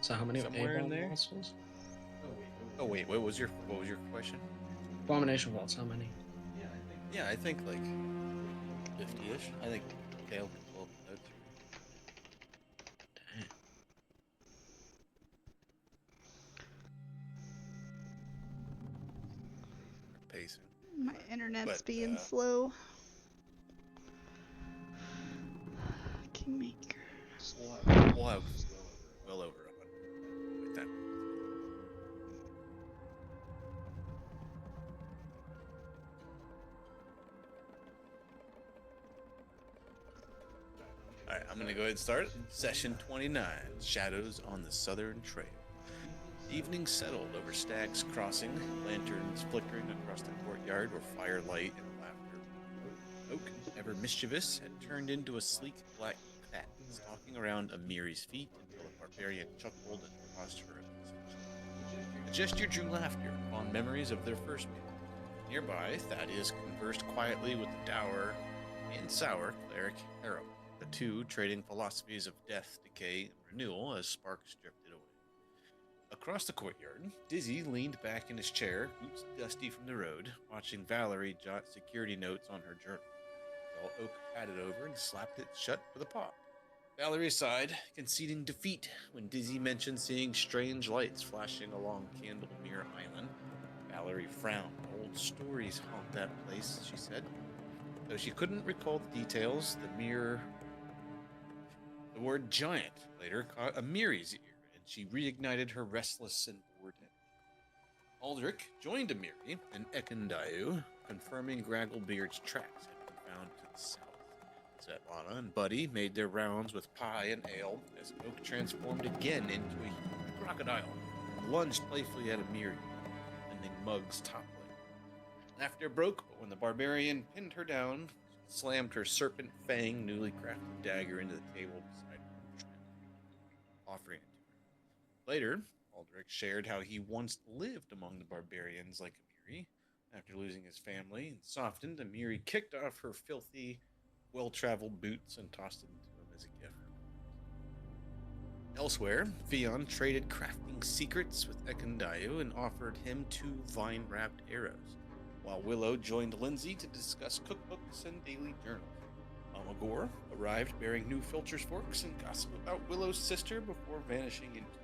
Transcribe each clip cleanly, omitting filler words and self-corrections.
So how many somewhere in A-bomb there. monsters? Oh wait, what was your question? Abomination vaults, how many? Yeah, I think like 50-ish. I think Kale can pull up the notes here. Damn. Pacing. My internet's But being slow. Kingmaker. we'll have well over 100 by the time. All right, I'm gonna go ahead and start session 29. Shadows on the Southern Trail. Evening settled over Stag's Crossing, lanterns flickering across the courtyard where firelight and laughter. Oak, ever mischievous, had turned into a sleek black cat, stalking around Amiri's feet until the barbarian chuckled and tossed her a message. The gesture drew laughter, fond memories of their first meeting. Nearby, Thaddeus conversed quietly with the dour and sour cleric Harold, the two trading philosophies of death, decay, and renewal as sparks drifted away. Across the courtyard, Dizzy leaned back in his chair, boots dusty from the road, watching Valerie jot security notes on her journal. While Oak patted over and slapped it shut with a paw. Valerie sighed, conceding defeat when Dizzy mentioned seeing strange lights flashing along Candlemere Island. Valerie frowned. Old stories haunt that place, she said. Though she couldn't recall the details, the word giant later caught Amiri's ear, and she reignited her restless and bored energy. Aldrich joined Amiri and Ekendayu, confirming Gragglebeard's tracks had been found to the south. Svetlana and Buddy made their rounds with pie and ale as Oak transformed again into a huge crocodile and lunged playfully at Amiri, bending Mug's top leg. Laughter broke, but when the barbarian pinned her down, she slammed her serpent fang newly crafted dagger into the table beside her, offering it to her. Later, Aldrich shared how he once lived among the barbarians like Amiri. After losing his family and softened, Amiri kicked off her filthy, well-traveled boots and tossed them to him as a gift. Elsewhere, Fion traded crafting secrets with Ekendayu and offered him 2 vine-wrapped arrows, while Willow joined Lindsay to discuss cookbooks and daily journals. Amagor arrived bearing new filter's forks and gossiped about Willow's sister before vanishing into.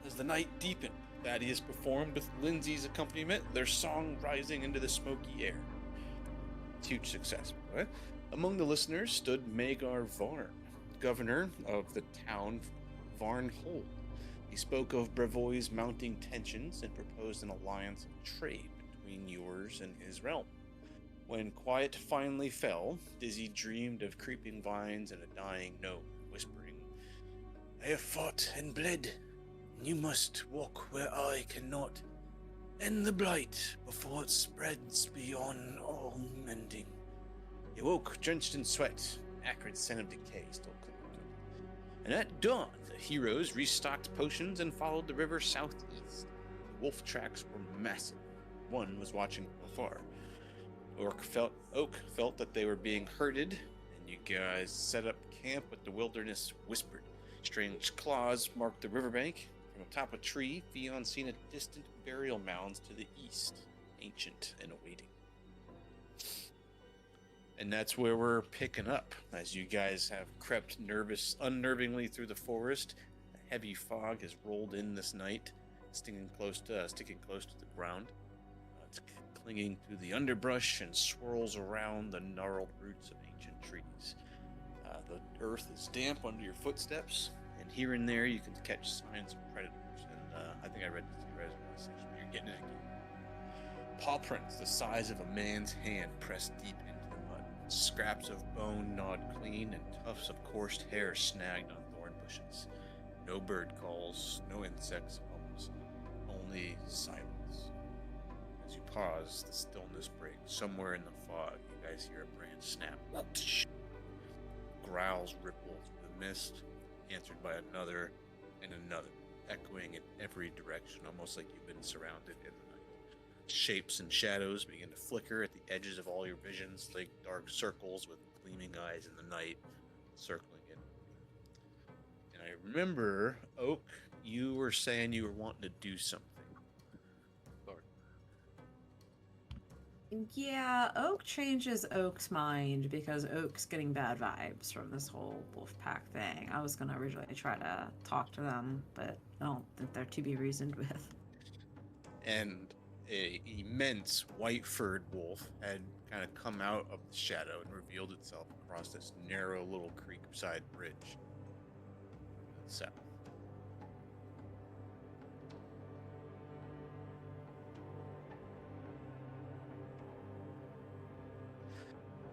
As the night deepened, Thaddeus performed with Lindsay's accompaniment, their song rising into the smoky air. Huge success, by the way. Among the listeners stood Magar Varn, governor of the town Varnhold. He spoke of Brevoy's mounting tensions and proposed an alliance of trade between yours and his realm. When quiet finally fell, Dizzy dreamed of creeping vines and a dying gnome, whispering, "I have fought and bled. You must walk where I cannot. End the blight before it spreads beyond all mending." He woke, drenched in sweat, acrid scent of decay still clinging to him. And at dawn, the heroes restocked potions and followed the river southeast. The wolf tracks were massive. One was watching from afar. Oak felt that they were being herded, and you guys set up camp with the wilderness whispered. Strange claws marked the riverbank. From atop a tree, Fion seen a distant burial mounds to the east, ancient and awaiting. And that's where we're picking up, as you guys have crept unnervingly through the forest. A heavy fog has rolled in this night, sticking close to the ground. It's clinging to the underbrush and swirls around the gnarled roots of ancient trees. The earth is damp under your footsteps, and here and there you can catch signs of predators. And I think I read this in the section. You're getting it again. Paw prints the size of a man's hand pressed deep into the mud. Scraps of bone gnawed clean, and tufts of coarse hair snagged on thorn bushes. No bird calls, no insects hums, only silence. As you pause, the stillness breaks. Somewhere in the fog, you guys hear a branch snap. Growls ripple through the mist, answered by another and another, echoing in every direction, almost like you've been surrounded in the night. Shapes and shadows begin to flicker at the edges of all your visions, like dark circles with gleaming eyes in the night, circling in. And I remember, Oak, you were saying you were wanting to do something. Sorry. Yeah, Oak changes Oak's mind because Oak's getting bad vibes from this whole wolf pack thing. I was gonna originally try to talk to them, but I don't think they're to be reasoned with. And a immense white-furred wolf had kind of come out of the shadow and revealed itself across this narrow little creekside bridge to the south.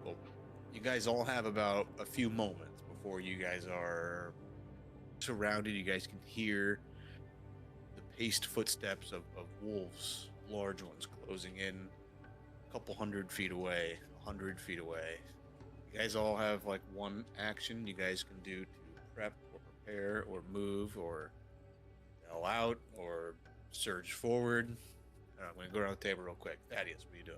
Well, you guys all have about a few moments before you guys are surrounded. You guys can hear the paced footsteps of wolves, large ones, closing in a couple 100 feet away, 100 feet away. You guys all have like one action you guys can do to prep or prepare or move or yell out or surge forward. I'm going to go around the table real quick. Thaddeus, what are you doing?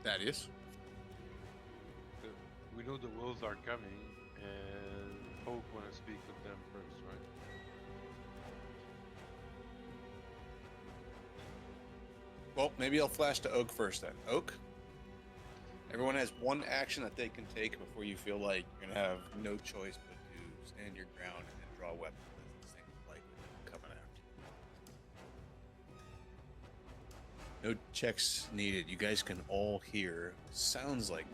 Thaddeus? We know the wolves are coming, and Oak want to speak with them first, right? Well, maybe I'll flash to Oak first then. Oak? Everyone has one action that they can take before you feel like you're going to have no choice but to stand your ground and then draw weapons as this thing is likely coming after you. No checks needed. You guys can all hear, sounds like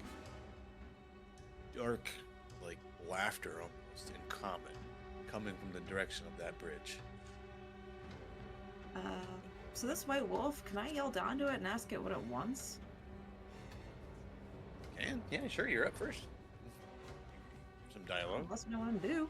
dark, like laughter almost in common, coming from the direction of that bridge. So this white wolf, can I yell down to it and ask it what it wants? And yeah, sure, you're up first. Some dialogue. Let me know what I'm do.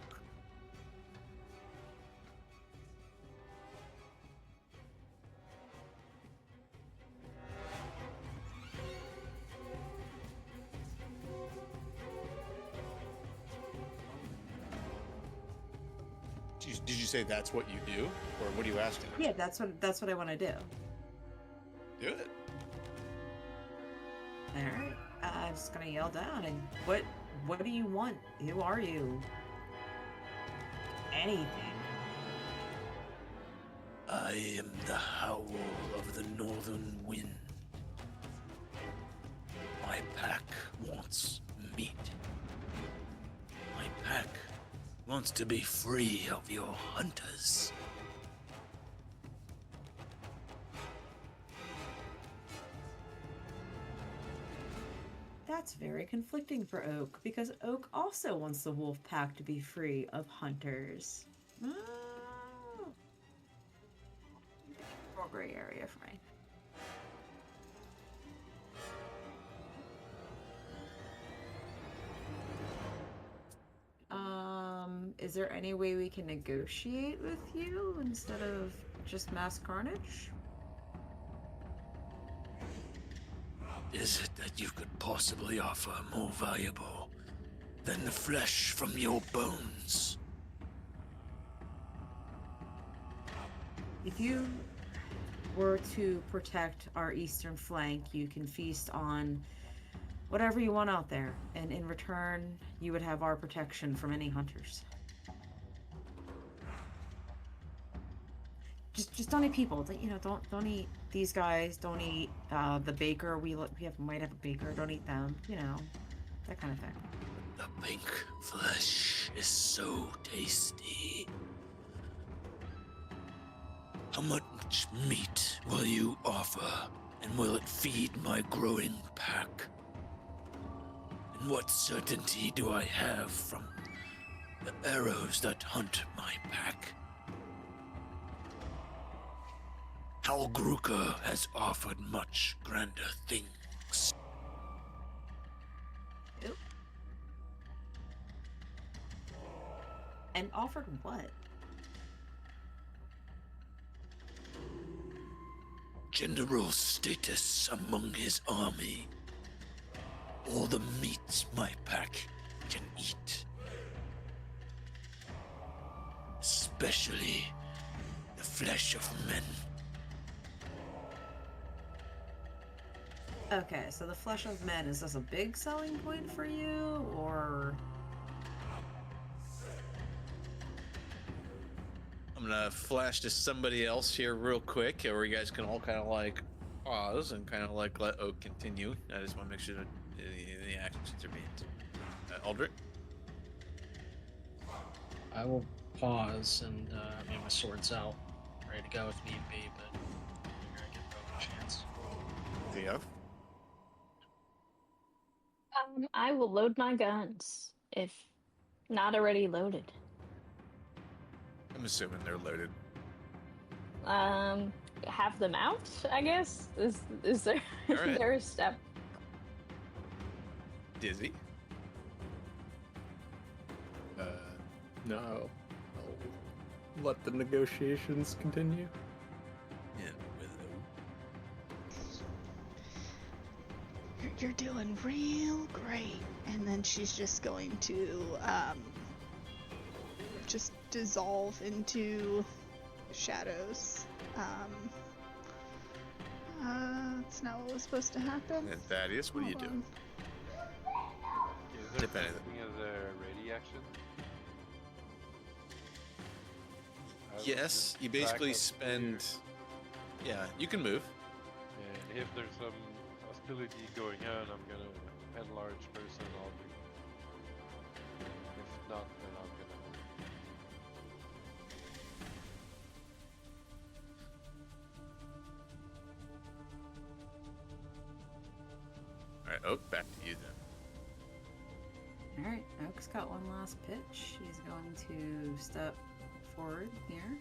Did you say that's what you do, or what are you asking? Yeah, that's what I want to do. Do it. All right, I'm just gonna yell down. And what do you want? Who are you? Anything. I am the howl of the northern wind. My pack wants meat. My pack wants to be free of your hunters. That's very conflicting for Oak, because Oak also wants the wolf pack to be free of hunters. Mm. More gray area for me. Is there any way we can negotiate with you instead of just mass carnage? Is it that you could possibly offer more valuable than the flesh from your bones? If you were to protect our eastern flank, you can feast on whatever you want out there, and in return, you would have our protection from any hunters. Just don't eat people. You know, don't eat these guys. Don't eat the baker. Might have a baker. Don't eat them. You know, that kind of thing. The pink flesh is so tasty. How much meat will you offer, and will it feed my growing pack? And what certainty do I have from the arrows that hunt my pack? Halgruka has offered much grander things. Oop. And offered what? General status among his army. All the meat my pack can eat. Especially the flesh of men. Okay, so the flesh of men, is this a big selling point for you, or... I'm gonna flash to somebody else here real quick, or you guys can all kind of like pause and kind of like let Oak continue. I just want to make sure that the actions are being Aldrich. I will pause and my sword's out, ready to go if need be, but I'm gonna give Bo a chance. Theo. I will load my guns if not already loaded. I'm assuming they're loaded. Have them out, I guess. Is there All right. there a step? Dizzy. No. I'll let the negotiations continue. And with You're doing real great. And then she's just going to just dissolve into shadows. That's not what was supposed to happen. And Thaddeus, what do you Hold do? on. Is there If anything. something as a ready action? I will Yes, just you back basically up spend. here, Yeah, you can move. and if there's some hostility going on, I'm gonna enlarge person Aldrich. If not, then I'm gonna. All right, Oak, back to you then. Alright, Oak's got one last pitch. He's going to step forward here.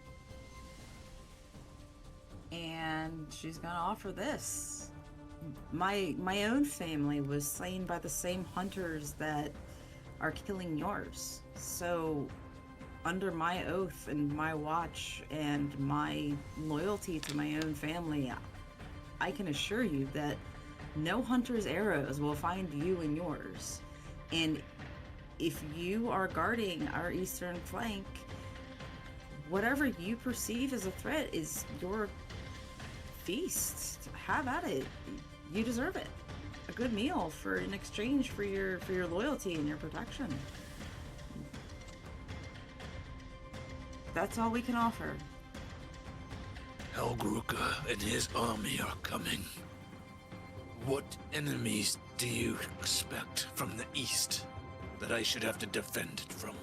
And she's gonna offer this. My own family was slain by the same hunters that are killing yours. So under my oath and my watch and my loyalty to my own family, I can assure you that no hunter's arrows will find you and yours. And if you are guarding our eastern flank, whatever you perceive as a threat is your feast. Have at it. You deserve it. A good meal in exchange for your loyalty and your protection. That's all we can offer. Helgruka and his army are coming. What enemies do you expect from the east that I should have to defend it from?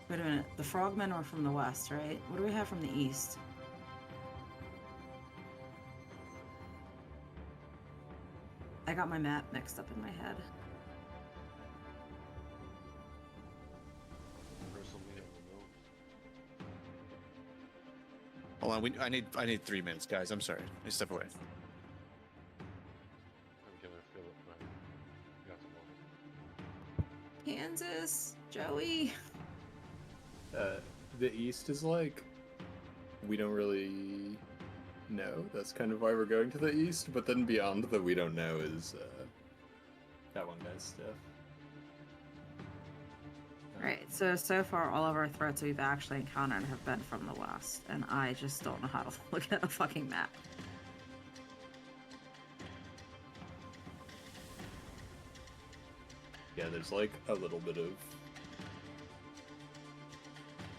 Wait a minute. The frogmen are from the west, right? What do we have from the east? I got my map mixed up in my head. Personally, I don't know. Hold on, I need 3 minutes, guys. I'm sorry. Let me step away. I'm gonna fill up my got them all. Kansas, Joey. The east is like, we don't really know. That's kind of why we're going to the east. But then beyond the we don't know is that one guy's stuff. Right, so far all of our threats we've actually encountered have been from the west, and I just don't know how to look at a fucking map. Yeah, there's like a little bit of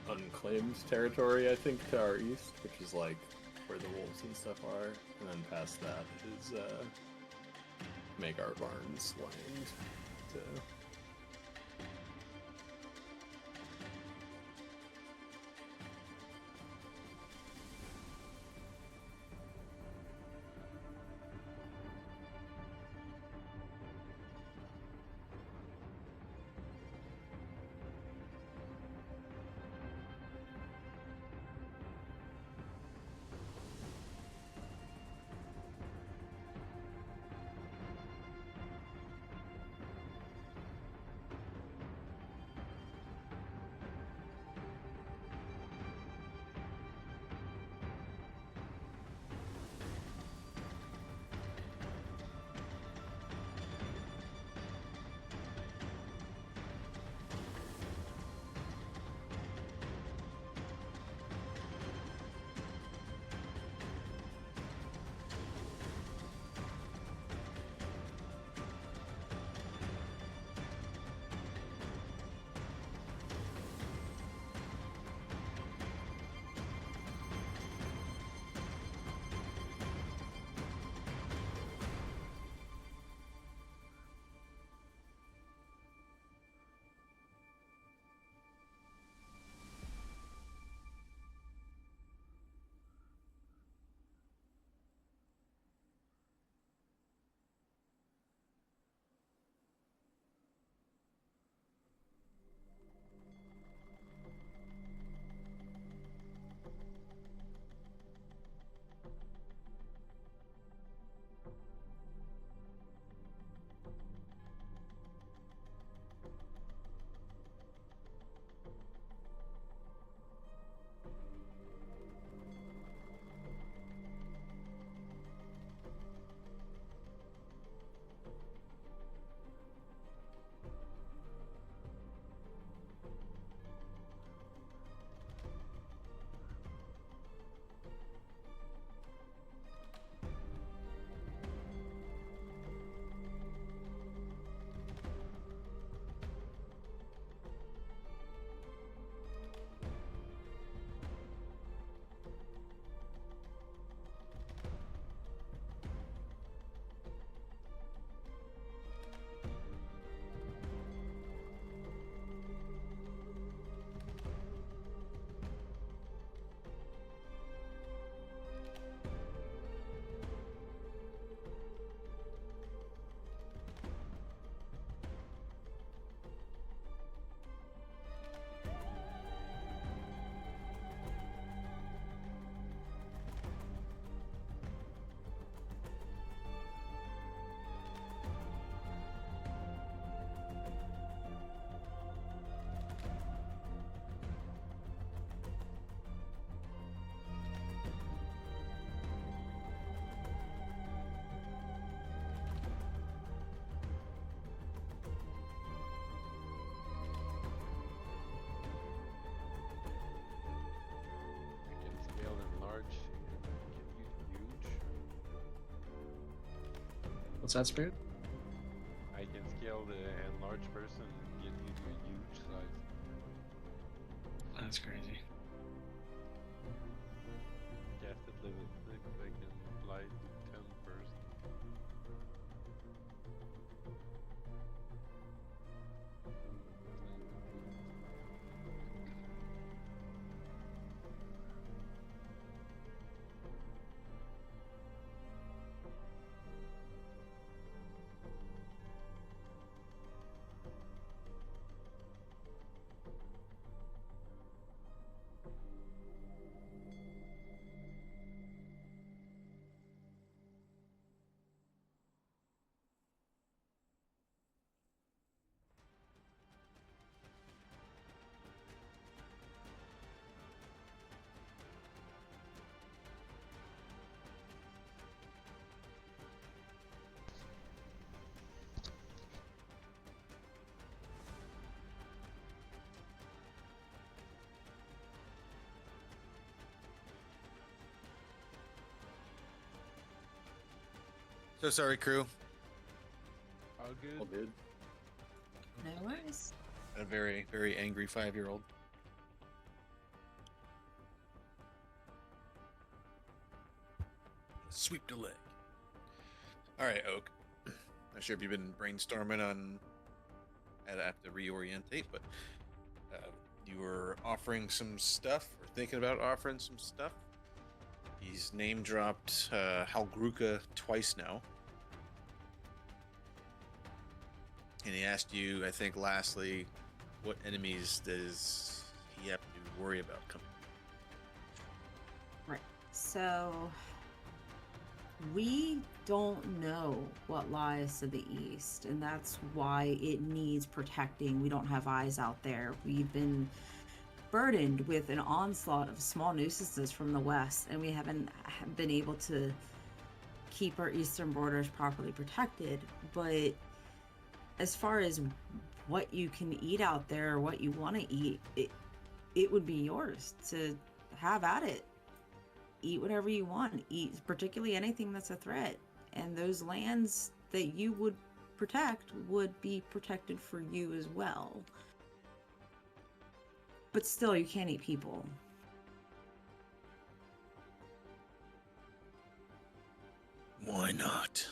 unclaimed territory, I think, to our east, which is like where the wolves and stuff are, and then past that is Magar Barnes land to What's that, Spirit? I can scale the enlarged person and get you to a huge size. That's crazy. Cast at level 6, I can fly to 10 person. So sorry, crew. All good. All good. No worries. A very, very angry 5-year-old. Sweep the leg. All right, Oak. Not sure if you've been brainstorming on how to have to reorientate, but you were offering some stuff, or thinking about offering some stuff. He's name dropped Halgruka twice now. And he asked you, I think, lastly, what enemies does he have to worry about coming? Right. So we don't know what lies to the east, and that's why it needs protecting. We don't have eyes out there. We've been burdened with an onslaught of small nuisances from the west, and we haven't been able to keep our eastern borders properly protected. But as far as what you can eat out there or what you want to eat, it would be yours to have at it. Eat whatever you want. Eat particularly anything that's a threat. And those lands that you would protect would be protected for you as well. But still, you can't eat people. Why not?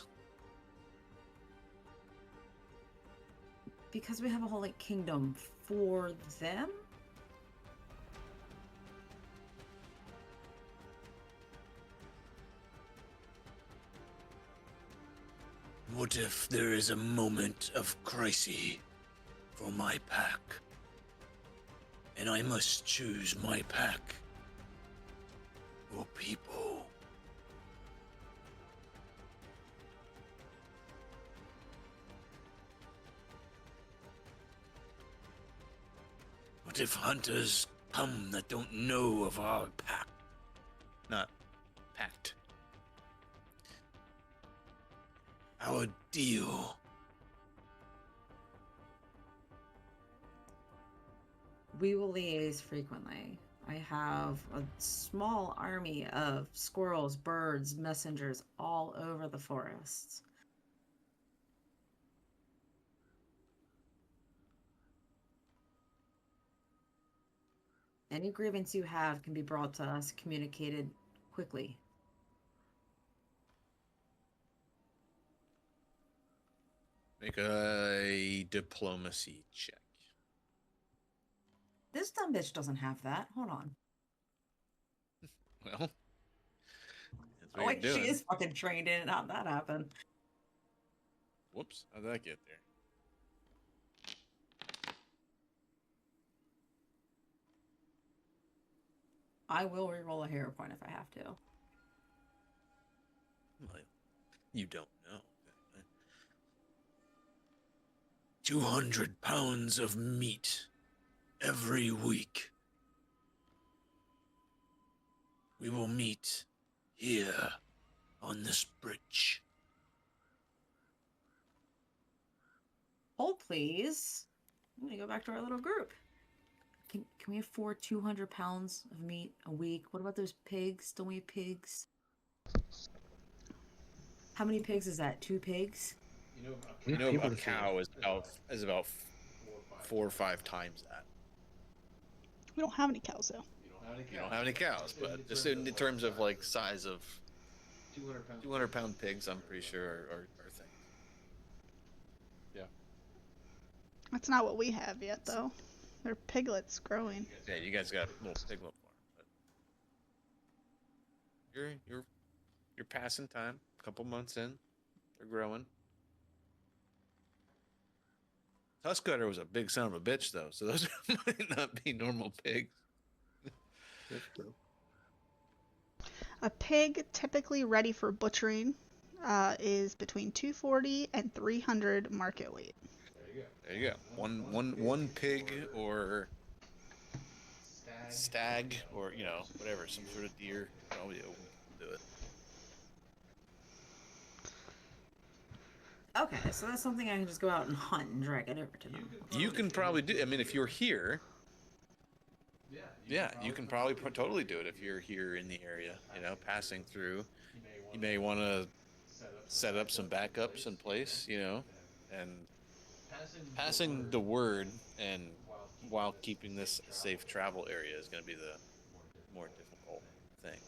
Because we have a whole kingdom for them. What if there is a moment of crisis for my pack? And I must choose my pack or people? What if hunters come that don't know of our pack? Not pact. Our deal. We will liaise frequently. I have a small army of squirrels, birds, messengers all over the forests. Any grievance you have can be brought to us, communicated quickly. Make a diplomacy check. This dumb bitch doesn't have that. Hold on. Well, that's what Oh, you're wait, she doing. is fucking trained in it. How'd that happen? Whoops, how'd that get there? I will reroll a hero point if I have to. Well, you don't know. 200 pounds of meat every week. We will meet here on this bridge. Hold, please. I'm gonna go back to our little group. Can we afford 200 pounds of meat a week? What about those pigs? Don't we have pigs? How many pigs is that? 2 pigs? You know, people a to feed. cow is about 4 or 5 times that. We don't have any cows though. You don't have any cows, but just in terms of like size of 200-pound pigs, I'm pretty sure are things. That's not what we have yet though. They're piglets growing. Yeah, you guys got a little piglet farm, but you're passing time. A couple months in, they're growing. Tuskcutter was a big son of a bitch, though, so those might not be normal pigs. That's true. A pig typically ready for butchering is between 240 and 300 market weight. There you go. One pig or stag or whatever, some sort of deer. Probably will do it. Okay, so that's something I can just go out and hunt and drag it over to them. You can probably do. I mean, if you're here, yeah, you can probably totally do it if you're here in the area. Passing through, you may want to set up some backups in place. And passing the word and while keeping this a safe travel area is going to be the more difficult thing.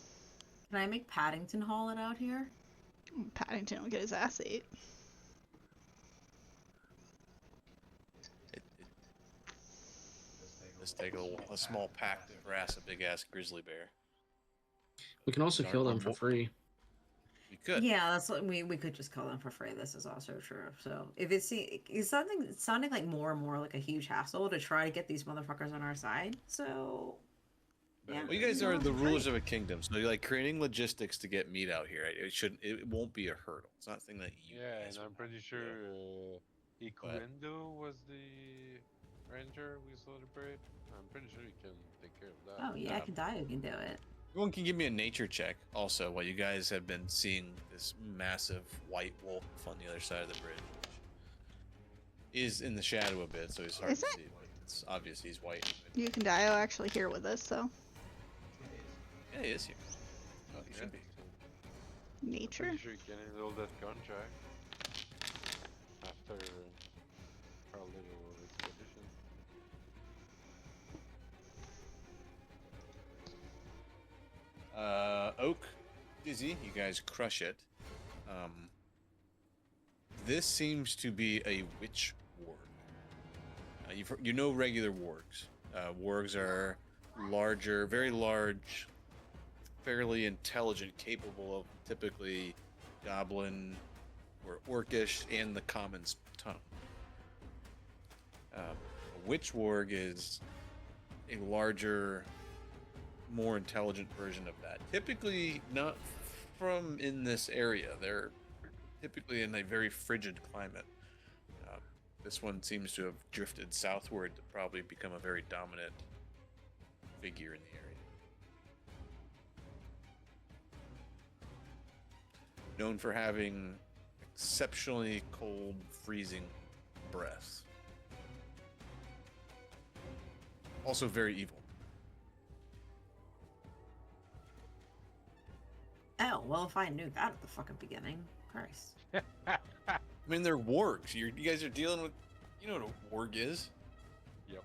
Can I make Paddington haul it out here? Paddington will get his ass ate. Just take a small pack to harass a big ass grizzly bear. We can also kill them for free. You could. Yeah, that's what we could just kill them for free. This is also true. So if it's sounding like more and more like a huge hassle to try to get these motherfuckers on our side. So yeah. Well, you guys are the rulers of a kingdom, so you're like creating logistics to get meat out here. Right? It won't be a hurdle. It's not something that you. Yeah, guys and I'm would pretty have to sure do. Ikuendo was the ranger we celebrate. I'm pretty sure you can take care of that. Oh yeah, Kadayu can do it. Everyone can give me a nature check also while you guys have been seeing this massive white wolf on the other side of the bridge. Which is in the shadow a bit, so he's hard Is to it? see. But it's obvious he's white. You can die actually here with us, so Yeah, he is here. Oh, he should be. I'm nature. pretty sure you can enroll that contract after our little expedition. Oak, Dizzy, you guys crush it. This seems to be a witch warg. You know regular wargs. Wargs are larger, very large, fairly intelligent, capable of typically goblin or orcish and the common tongue. A witch warg is a larger, more intelligent version of that. Typically not from in this area. They're typically in a very frigid climate. This one seems to have drifted southward to probably become a very dominant figure in the area. Known for having exceptionally cold, freezing breath. Also very evil. Oh well, if I knew that at the fucking beginning, Christ. I mean, they're wargs. You guys are dealing with, you know what a warg is. Yep.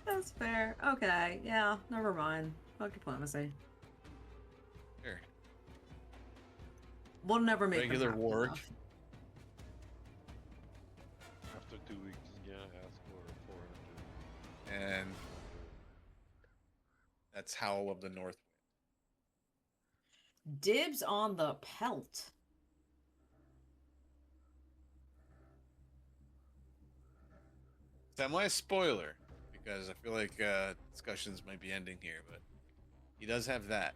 That's fair. Okay, yeah, never mind. Fuck diplomacy. Here, We'll never make them regular happy warg. enough. After 2 weeks, he's gonna ask for 400. And that's Howl of the North. Dibs on the pelt. Semi-spoiler, because I feel like discussions might be ending here, but he does have that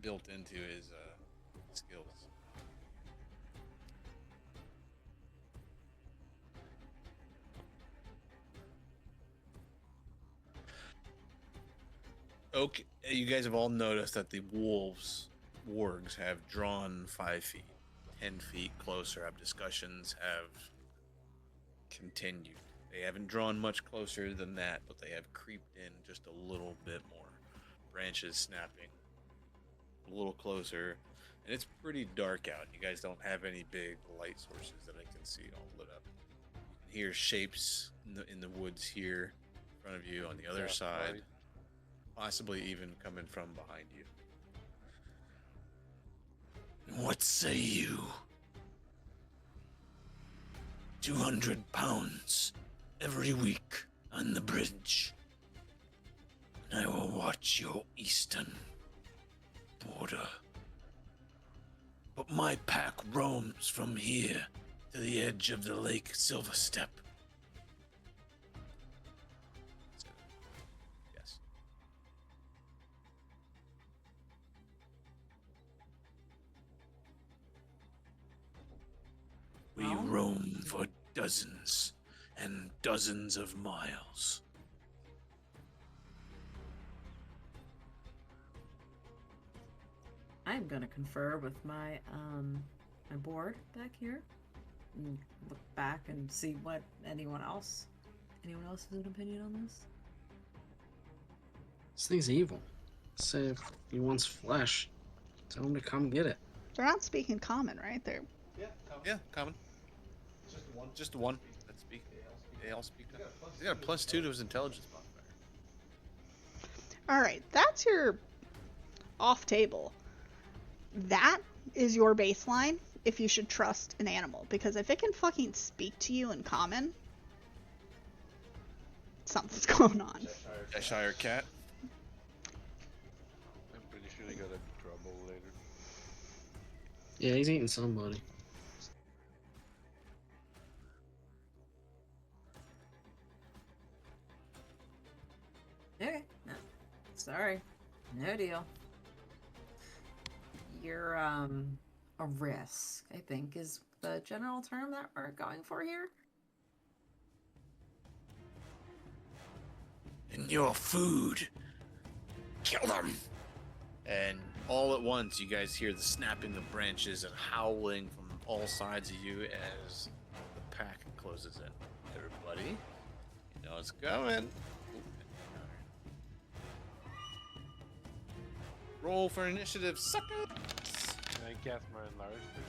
built into his skills. Okay, you guys have all noticed that the wargs have drawn 5 feet, 10 feet closer. Discussions have continued. They haven't drawn much closer than that, but they have creeped in just a little bit more. Branches snapping, a little closer, and it's pretty dark out. You guys don't have any big light sources that I can see all lit up. You can hear shapes in the woods here in front of you, on the other side, Right. possibly even coming from behind you. What say you? 200 pounds every week on the bridge. And I will watch your eastern border. But my pack roams from here to the edge of the Lake Silverstep. Yes. We Well? roam for dozens and dozens of miles. I'm gonna confer with my my board back here and look back and see what anyone else has an opinion on this. This thing's evil. Say if he wants flesh, tell him to come get it. They're not speaking common, right? They're Yeah, common. Just the one that speak. They all speak. They got a +2 to his intelligence modifier. all right. That's your off table. That is your baseline if you should trust an animal, because if it can fucking speak to you in common, something's going on. Cheshire cat. I'm pretty sure they got into trouble later. Yeah, he's eating somebody. Okay. No. Sorry. No deal. You're a risk, I think, is the general term that we're going for here. And your food. Kill them! And all at once, you guys hear the snapping of branches and howling from all sides of you as the pack closes in. Everybody, you know it's coming. Roll for initiative, suckers! Can I cast my enlarge person?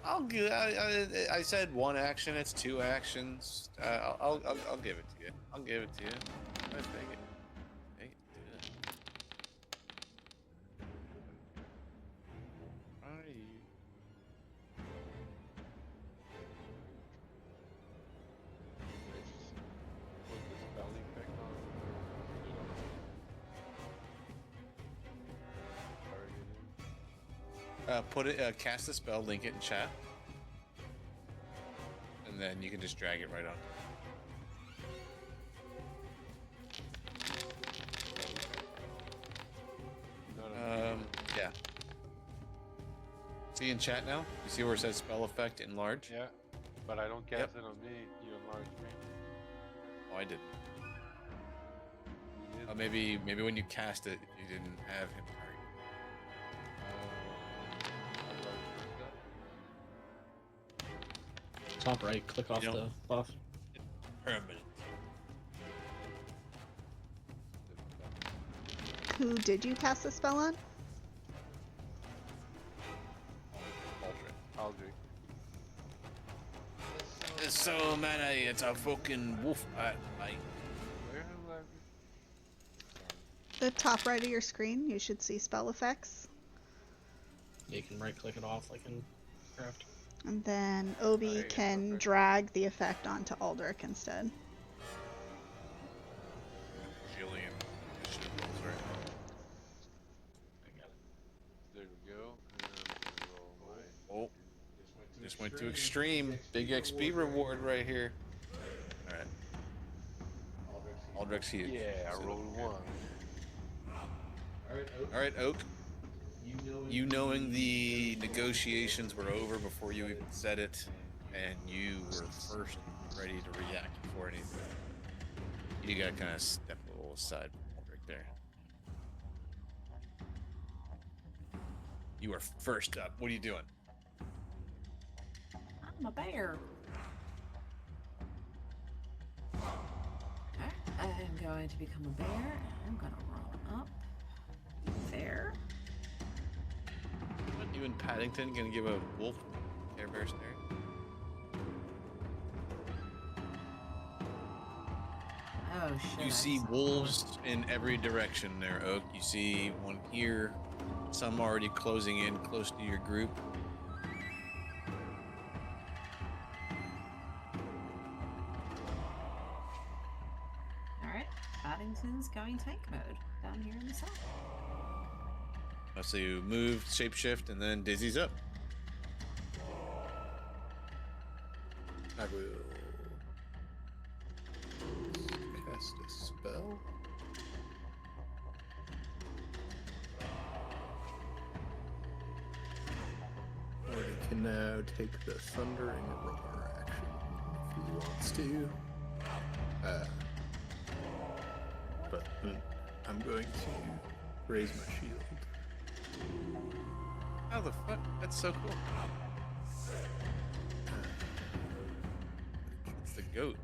I'll give. I said one action. It's 2 actions. I'll give it to you. I'll give it to you. Take it. Take it. Do it. Put it. Cast the spell. Link it in chat, and then you can just drag it right on. Yeah. See in chat now? You see where it says spell effect enlarge? Yeah, but I don't cast Yep. it on me. You enlarge me. Oh, I didn't. You did. Maybe when you cast it, you didn't have him target. Top right, click off You know- the buff. Permanent. Who did you cast the spell on? Aldrin. Aldrich. There's so many. It's a fucking wolf pack, mate. Where have I The top right of your screen, you should see spell effects. Yeah, you can right click it off like in craft. And then Obi yeah, can perfect. drag the effect onto Aldrich instead. Jillian. Initiative rolls right now. I got it. There we go. And I'm gonna roll my. Oh, just went to extreme. Big XP reward right here. All right. Aldrich's huge. Yeah, I rolled 1. All right, Oak. You knowing the negotiations were over before you even said it, and you were first ready to react before anything. You gotta kind of step a little aside from Aldrich there. You are first up. What are you doing? I'm a bear. Okay, I'm going to become a bear, and I'm gonna run up and Paddington gonna give a wolf Care Bear stare? Oh shit. You I see saw wolves in every direction there, Oak. You see one here, some already closing in close to your group. Alright. Paddington's going tank mode down here in the south. So you move, shapeshift, and then Dizzy's up. I will cast a spell. Or he can now take the Thundering Roar action if he wants to. But I'm going to raise my shield. How the fuck? That's so cool. It's the goat.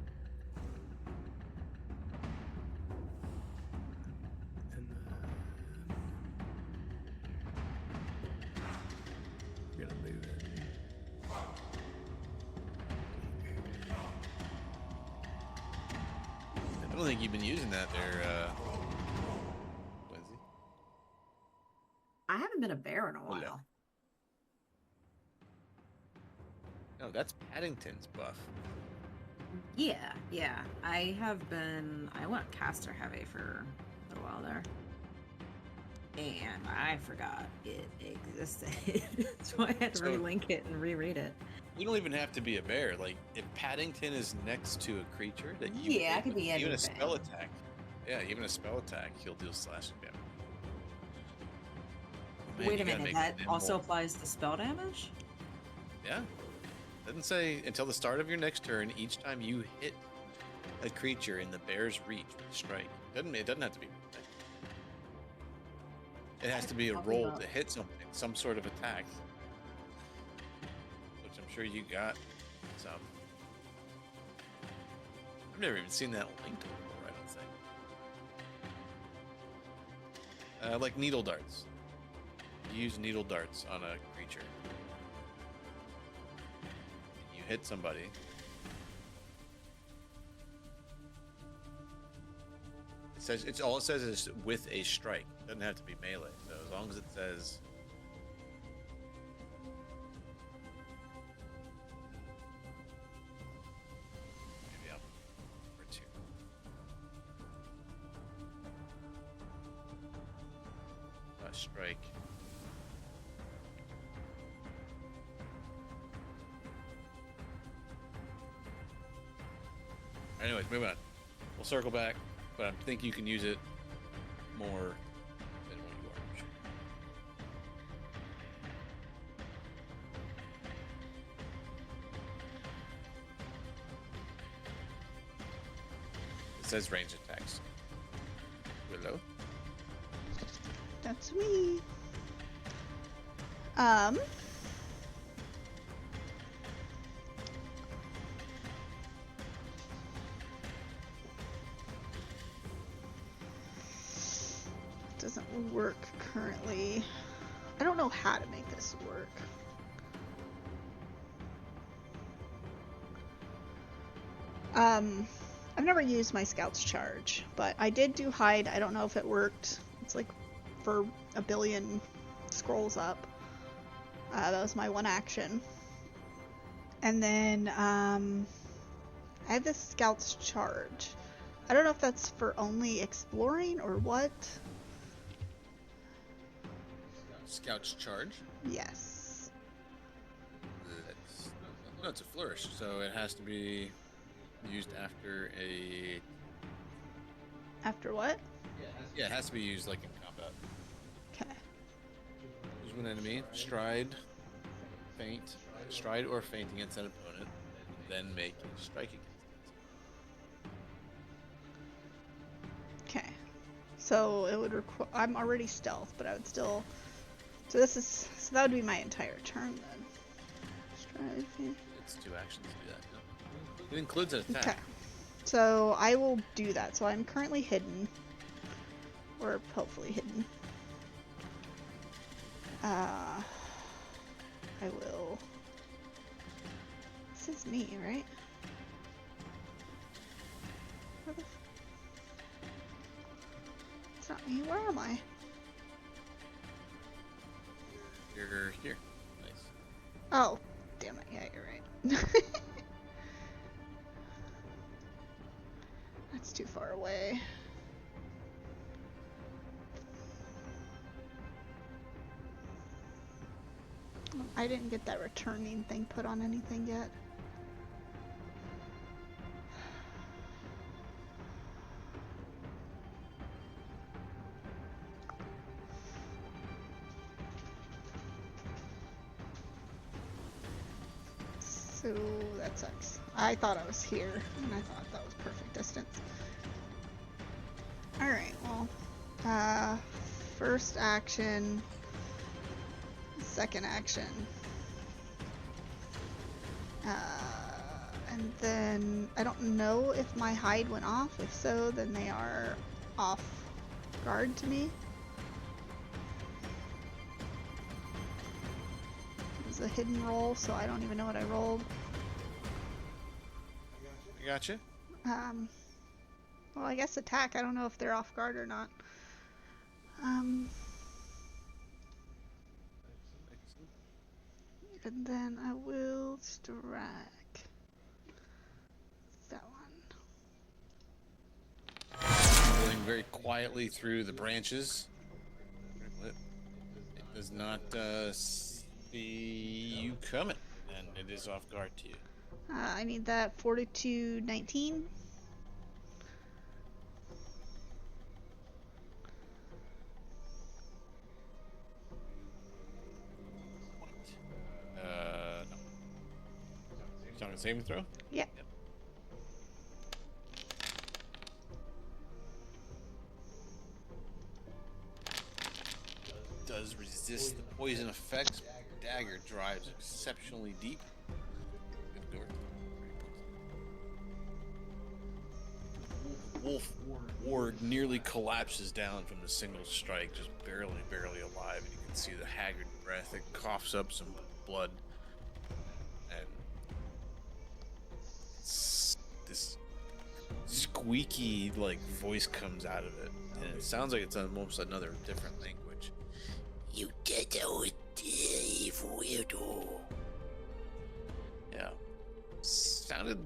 And we're gonna move in. I don't think you've been using that there, Lindsay. I haven't been a bear in a while. no. No, that's Paddington's buff. Yeah, yeah. I went caster heavy for a little while there. And I forgot it existed. So I had to So- relink it and reread it. You don't even have to be a bear. Like, if Paddington is next to a creature that you Yeah, I hit could be with, even a anything. spell attack. Yeah, even a spell attack, he'll deal slashing damage. Man, Wait you a gotta minute, make that it also nimble. applies to spell damage? Yeah. Doesn't say until the start of your next turn, each time you hit a creature in the bear's reach with a strike. It doesn't have to be. It has to be a Talking roll about- to hit something, some sort of attack. Which I'm sure you got some. I've never even seen that linked before, I don't think. Like needle darts. You use needle darts on a creature. You hit somebody. It says all it says is with a strike. It doesn't have to be melee. So as long as it says maybe I'll or two. A strike. Anyways, move on. We'll circle back, but I think you can use it more than what you are. Sure. It says range attacks. Willow. That's me. Doesn't work currently. I don't know how to make this work. I've never used my Scout's Charge, but I did do hide. I don't know if it worked. It's like for a billion scrolls up. That was my one action. And then I have this Scout's Charge. I don't know if that's for only exploring or what. Scout's charge. Yes. No, it's a flourish, so it has to be used after a. After what? Yeah, it has to be used like in combat. Okay. Use one enemy, stride, feint, stride or feint against an opponent, then make a strike against it. Okay. So it would require. I'm already stealth, but I would still. So that would be my entire turn then. Stride, feint. It's 2 actions to do that. No. It includes an attack. Okay. So I will do that. So I'm currently hidden. Or hopefully hidden. I will. This is me, right? Where the It's not me. Where am I? You're here. Nice. Oh, damn it. Yeah, you're right. That's too far away. I didn't get that returning thing put on anything yet. So that sucks. I thought I was here, and I thought that was perfect distance. Alright, well, first action, second action. And then I don't know if my hide went off. If so, then they are off guard to me. It was a hidden roll, so I don't even know what I rolled. I gotcha. Well, I guess attack. I don't know if they're off guard or not. And then I will strike that one. Going very quietly through the branches. It does not see you coming, and it is off guard to you. I need that Fortitude 19. No. Strong saving throw? Yeah. Does resist the poison effects. Dagger drives exceptionally deep. Good door. Wolf Ward nearly collapses down from the single strike, just barely alive. And you can see the haggard breath. It coughs up some blood. And this squeaky, like, voice comes out of it. And it sounds like it's almost another different language. You did it, weirdo. Yeah. Sounded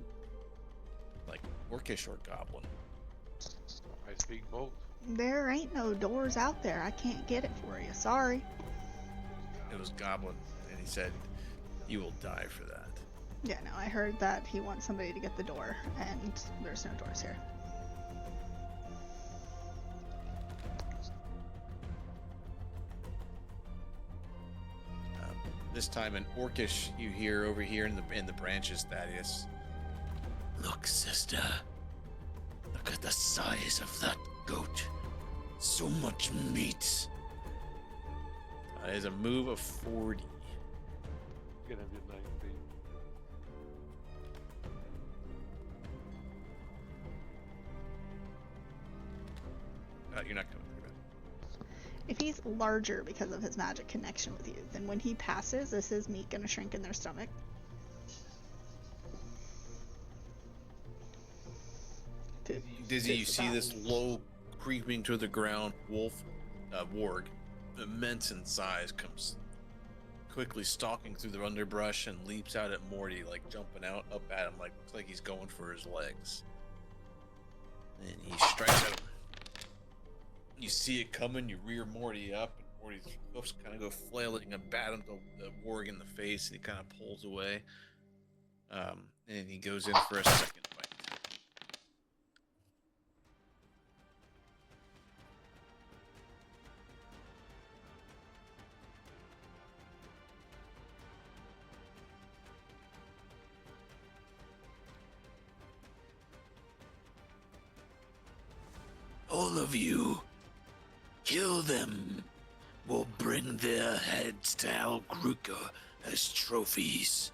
like orcish or goblin. I speak both. There ain't no doors out there. I can't get it for you. Sorry. It was goblin, and he said, "You will die for that." Yeah, no, I heard that he wants somebody to get the door, and there's no doors here. This time, an orcish you hear over here in the branches, Thaddeus. Look, sister. Look at the size of that goat. So much meat. Is a move of 40. Gonna be 19. You're not coming through. If he's larger because of his magic connection with you, then when he passes, is his meat gonna shrink in their stomach? Dizzy, you see this low, creeping to the ground wolf, warg, immense in size, comes quickly stalking through the underbrush and leaps out at Morty, like jumping out up at him, like looks like he's going for his legs. And he strikes at him. You see it coming, you rear Morty up, and Morty's hoofs kind of go flailing and bat him the warg in the face, and he kind of pulls away. And he goes in for a second bite. All of you, kill them. We'll bring their heads to Algruka as trophies,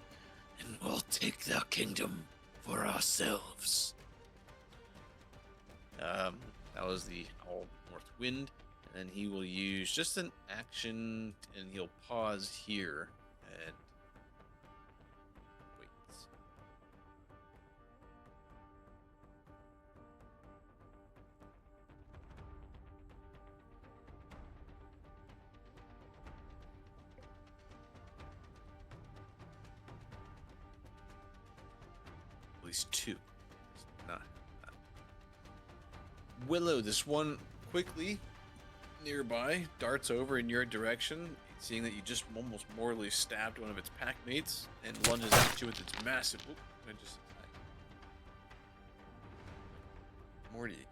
and we'll take their kingdom for ourselves. That was the Owl North Wind, and then he will use just an action, and he'll pause here, and least 2. Not. Willow, this one quickly nearby darts over in your direction, seeing that you just almost mortally stabbed one of its pack mates, and lunges at you with its massive. Oop, I just attacked Morty again.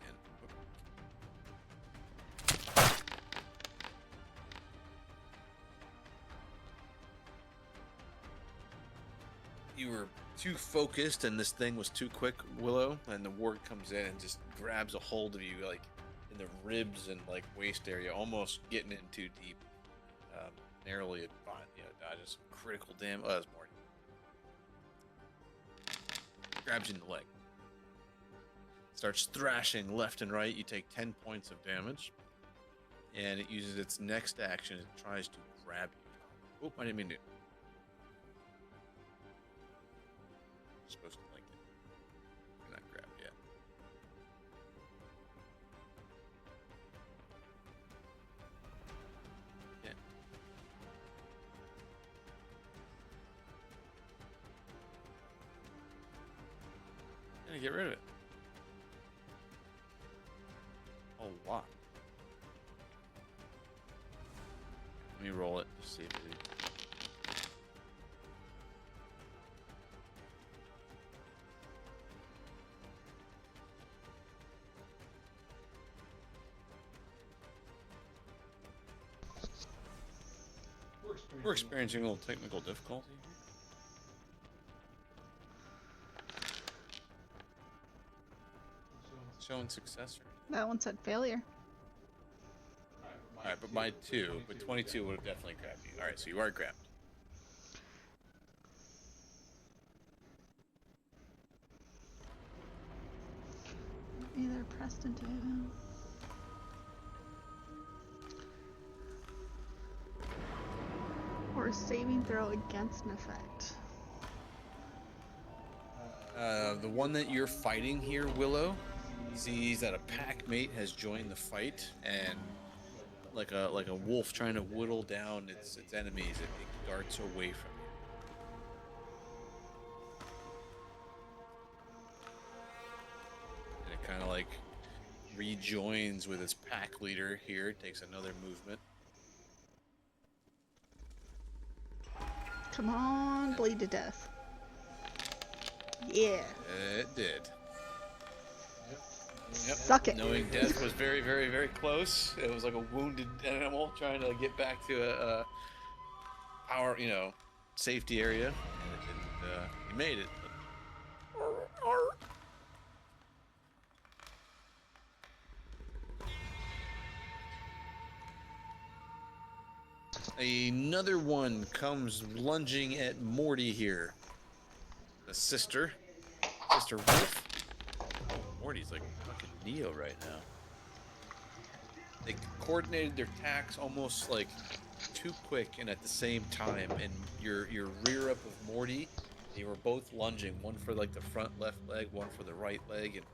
You were too focused, and this thing was too quick, Willow, and the warg comes in and just grabs a hold of you, like in the ribs and like waist area, almost getting in too deep. Narrowly, dodges some critical damage. Oh, that's Morty. Grabs you in the leg. Starts thrashing left and right. You take 10 points of damage, and it uses its next action. It tries to grab you. Oop, I didn't mean to. Supposed to link it. You're not grabbed yet. Yeah. Gonna get rid of it. A lot. Let me roll it to see if it. We're experiencing a little technical difficulty here. Showing success. That one said failure. Alright, but by 2, but 22 would have definitely grabbed you. Alright, so you are grabbed. Either pressed into him. Or a saving throw against an effect. The one that you're fighting here, Willow, sees that a pack mate has joined the fight, and like a wolf trying to whittle down its enemies, it darts away from you. And it kind of like rejoins with its pack leader here, takes another movement. Come on, bleed to death. Yeah. It did. Yep. Suck it. Knowing death was very, very, very close. It was like a wounded animal trying to get back to a power, safety area. And it didn't, you made it. Another one comes lunging at Morty here. The sister wolf. Morty's like fucking Neo right now. They coordinated their attacks almost like too quick and at the same time, and your rear up of Morty, they were both lunging, one for like the front left leg, one for the right leg, and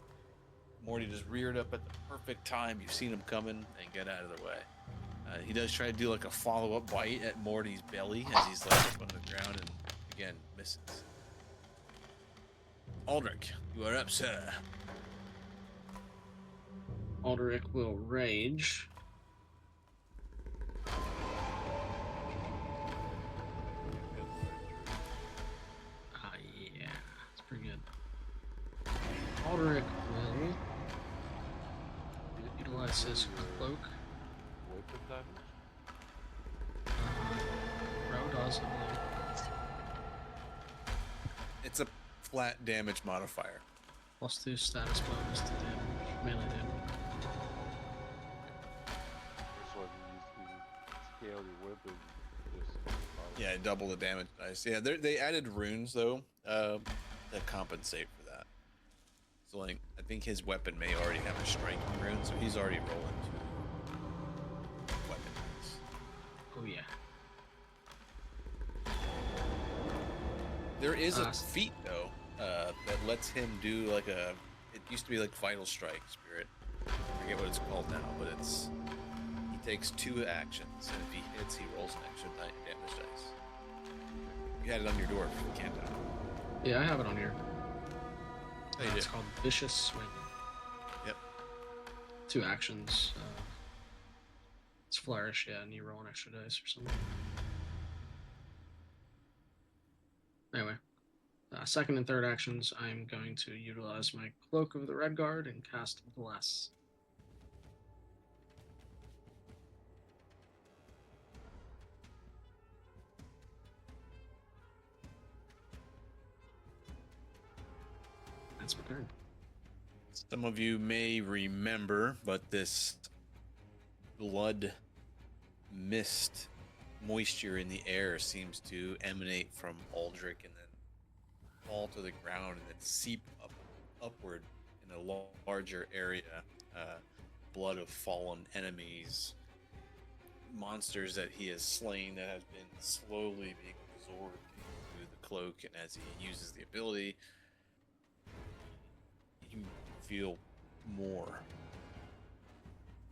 Morty just reared up at the perfect time. You've seen him coming and get out of the way. He does try to do like a follow-up bite at Morty's belly as he's like up on the ground, and again misses. Aldrich, you are up, sir. Aldrich will rage. Yeah, it's pretty good. Aldrich will utilize his cloak. Weapon damage? Ro does, I believe. It's a flat damage modifier. Plus 2 status bonus to damage, melee damage. This one you scale your weapon. Just Yeah, double the damage dice. Yeah, they added runes though that compensate for that. So like, I think his weapon may already have a striking rune, so he's already rolling 2 weapon dice. Oh yeah. There is a feat though that lets him do like a. It used to be like Vital Strike Spirit. I forget what it's called now, but it's. He takes 2 actions, and if he hits, he rolls an extra damage dice. You had it on your dwarf, can't I? Yeah, I have it on here. Oh, you It's do? called Vicious Swing. Yep. 2 actions. It's Flourish, yeah, and you roll an extra dice or something. Anyway, second and third actions, I'm going to utilize my Cloak of the Red Guard and cast Bless. That's my turn. Some of you may remember, but this blood mist moisture in the air seems to emanate from Aldrich and then fall to the ground and then seep upward in a larger area. Blood of fallen enemies, monsters that he has slain that has been slowly being absorbed into the cloak, and as he uses the ability, you feel more.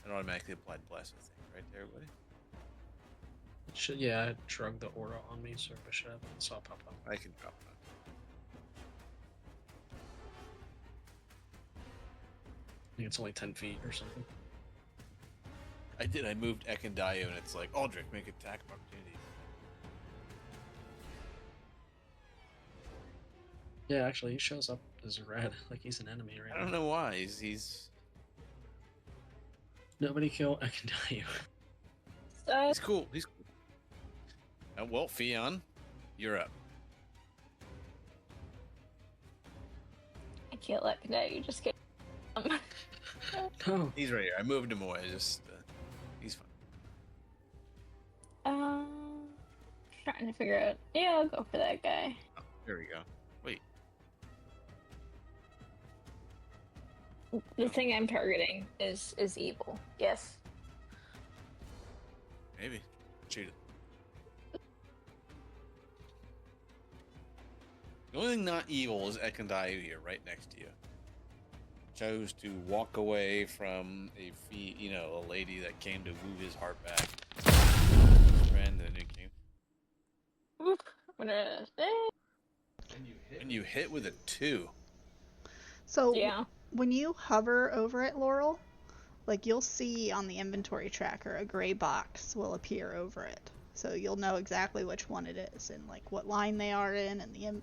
It automatically applied bless, I think, right there, buddy? Should, yeah, I shrug the aura on me, so I should have it. So I'll pop up. I can drop that. I think it's only 10 feet or something. I did. I moved Ekendayu, and it's like, Aldrich, make attack of opportunity. Yeah, actually, he shows up as red, like he's an enemy right I don't now. know why. He's Nobody kill Ekendayu. he's cool. He's cool. Well, Fion, you're up. I can't let you just get. No. He's right here. I moved him away. Just he's fine. Trying to figure out. Yeah, I'll go for that guy. Oh, there we go. Wait. The thing I'm targeting is evil. Yes. Maybe. Shoot it. The only thing not evil is Ekendayu here, right next to you. Chose to walk away from a lady that came to woo his heart back. His friend and it came. Oop, I'm gonna. And you hit with a 2. So Yeah. when you hover over it, Laurel, like you'll see on the inventory tracker a gray box will appear over it. So you'll know exactly which one it is and like what line they are in and the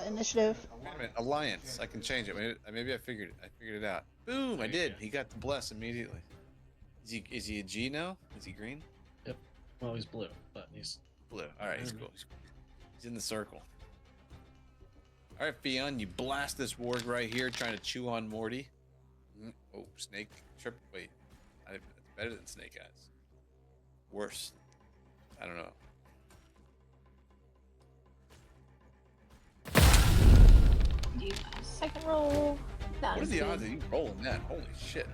initiative. Wait a minute, Alliance. I can change it. Maybe I figured it out. Boom! I did. He got the bless immediately. Is he a G now? Is he green? Yep. Well, he's blue, but he's Blue. All right, he's cool. He's in the circle. All right, Fion, you blast this warg right here, trying to chew on Morty. Oh, snake trip. Wait, it's better than snake eyes. Worse. I don't know. Do my second roll. That What are is the good. odds of you rolling that? Holy shit.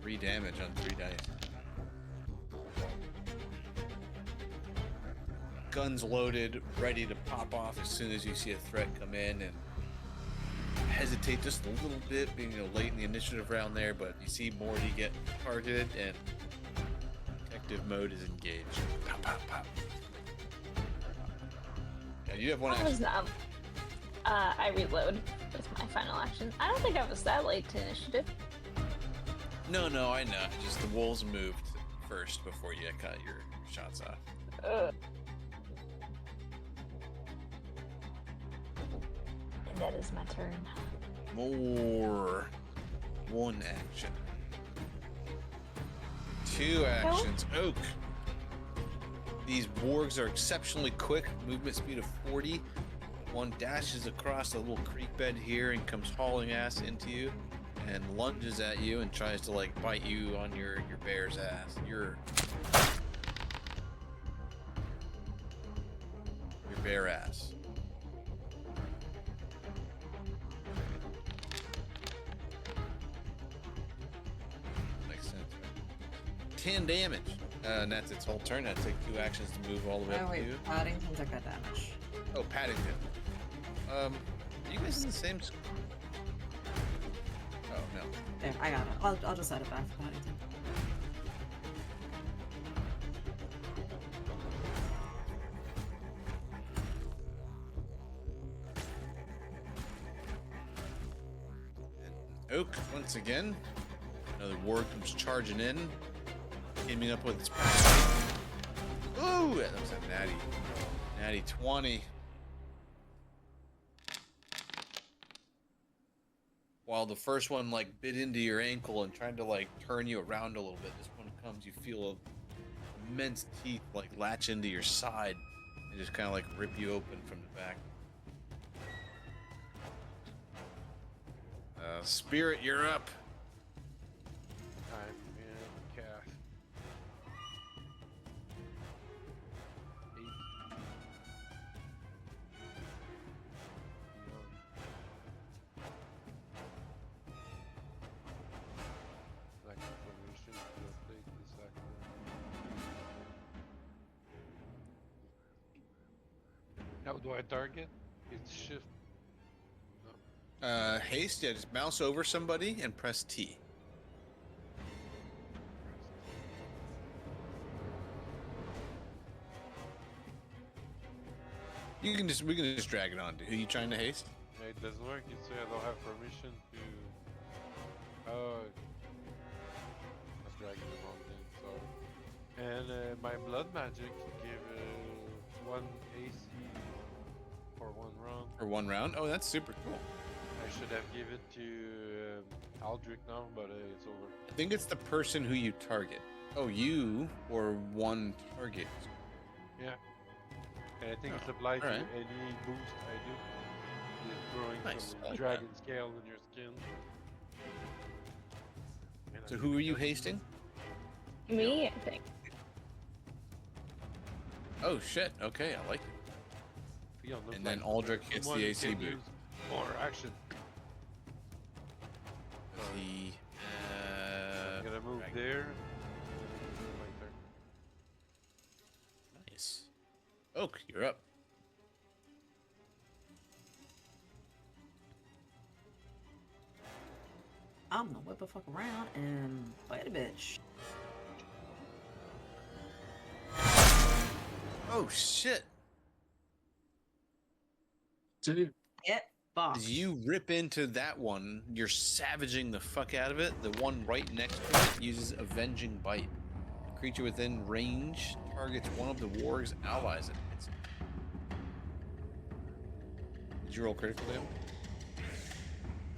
3 damage on 3 dice. Guns loaded, ready to pop off as soon as you see a threat come in, and hesitate just a little bit, being late in the initiative round there, but you see Morty get targeted, and detective mode is engaged. Pop, pop, pop. Yeah, you have one I action. was not. I reload with my final action. I don't think I was that late to initiative. No, I know. Just the wolves moved first before you cut your shots off. And that is my turn. More. 1 action. 2 actions. Oak. These wargs are exceptionally quick. Movement speed of 40. One dashes across the little creek bed here and comes hauling ass into you and lunges at you and tries to bite you on your bear's ass. Your bear ass. Makes sense, right? 10 damage. And that's its whole turn. That takes 2 actions to move all the way Oh up to wait, you. Paddington took that damage. Oh, Paddington. Are you guys in the same? Oh no. There, I got it. I'll just add it back for Paddington. Oak once again. Another ward comes charging in, teaming up with its pack. Ooh, that was a natty 20. While the first one like bit into your ankle and tried to like turn you around a little bit, this one comes, you feel immense teeth like latch into your side and just kind of like rip you open from the back. Spirit, you're up. I'm in calf. 8. Like information to update this How do I target? It's shift. Haste, yeah, just mouse over somebody and press T. We can just drag it on. Who are you trying to haste? Yeah, it doesn't work. You say I don't have permission to. Oh, let's drag it along then. Sorry. And my blood magic give 1 AC for 1 round. For 1 round? Oh, that's super cool. I should have given it to Aldrich now, but it's over. I think it's the person who you target. Oh, you or 1 target. Yeah. And I think it's applied to alright. any boost I do. It's growing Nice, some I like dragon scale in your skin. And I So think who are you that's- hasting? Me, I think. Oh shit. Okay, I like it. Leon looks And then like Aldrich hits someone the who AC can boot. use more action. The I'm gonna move dragon. there. My turn. Nice. Oak, you're up. I'm gonna whip a fuck around and bite a bitch. Oh shit. Dude, Get boxed. As you rip into that one, you're savaging the fuck out of it. The one right next to it uses Avenging Bite. The creature within range targets one of the warg's allies and hits it. Did you roll critical damage?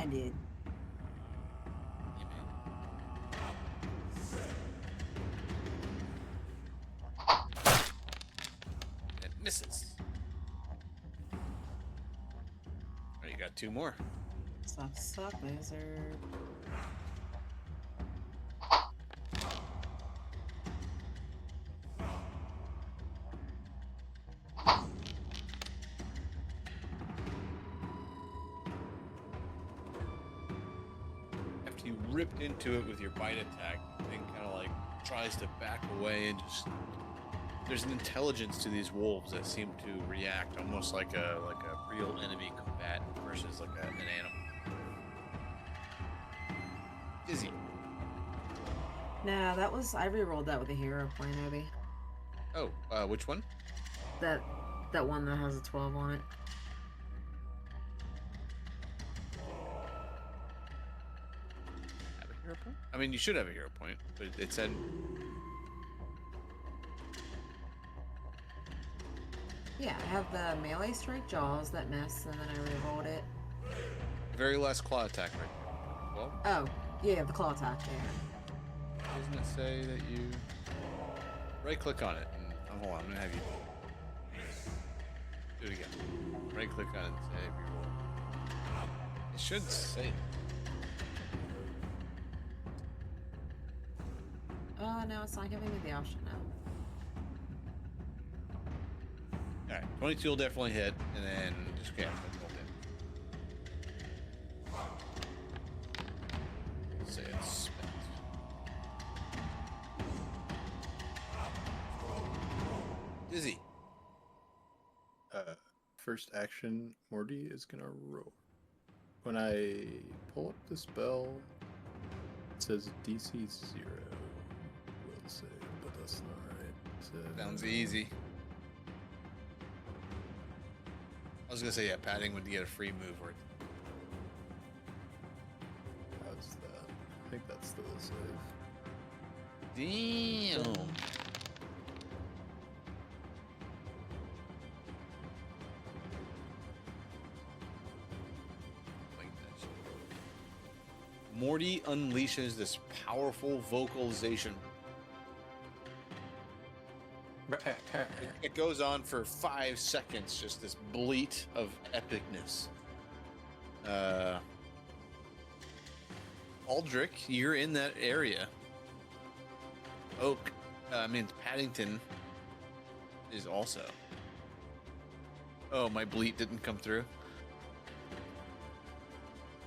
I did. It misses. Oh, you got 2 more. Suck, lizard. After you ripped into it with your bite attack, the thing kind of like tries to back away and just. There's an intelligence to these wolves that seem to react almost like a real enemy combatant versus like an animal. Izzy. Nah, that was I re-rolled that with a hero point, Abby. Oh, which one? That one that has a 12 on it. Have a hero point? I mean, you should have a hero point, but it said. Yeah, I have the melee strike jaws that miss, and then I re-rolled it. Very last claw attack right there. Well, Oh, yeah, the claw attack there. doesn't it say that you right click on it and hold on, I'm gonna have you do it again. Right click on it and say reroll. It should say it. Oh, no, it's not giving me the option now. Alright, 22 will definitely hit, and then just roll damage. Say it's spent. Dizzy. first action, Morty is gonna roar. When I pull up the spell, it says DC 0. Will save, but that's not right. So, Sounds easy. I was gonna say, yeah, padding would get a free move or for the save. Damn. Like that shit. Morty unleashes this powerful vocalization. It goes on for 5 seconds, just this bleat of epicness. Aldrich, you're in that area. Paddington is also. Oh, my bleat didn't come through.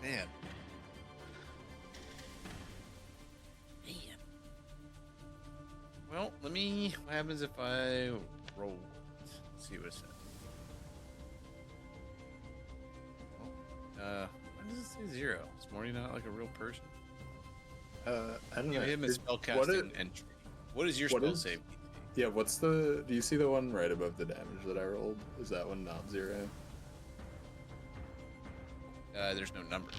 Man. Well, what happens if I roll? Let's see what it says. Why does it say 0? Is Morty not like a real person? I don't know. Him is spellcasting entry. What is your spell save? Yeah, do you see the one right above the damage that I rolled? Is that one not 0? There's no number.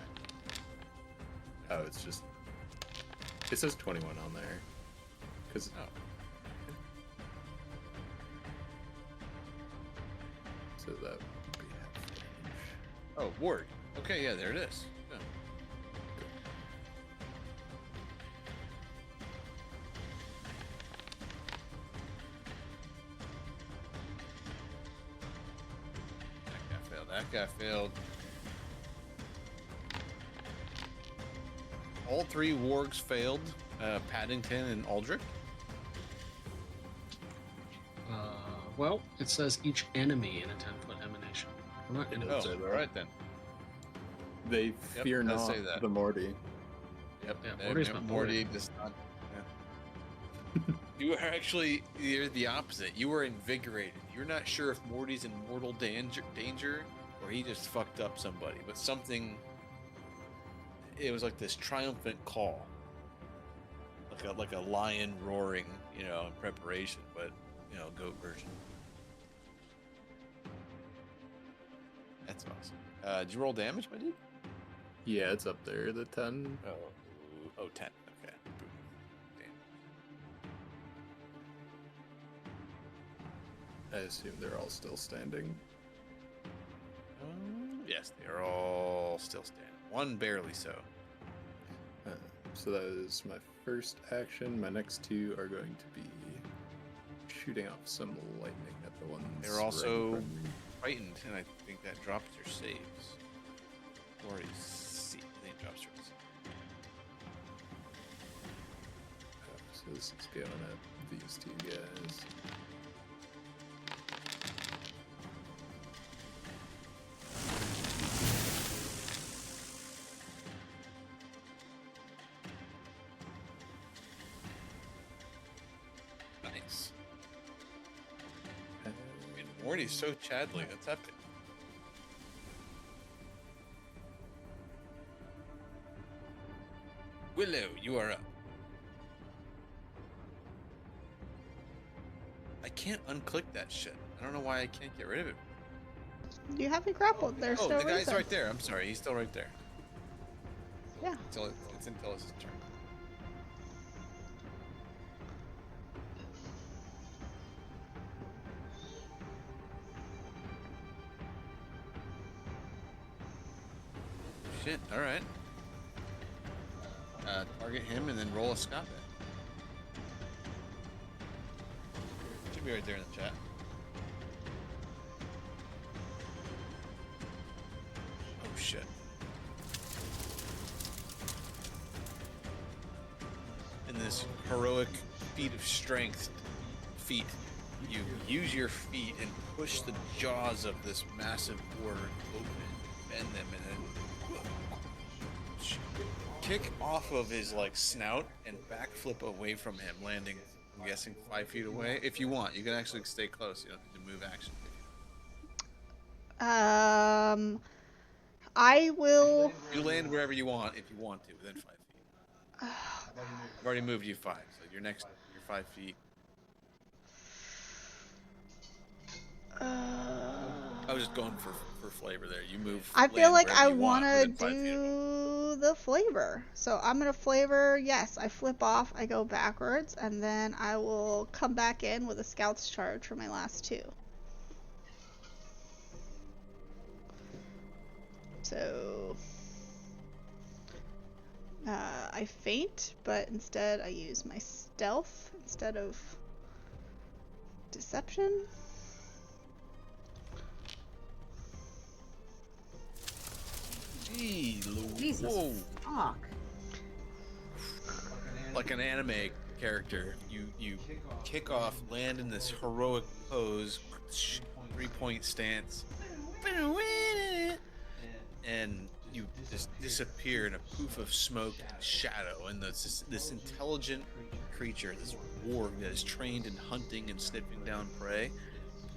Oh, it says 21 on there. Because so that would be half damage. Oh, ward. Okay, yeah, there it is. Yeah. That guy failed. All 3 wargs failed. Paddington and Aldrich. Well, it says each enemy in a 10-foot emanation. I'm not gonna say all right then. They fear does not say that. the Morty. Yep. Yeah, Morty's my boy. Morty does not. Yeah. You're the opposite. You were invigorated. You're not sure if Morty's in mortal danger or he just fucked up somebody, but something. It was like this triumphant call, like a lion roaring, in preparation, but goat version. That's awesome. Did you roll damage, my dude? Yeah, it's up there. The 10. Oh, 10. Okay. Boom. Damn. I assume they're all still standing. Yes, they are all still standing. One barely so. So that is my first action. My next 2 are going to be shooting off some lightning at the ones. They're also frightened, and I think that drops your saves. Or I think it drops your saves. So this is going at these 2 guys. Nice. Morty's so Chadley. That's epic. Willow, you are up. I can't unclick that shit. I don't know why I can't get rid of it. You haven't grappled. They're Oh, still the guy's there. right there. I'm sorry. He's still right there. Yeah. It's until his turn. Shit, alright. Target him and then roll a Scott back. Should be right there in the chat. Oh shit. In this heroic feat of strength feat, you use your feet and push the jaws of this massive boar open, bend them, and then kick off of his snout and backflip away from him, landing, I'm guessing, 5 feet away. If you want, you can actually stay close. You don't need to move action. I will. You land wherever you want if you want to, within 5 feet. I've already moved you 5, so you're 5 feet. I was just going for for flavor there. You move. I feel land like wherever I you want want to within 5 feet of him. do the flavor. So I'm going to flavor, yes, I flip off, I go backwards, and then I will come back in with a scout's charge for my last 2. So I feint, but instead I use my stealth instead of deception. Gee, Jesus whoa. fuck. Like an anime character, you kick off, land in this heroic pose, 3-point stance, and you just disappear in a poof of smoke and shadow. And this intelligent creature, this warg that is trained in hunting and sniffing down prey,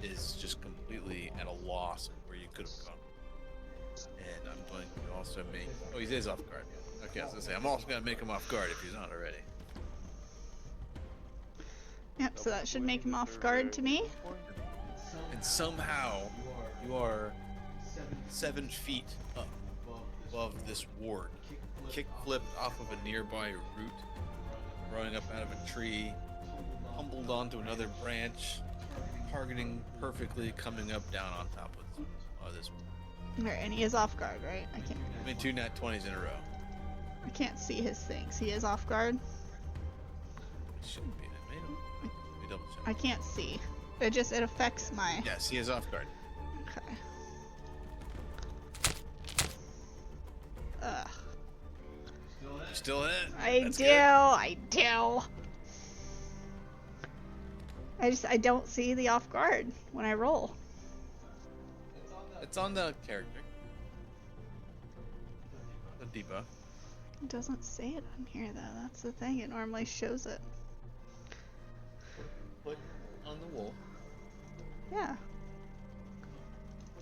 is just completely at a loss of where you could have gone. And I'm going to also make. Oh, he is off guard. Okay, I was gonna say I'm also gonna make him off guard if he's not already. Yep, so that should make him off guard to me. And somehow you are 7 feet up above this ward, kick flipped off of a nearby root, growing up out of a tree, tumbled onto another branch, targeting perfectly, coming up down on top of this. Alright, and he is off guard, right? I can't. I mean, 2 nat 20s in a row. I can't see his things. He is off guard. It shouldn't be. I made him. Let me double check. I can't see. It affects my. Yes, he is off guard. Okay. Ugh. Still hit. I That's do. good. I do. I don't see the off guard when I roll. It's on the character. The debuff. It doesn't say it on here though. That's the thing. It normally shows it. Click on the wall. Yeah.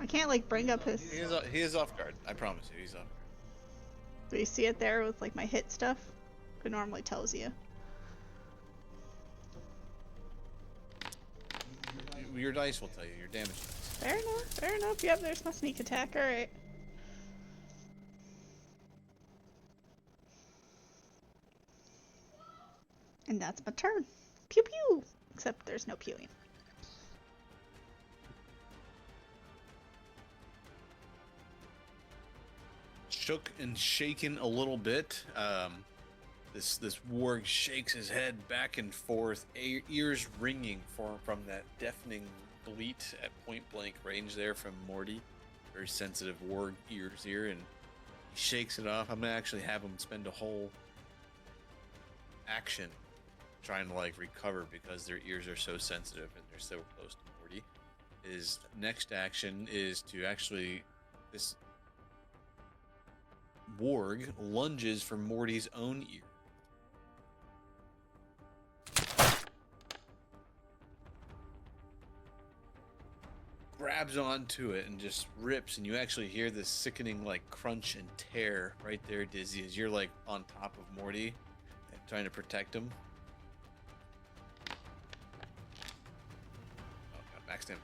I can't like bring up his. He is off guard. I promise you, he's off guard. Do you see it there with like my hit stuff? It normally tells you. Your dice will tell you your damage. Fair enough. Fair enough. Yep. There's my sneak attack. All right. And that's my turn. Pew pew. Except there's no pewing. Shook and shaken a little bit. This warg shakes his head back and forth, ears ringing from that deafening bleat at point blank range there from Morty. Very sensitive warg ears here, and he shakes it off. I'm gonna actually have him spend a whole action trying to like recover because their ears are so sensitive and they're so close to Morty. His next action is to actually this warg lunges for Morty's own ear. Grabs onto it and just rips, and you actually hear this sickening like crunch and tear right there, Dizzy, as you're like on top of Morty and trying to protect him. Oh god, maxed him.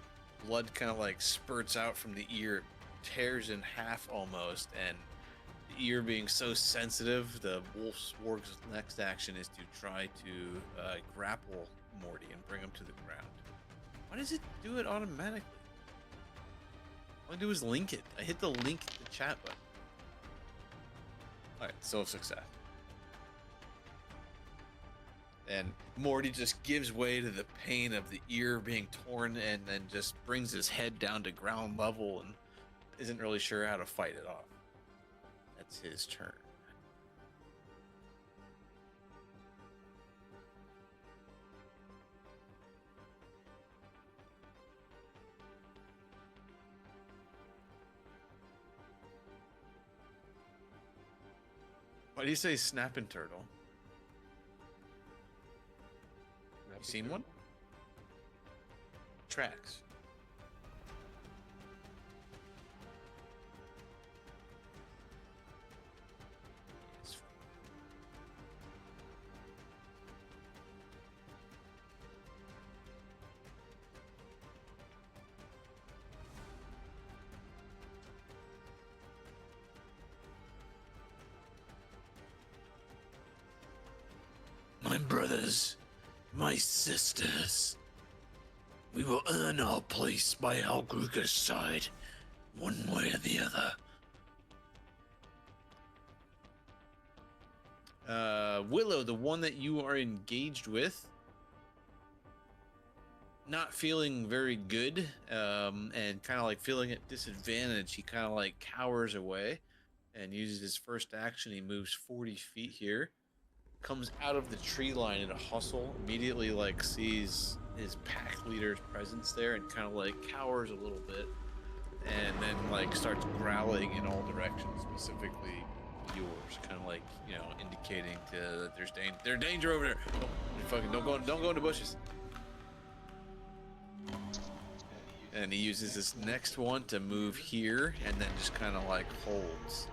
Blood kind of like spurts out from the ear, tears in half almost, and the ear being so sensitive, the warg's next action is to try to grapple Morty and bring him to the ground. Why does it do it automatically? All I do is link it. I hit the link to the chat button. Alright, so success. And Morty just gives way to the pain of the ear being torn and then just brings his head down to ground level and isn't really sure how to fight it off. That's his turn. Why do you say snapping turtle? You seen one? Tracks. brothers, my sisters. We will earn our place by Algruga's side, one way or the other. Willow, the one that you are engaged with, not feeling very good, and kind of like feeling at disadvantage, he kind of like cowers away and uses his first action. He moves 40 feet here, comes out of the tree line in a hustle, immediately like sees his pack leader's presence there and kind of like cowers a little bit, and then like starts growling in all directions, specifically yours, kind of like, you know, indicating that there's danger over there. Don't go in the bushes. And he uses this next one to move here, and then just kind of like holds.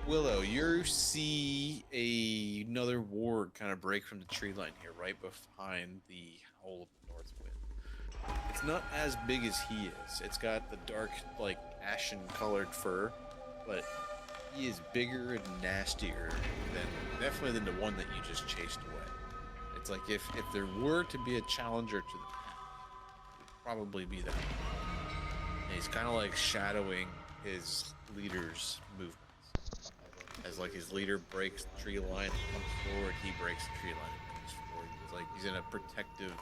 Willow, you see another ward kind of break from the tree line here, right behind the Howl of the North Wind. It's not as big as he is. It's got the dark, like, ashen-colored fur, but he is bigger and nastier definitely than the one that you just chased away. It's like if there were to be a challenger to the pack, it would probably be that one. And he's kind of like shadowing his leader's movements. As like his leader breaks the tree line and comes forward, he breaks the tree line and comes forward. It's like he's in a protective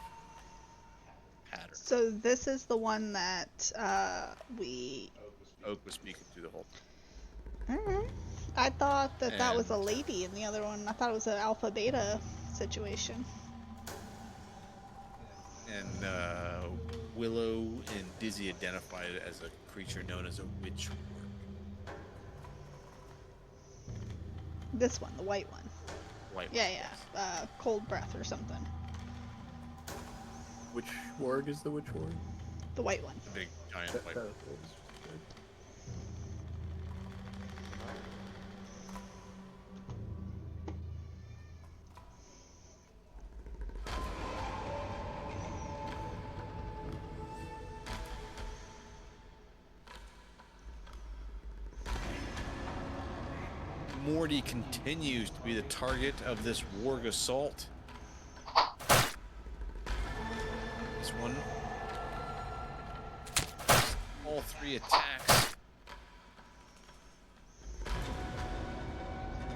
pattern. So this is the one that Oak was speaking to the whole time. Alright. I thought that was a lady, and the other one, I thought it was an alpha beta situation. And Willow and Dizzy identified it as a creature known as a witch. This one, the white one. White Yeah, one, yeah. yes. Cold breath or something. Which warg is the which warg? The white one. The big giant white. Morty continues to be the target of this warg assault. This one. All three attacks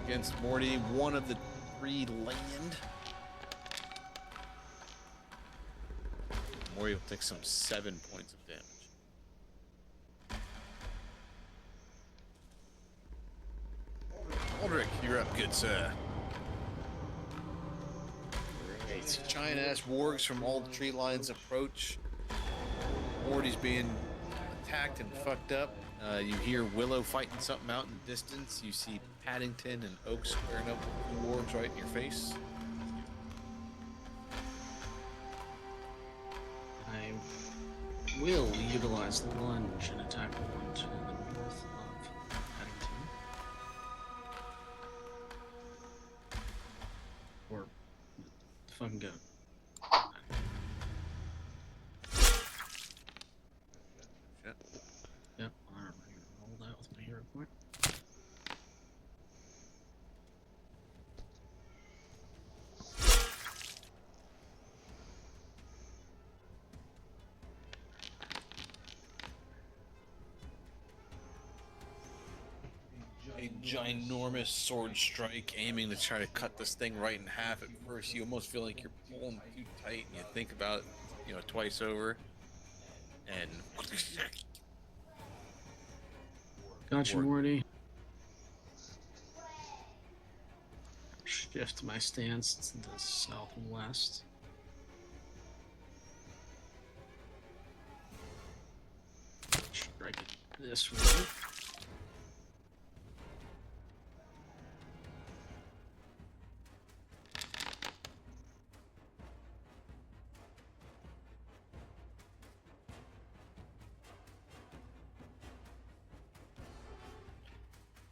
against Morty. One of the three land. Morty will take some 7 points of damage. Aldrich, you're up, good sir. Great. Giant ass wargs from all the tree lines approach. Morty's being attacked and fucked up. You hear Willow fighting something out in the distance. You see Paddington and Oak squaring up with the wargs right in your face. I will utilize the lunge and attack the one to the north of Paddington. Or the fucking goat. Shit. Yep, alright, roll that with my hero point. A ginormous sword strike aiming to try to cut this thing right in half. At first, you almost feel like you're pulling too tight, and you think about it, twice over. And Gotcha, Or- Morty. Shift my stance to the southwest. Strike it this way.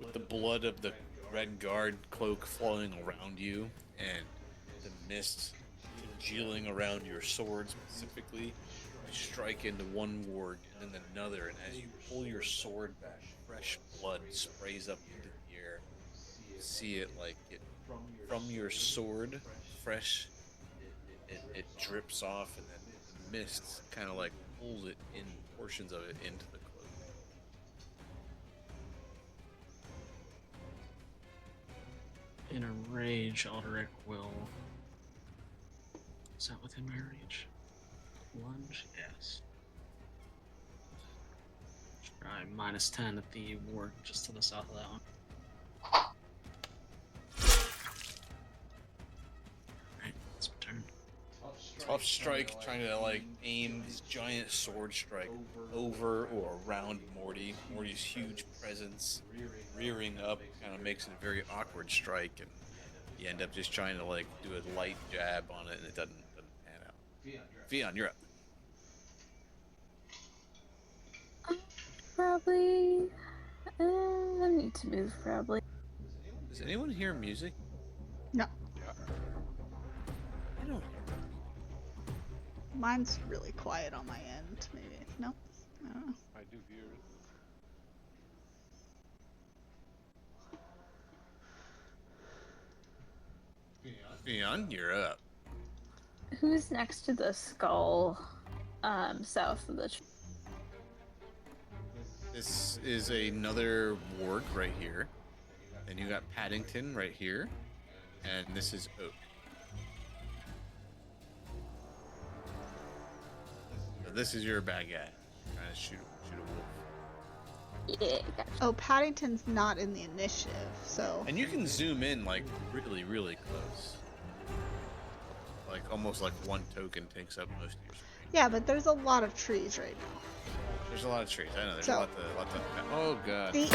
with the blood of the Red Guard cloak flowing around you, and the mist congealing around your sword specifically, you strike into one ward and then another, and as you pull your sword back fresh blood sprays up into the air. You see it like it from your sword, fresh. It drips off, and then the mist kind of like pulls it in portions of it into the cloak. In a rage, Aldrich will. Is that within my reach? Lunge? Yes. Try -10 at the ward just to the south of that one. Alright, it's my turn. Tough strike, trying to like aim his giant sword strike over or around Morty. Morty's huge presence rearing up kind of makes it a very awkward strike, and you end up just trying to like do a light jab on it, and it doesn't pan out. Fion, you're up. Probably. I need to move, probably. Does anyone hear music? No, I don't. mine's really quiet on my end. Maybe. Nope. I don't know. I do hear it. Fion, you're up. Who's next to the skull, south of the tree? This is another ward right here. And you got Paddington right here. And this is Oak. So this is your bad guy. Trying to shoot a wolf. Yeah, gotcha. Oh, Paddington's not in the initiative, so. And you can zoom in like really, really close. Like almost like one token takes up most of your screen. Yeah, but there's a lot of trees right now. There's a lot of trees. I know. There's So- a lot to. Oh god. The issue,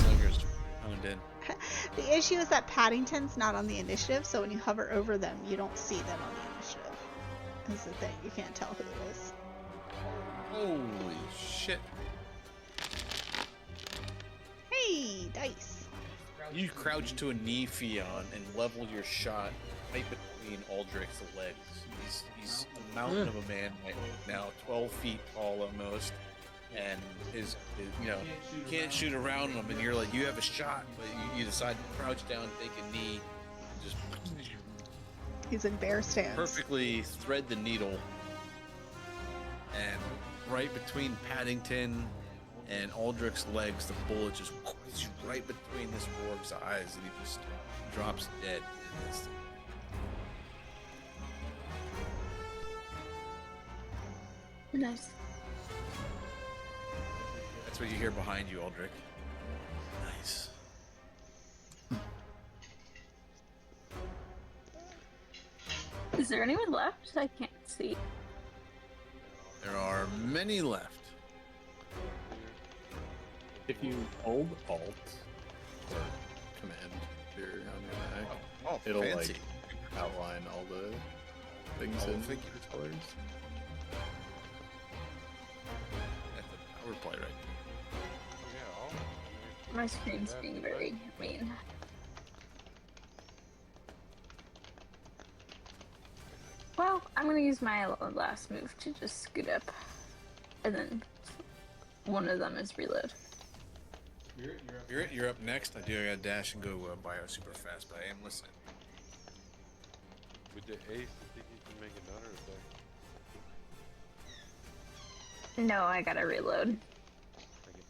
Slingers honed in. the issue is that Paddington's not on the initiative, so when you hover over them, you don't see them on the initiative. Is the thing. You can't tell who it is. Holy shit! Hey, dice. You crouch to a knee, Fion, and level your shot right between Aldrich's legs. He's a mountain of a man right now, 12 feet tall almost, and his you can't shoot around him, and you're like, you have a shot, but you decide to crouch down, take a knee, and just He's in bear stance. perfectly thread the needle, and right between Paddington and Aldrich's legs, the bullet just right between this warg's eyes, and he just drops dead in an instant. Nice. That's what you hear behind you, Aldrich. Nice. Is there anyone left? I can't see. There are many left. If you hold Alt or Command here on your Mac, Oh, it'll fancy. like outline all the things Oh, in thank you. colors. That's a power play right Yeah, My screen's being very mean. Well, I'm gonna use my last move to just scoot up, and then one of them is reload. You're up next. I gotta dash and go bio super fast, but I am listening. with the ace, I think you can make another attack. No, I gotta reload. Okay.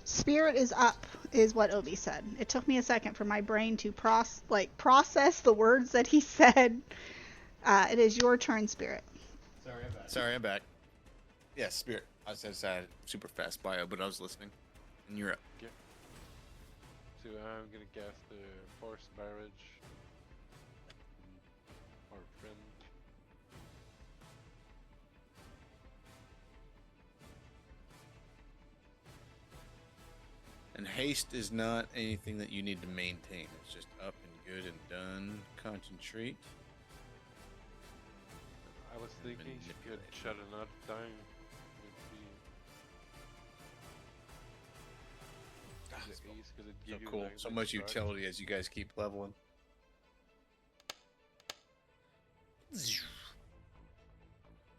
Spirit is up is what Obi said. It took me a second for my brain to process the words that he said. It is your turn, Spirit. Sorry, I'm back. Yeah, Spirit. I said I had super fast bio, but I was listening. And you're up. So I'm gonna cast the Force Barrage. Our friend. And haste is not anything that you need to maintain. It's just up and good and done. Concentrate. I was thinking she could shut another time. Would be the ace, 'cause it'd So give you cool. like So the much charge. utility as you guys keep leveling.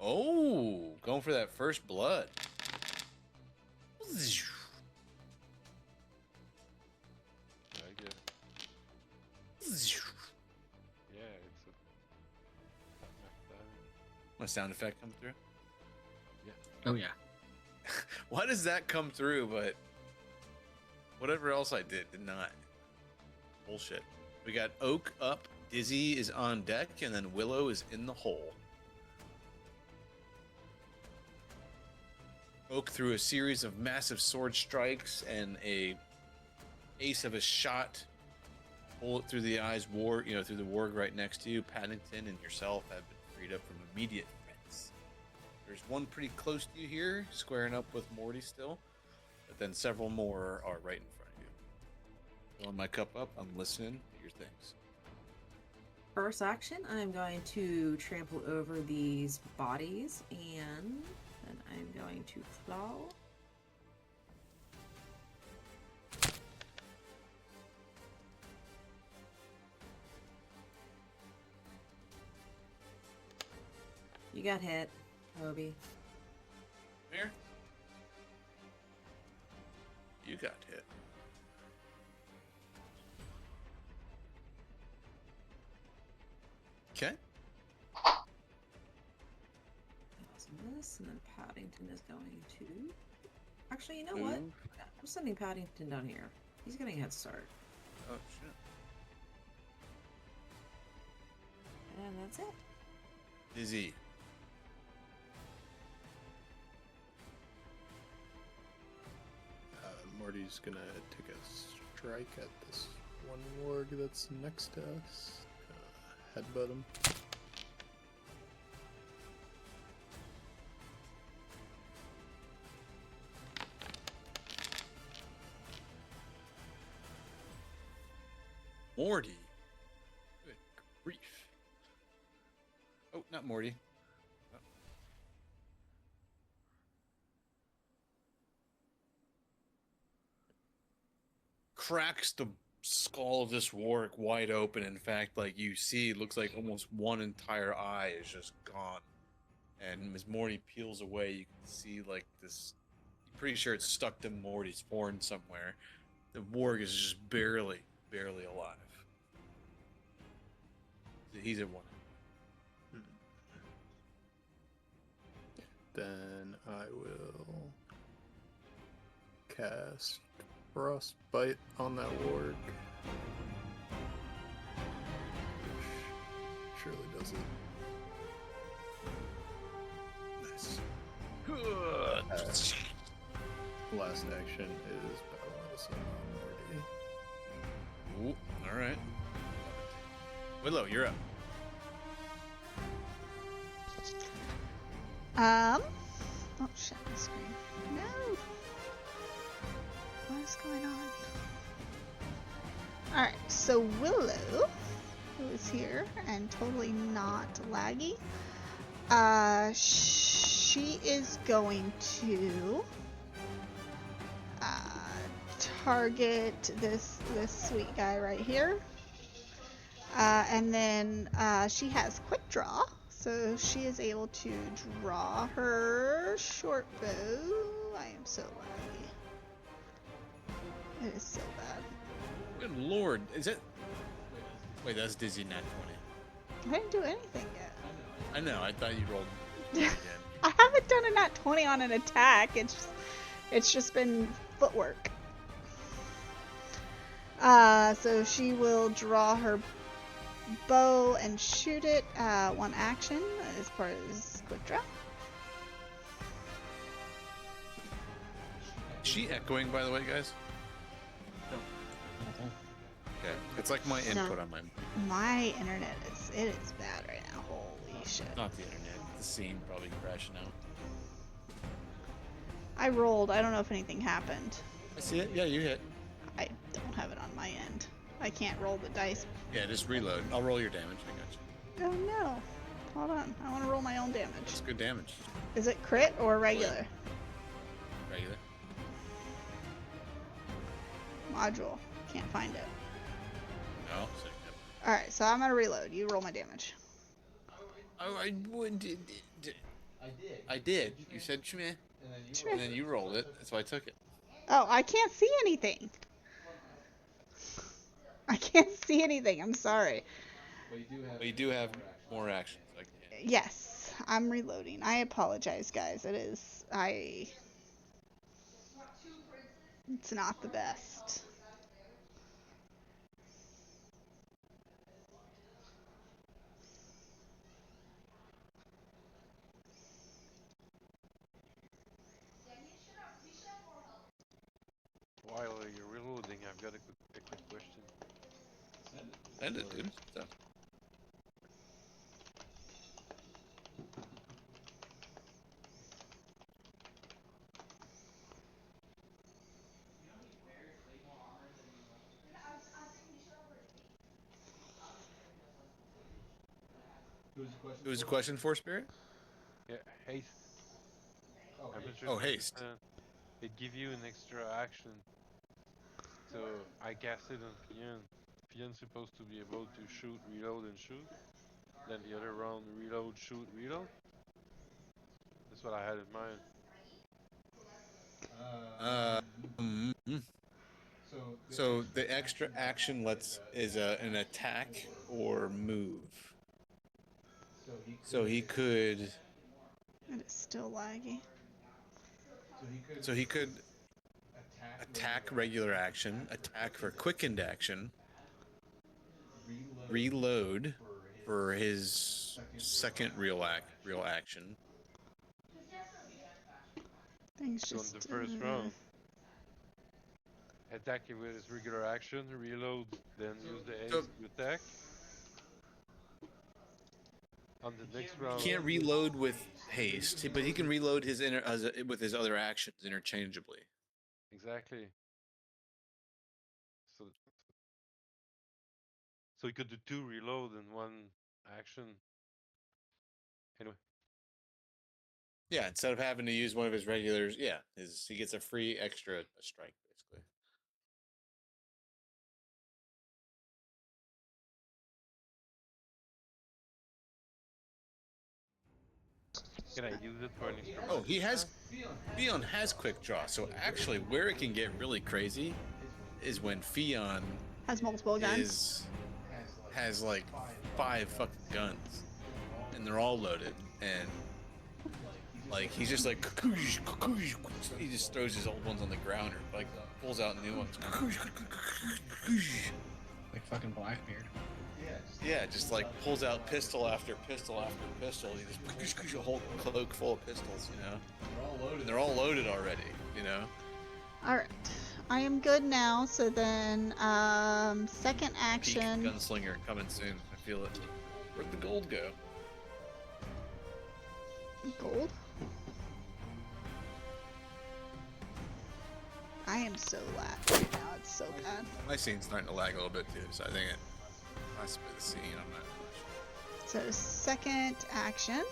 Oh, going for that first blood. I get it. Yeah, it's a My sound effect come through? Oh yeah. Why does that come through, but whatever else I did not? Bullshit. We got Oak up, Dizzy is on deck, and then Willow is in the hole. Oak threw a series of massive sword strikes and a ace of a shot. Bullet through the eyes, through the warg right next to you. Paddington and yourself have been freed up from immediate threats. There's one pretty close to you here, squaring up with Morty still, but then several more are right in front of you. Filling my cup up, I'm listening to your things. First action, I'm going to trample over these bodies, and then I'm going to claw. You got hit, Obi. Here. You got hit. Okay. This, and then Paddington is going to. Actually, you know what? I'm sending Paddington down here. He's getting a head start. Oh shit. And that's it. Dizzy. Morty's gonna take a strike at this one warg that's next to us. Headbutt him. Morty. Good grief. Oh, not Morty. Oh. Cracks the skull of this warg wide open. In fact, like you see, it looks like almost one entire eye is just gone. And as Morty peels away, you can see like this. I'm pretty sure it's stuck to Morty's horn somewhere. The warg is just barely alive. He's at one. Then I will cast Frostbite on that warg. Which surely does it. Nice. Last action is Battle Medicine on Morty. Ooh, all right. Willow, you're up. Oh shit, my screen. No! What is going on? Alright, so Willow, who is here and totally not laggy, she is going to target this sweet guy right here. And then she has quick draw, so she is able to draw her short bow. I am so laggy. It is so bad. Good lord, is it? Wait, that's Dizzy Nat 20. I didn't do anything yet. I know. I thought you rolled again. I haven't done a nat 20 on an attack. It's just been footwork. So she will draw her bow and shoot it. One action as part of this quick draw. Is she echoing, by the way, guys? Okay. It's like my input on mine. My internet is bad right now. Holy shit. Not the internet. The scene probably crashing out. I rolled. I don't know if anything happened. I see it. Yeah, you hit. I don't have it on my end. I can't roll the dice. Yeah, just reload. I'll roll your damage. I got you. Oh no. Hold on. I want to roll my own damage. It's good damage. Is it crit or regular? Regular. Module. Can't find it. No. Alright, so I'm gonna reload. You roll my damage. Oh, I would. I did. You said shmeh. And then you rolled it, so I took it. Oh, I can't see anything. I can't see anything. I'm sorry. But you do have more actions. Like, Yes, I'm reloading. I apologize, guys. It's not the best. While you're reloading, I've got a quick question. Send it, dude. So. Who was the question for, Spirit? Yeah, haste. Oh, haste. It give you an extra action. So I cast it on Pion. Pion's supposed to be able to shoot, reload, and shoot. Then the other round, reload, shoot, reload. That's what I had in mind. So the extra action is an attack or move. So he could. It is still laggy. So he could attack regular action, attack for quickened action, reload for his second real action. Things So in just the first round, attack it with his regular action, reload, then use the haste to attack. On the next round, He can't reload with haste, but he can reload with his other actions interchangeably. exactly. So he could do 2 reload in 1 action. Anyway. Yeah, instead of having to use one of his regulars, he gets a free extra strike, basically. Can I use it for an extra? Oh, Fion has quick draw, so actually where it can get really crazy is when Fion has multiple guns. has like 5 fucking guns, and they're all loaded, and like he's just like he just throws his old ones on the ground or like pulls out new ones. Like fucking Blackbeard. Yeah, just like pulls out pistol after pistol after pistol. He just a whole cloak full of pistols, you know. And they're all loaded already, you know. All right, I am good now. So then, second action. Peak gunslinger coming soon. I feel it. Where'd the gold go? Gold. I am so lagged right now. It's so bad. My scene's starting to lag a little bit too, so I think it must be the scene. I'm not sure. So second action.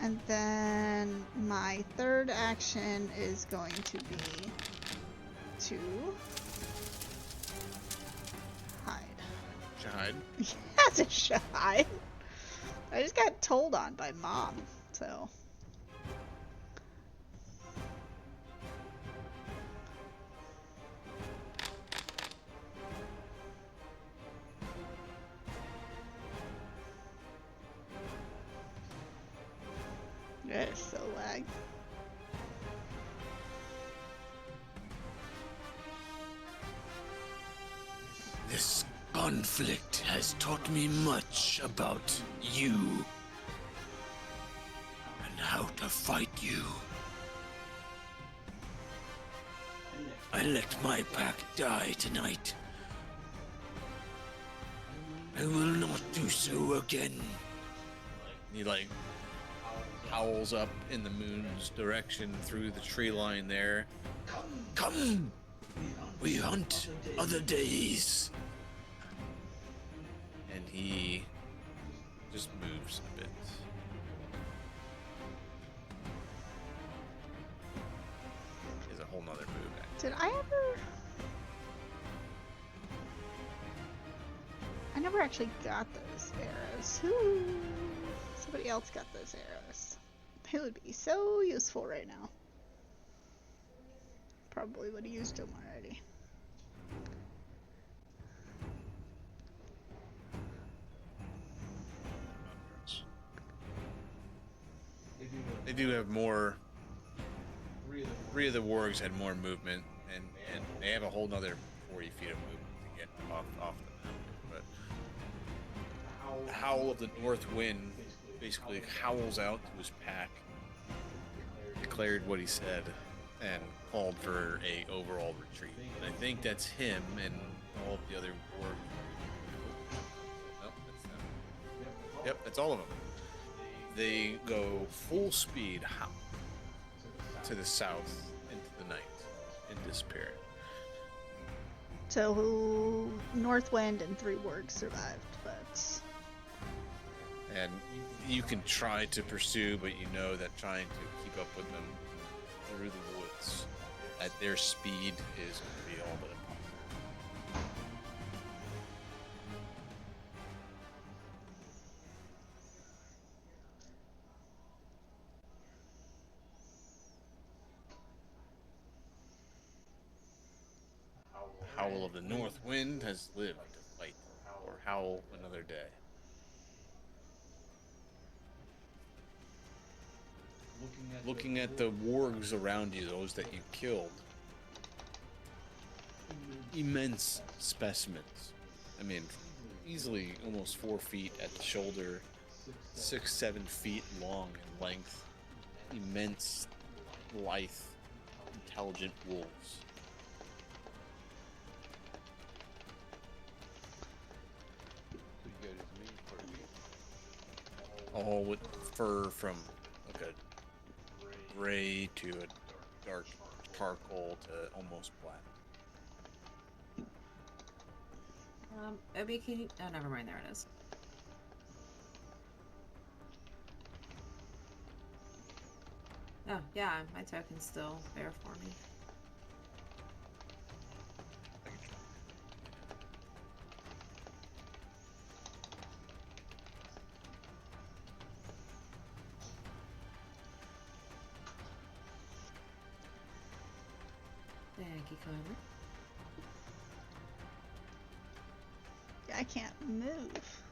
And then my third action is going to be to hide. Should That's a should hide. I just got told on by mom, so. It is so lag. conflict has taught me much about you and how to fight you. I let my pack die tonight. I will not do so again. He like howls up in the moon's direction through the tree line there. Come! We hunt other days. And he just moves a bit. Is a whole nother move. Did I ever? I never actually got those arrows. Who? Somebody else got those arrows. They would be so useful right now. Probably would have used them already. They do have more. Three of the wargs had more movement, and they have a whole nother 40 feet of movement to get off the mountain. But the howl of the north wind basically howls out to his pack, declared what he said, and called for a overall retreat. And I think that's him and all of the other warg. Nope, that's them. Yep, that's all of them. They go full speed to the south into the night and disappear. So Northwind and 3 wargs survived, but And you can try to pursue, but you know that trying to keep up with them through the woods at their speed is going to be all but impossible. The howl of the north wind has lived to fight or howl another day. Looking at the wargs around you, those that you killed, immense specimens. I mean, easily almost 4 feet at the shoulder, 6-7 feet long in length. Immense, lithe, intelligent wolves. So you got his meat for me. All with fur from like a gray to a dark charcoal to almost black. Obi, can you... Oh, never mind. There it is. Oh, yeah, my token's still there for me. Thank you, Clover. I can't move.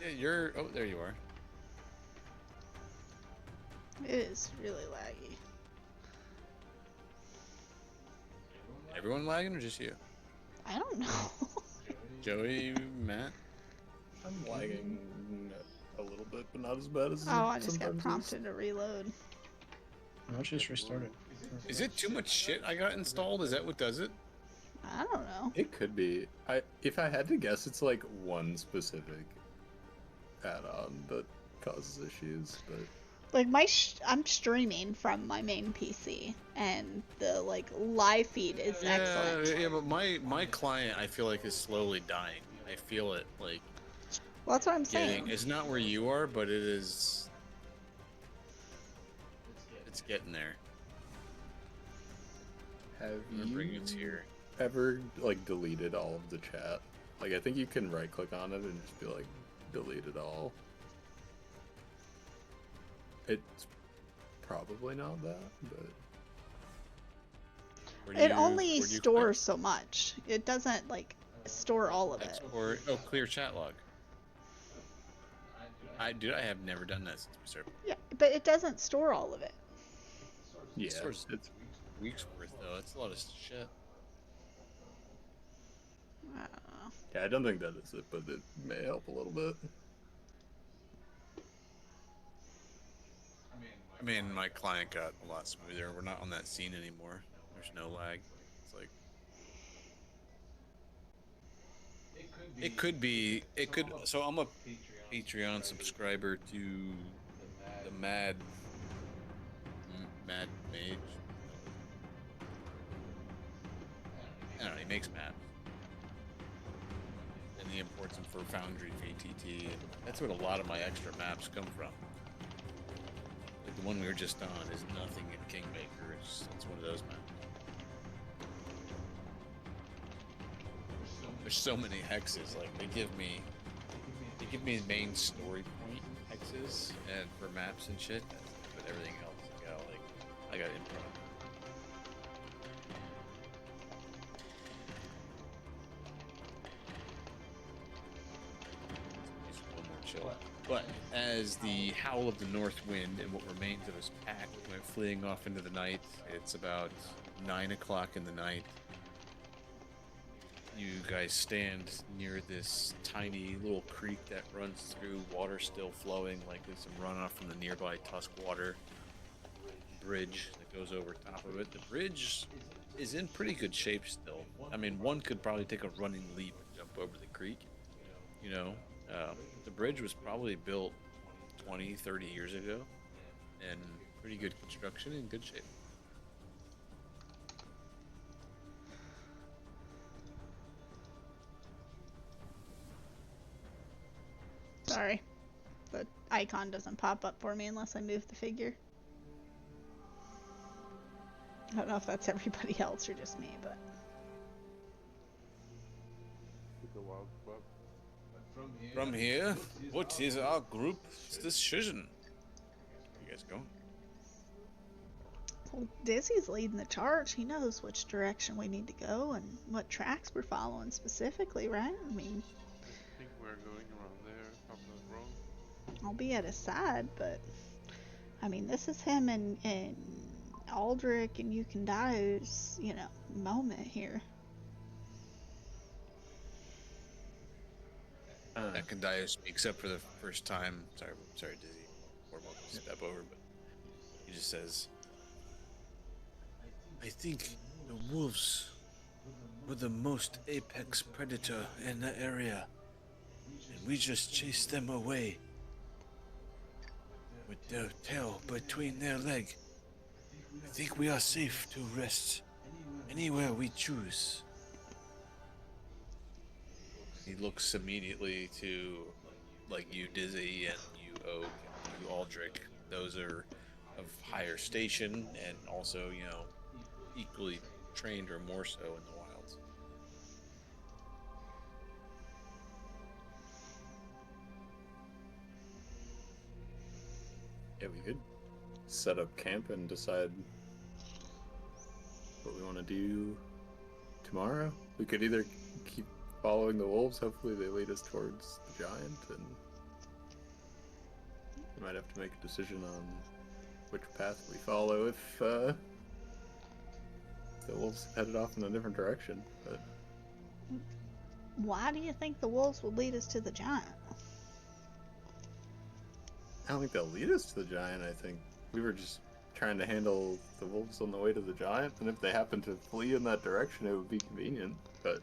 Yeah, you're. Oh, there you are. It is really laggy. Everyone lagging or just you? I don't know. Joey, Matt? I'm lagging a little bit, but not as bad as Oh, I just got sometimes is. prompted to reload. Let's just restart it. Is it too much shit I got installed? Is that what does it? I don't know. It could be. If I had to guess, it's like one specific add-on that causes issues, but Like I'm streaming from my main PC, and the like live feed is excellent. Yeah, but my client I feel like is slowly dying. I feel it like Well, that's what I'm getting. saying. It's not where you are, but it is. It's getting there. have I'm gonna bring you it here. ever like deleted all of the chat? Like I think you can right-click on it and just be like, delete it all. It's probably not that, but Where do It you- only where do you stores so much. It doesn't like store all of it. Or clear chat log. I have never done that since we started. Yeah, but it doesn't store all of it. Yeah, Stores it's weeks worth though. That's a lot of shit. I don't know. yeah. I don't think that is it, but it may help a little bit. I mean, my client got a lot smoother. We're not on that scene anymore. There's no lag. It's like it could be. So I'm a Patreon subscriber to the Mad Mage. I don't know. He makes maps, and he imports them for Foundry VTT, and that's what a lot of my extra maps come from. Like the one we were just on is nothing in Kingmaker. It's one of those maps. There's so many hexes. Like they give me main story point hexes, and for maps and shit. But everything else, I got info. It's a little more chill. But as the howl of the north wind and what remains of his pack went fleeing off into the night, it's about 9 o'clock in the night. You guys stand near this tiny little creek that runs through, water still flowing, like there's some runoff from the nearby Tusk Water bridge that goes over top of it. The bridge is in pretty good shape still. I mean, one could probably take a running leap and jump over the creek. You know, the bridge was probably built 20, 30 years ago, and pretty good construction and good shape. Sorry. The icon doesn't pop up for me unless I move the figure. I don't know if that's everybody else or just me, but... Took a while, but From here, what is our group's decision? Where you guys going? Well, Dizzy's leading the charge. He knows which direction we need to go and what tracks we're following specifically, right? I mean, I think we're going around there, if I'm not wrong. I'll be at his side, but... I mean, this is him and Aldrich and Yukandai's, moment here. Ekandayo speaks up for the first time. Sorry, Dizzy. We're about to step over, but he just says, I think the wolves were the most apex predator in the area, and we just chased them away with their tail between their leg. I think we are safe to rest anywhere we choose. He looks immediately to, like, you, Dizzy, and you, Oak, and you, Aldrich. Those are of higher station and also, equally trained or more so in the wilds. Yeah, we could set up camp and decide what we want to do tomorrow. We could either keep following the wolves, hopefully they lead us towards the giant, and we might have to make a decision on which path we follow if the wolves headed off in a different direction. But Why do you think the wolves would lead us to the giant? I don't think they'll lead us to the giant. I think we were just trying to handle the wolves on the way to the giant, and if they happen to flee in that direction, it would be convenient. But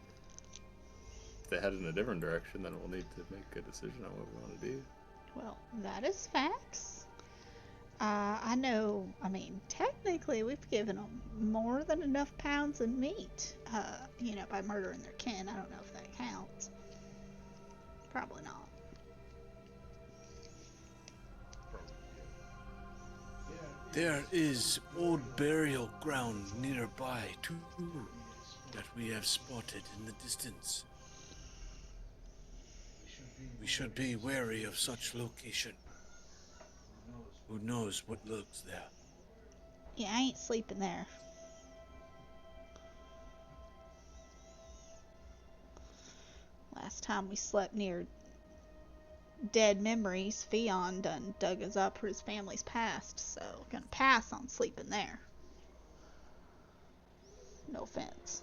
if they head in a different direction, then we'll need to make a decision on what we want to do. Well, that is facts. I know, technically we've given them more than enough pounds of meat, by murdering their kin. I don't know if that counts. Probably not. There is old burial ground nearby, too, that we have spotted in the distance. We should be wary of such location. Who knows what lurks there? Yeah, I ain't sleeping there. last time we slept near dead memories, Fion done dug us up for his family's past, so gonna pass on sleeping there. No offense.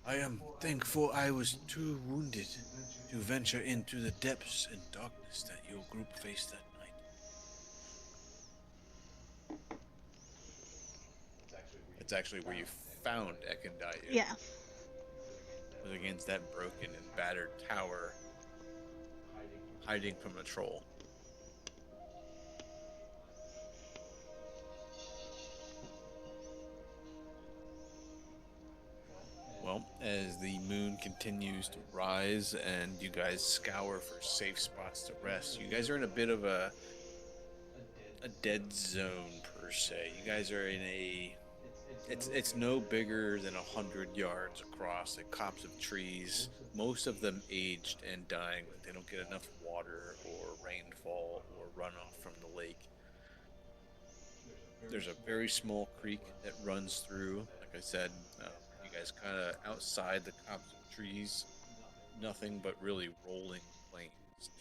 I am thankful I was too wounded to venture into the depths and darkness that your group faced that night. That's actually where you found Ekendayu. Yeah. It was against that broken and battered tower, hiding from a troll. Well, as the moon continues to rise and you guys scour for safe spots to rest, you guys are in a bit of a dead zone per se. You guys are in a it's no bigger than 100 yards across, a copse of trees, most of them aged and dying. They don't get enough water or rainfall or runoff from the lake. There's a very small creek that runs through. Like I said, you guys kind of outside the copse of trees, nothing but really rolling plains.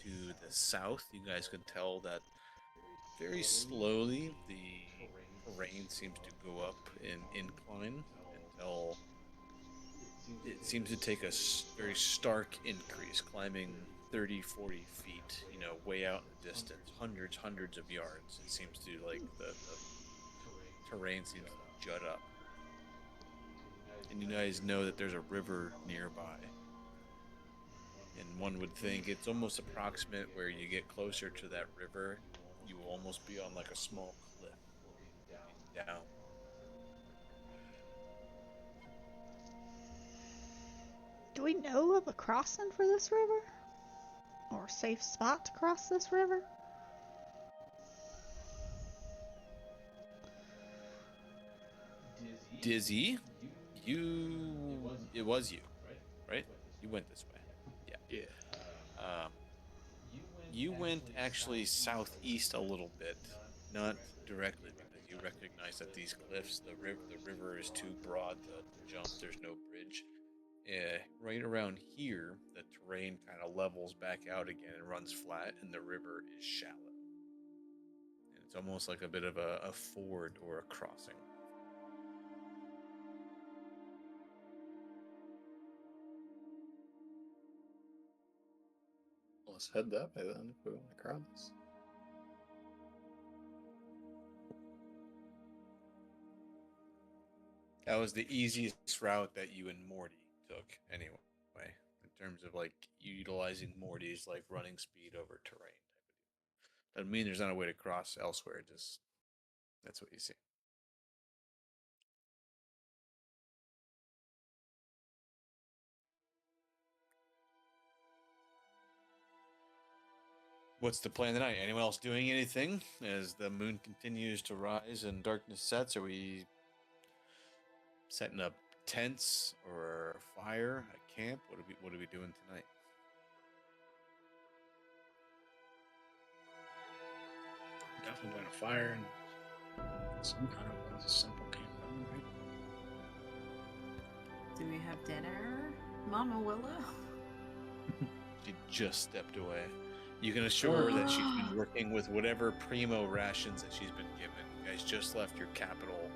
To the south, you guys can tell that very slowly the terrain seems to go up in incline until it seems to take a very stark increase, climbing 30, 40 feet, way out in the distance, hundreds of yards. It seems to, like, the terrain seems to jut up. And you guys know that there's a river nearby. And one would think it's almost approximate where you get closer to that river, you will almost be on like a small cliff looking down. Do we know of a crossing for this river? Or a safe spot to cross this river? Dizzy, it was you, right? You went this way. Yeah. You went actually southeast a little bit, not directly, because you recognize that these cliffs, the river is too broad to jump. There's no bridge. Right around here, the terrain kind of levels back out again and runs flat, and the river is shallow. And it's almost like a bit of a ford or a crossing. Let's head that way then if we want to cross. That was the easiest route that you and Morty took, anyway, in terms of like utilizing Morty's like running speed over terrain. Doesn't mean there's not a way to cross elsewhere. Just that's what you see. What's the plan tonight? Anyone else doing anything as the moon continues to rise and darkness sets? Are we setting up tents or a fire, a camp? What are we doing tonight? Definitely light a fire and some kind of a simple campfire, right? Do we have dinner, Mama Willow? She just stepped away. You can assure her that she's been working with whatever primo rations that she's been given. You guys just left your capital,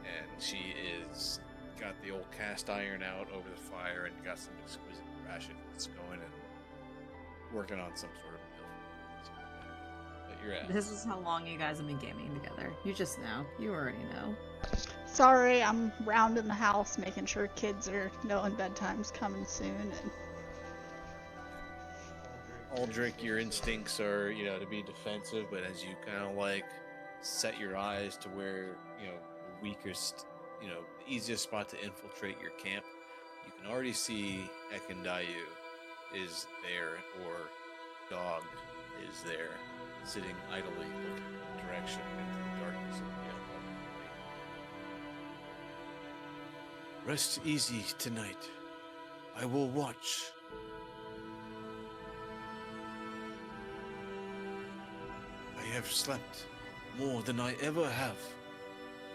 and she is got the old cast iron out over the fire and got some exquisite rations going and working on some sort of meal. But you're at. This is how long you guys have been gaming together. You just know. You already know. Sorry, I'm rounding the house making sure kids are knowing bedtime's coming soon. And Aldrich, your instincts are, to be defensive, but as you kind of like set your eyes to where, the weakest, the easiest spot to infiltrate your camp, you can already see Ekendayu is there, or Dog is there, sitting idly looking in the direction into the darkness of the unknown. Rest easy tonight. I will watch. I have slept more than I ever have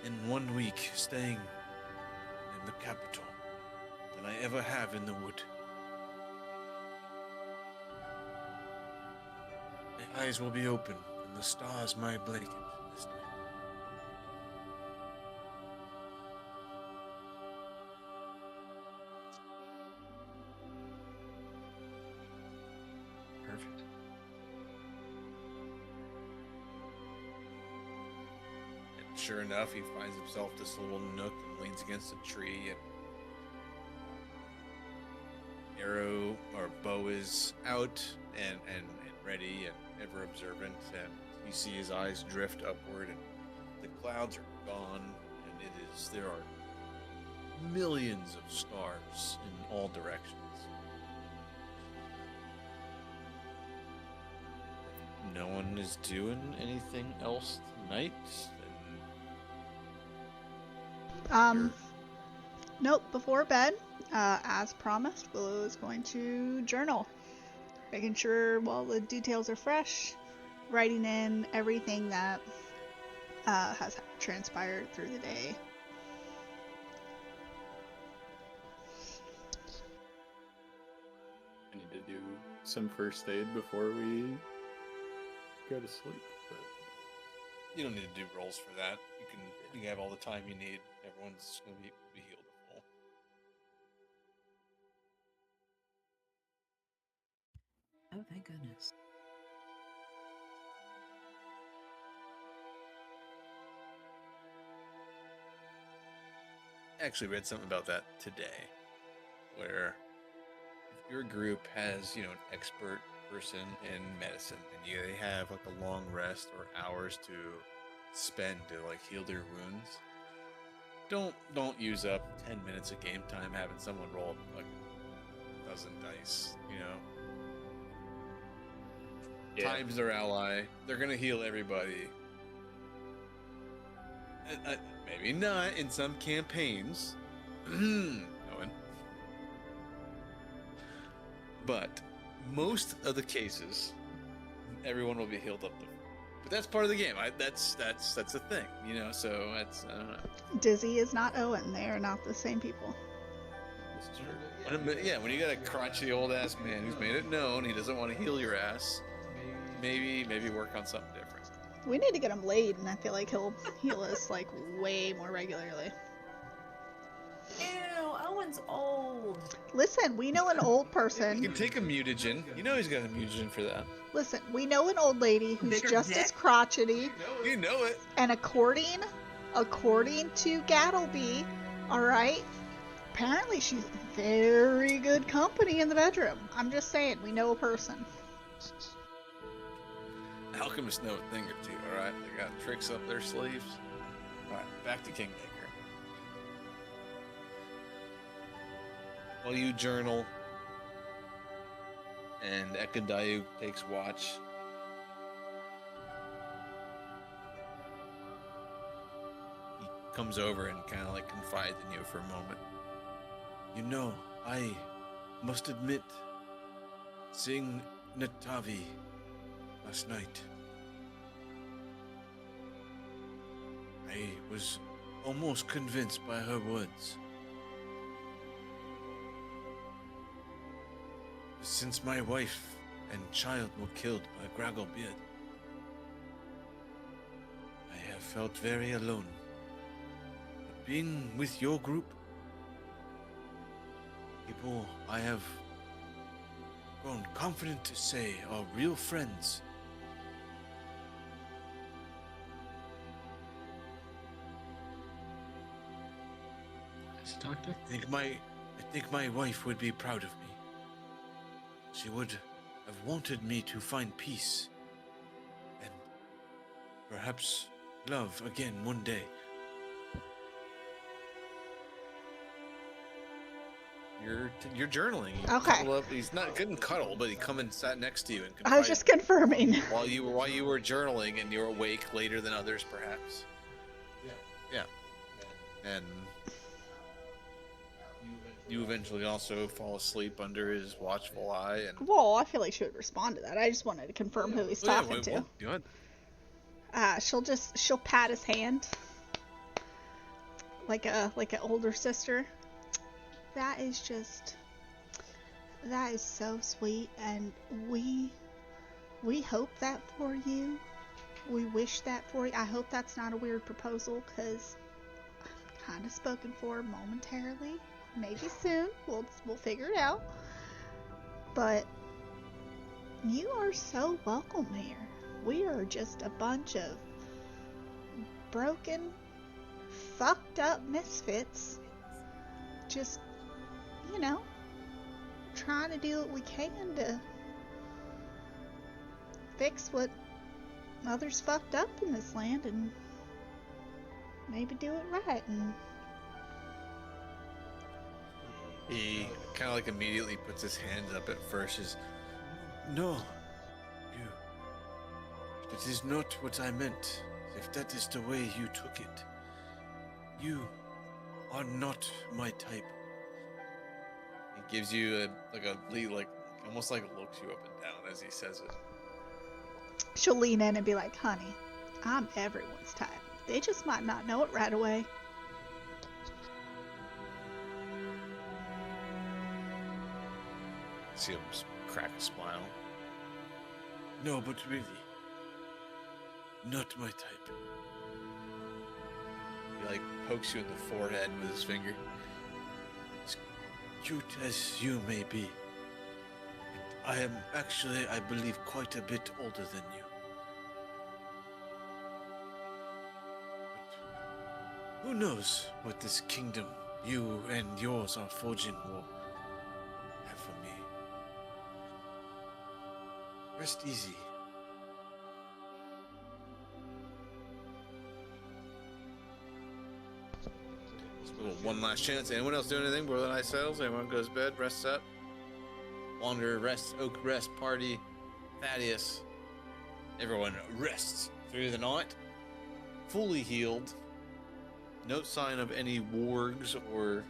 in 1 week staying in the capital. than I ever have in the wood. My eyes will be open, and the stars my blanket this night. Perfect. And sure enough, he finds himself this little nook and leans against a tree, and arrow or bow is out and ready and ever observant, and you see his eyes drift upward, and the clouds are gone, and there are millions of stars in all directions. No one is doing anything else tonight. Nope, before bed, as promised, Willow is going to journal. Making sure all the details are fresh, writing in everything that has transpired through the day. I need to do some first aid before we go to sleep, but You don't need to do rolls for that. You can have all the time you need. Everyone's gonna be healed to full. Oh, thank goodness. I actually read something about that today, where if your group has, an expert person in medicine, and they have like a long rest or hours to spend to like heal their wounds, don't use up 10 minutes of game time having someone roll like a dozen dice. Time's their ally. They're gonna heal everybody. Maybe not in some campaigns. Owen. But most of the cases, everyone will be healed up. But that's part of the game. That's the thing, So that's I don't know. Dizzy is not Owen. They are not the same people. It's true. When you got a crotchety old ass man who's made it known he doesn't want to heal your ass, maybe work on something different. We need to get him laid, and I feel like he'll heal us like way more regularly. Ew, Owen's old. Listen, we know an old You person. can take a mutagen. He's got a mutagen for that. Listen, we know an old lady who's Bigger just dick? as crotchety, You know it. and according to Gattleby, all right, apparently she's very good company in the bedroom. I'm just saying, we know a person. Alchemists know a thing or two, alright? They got tricks up their sleeves. Alright, back to Kingmaker. While you journal, and Ekandayu takes watch, he comes over and kind of like confides in you for a moment. I must admit, seeing Natavi last night, I was almost convinced by her words. Since my wife and child were killed by Gragglebeard, I have felt very alone. But being with your group, people I have grown confident to say are real friends, Doctor? I think my wife would be proud of me. She would have wanted me to find peace and perhaps love again one day. You're journaling. You Okay. cuddle up. He's not couldn't cuddle, but he come and sat next to you and I was just confirming. while you were journaling, and you're awake later than others, perhaps. Yeah. And you eventually also fall asleep under his watchful eye, and Well, I feel like she would respond to that. I just wanted to confirm who he's talking to. Good. She'll pat his hand like an older sister. That is just, that is so sweet, and we hope that for you. We wish that for you. I hope that's not a weird proposal, because I'm kind of spoken for momentarily. Maybe soon. We'll figure it out. But you are so welcome here. We are just a bunch of broken, fucked up misfits. Just, you know, trying to do what we can to fix what others fucked up in this land and maybe do it right. And He kind of like immediately puts his hands up at first. Is no, that is not what I meant. If that is the way you took it, you are not my type. He gives you almost like looks you up and down as he says it. she'll lean in and be like, honey, I'm everyone's type. They just might not know it right away. See him crack a smile. No, but really, not my type. He like pokes you in the forehead with his finger. As cute as you may be, I am actually, I believe, quite a bit older than you. But who knows what this kingdom you and yours are forging will have for me. Rest easy. One last chance. Anyone else do anything before the night settles? Anyone goes to bed, rests up? Wander, rest, Oak rest, party, Thaddeus. Everyone rests through the night. Fully healed. No sign of any wargs or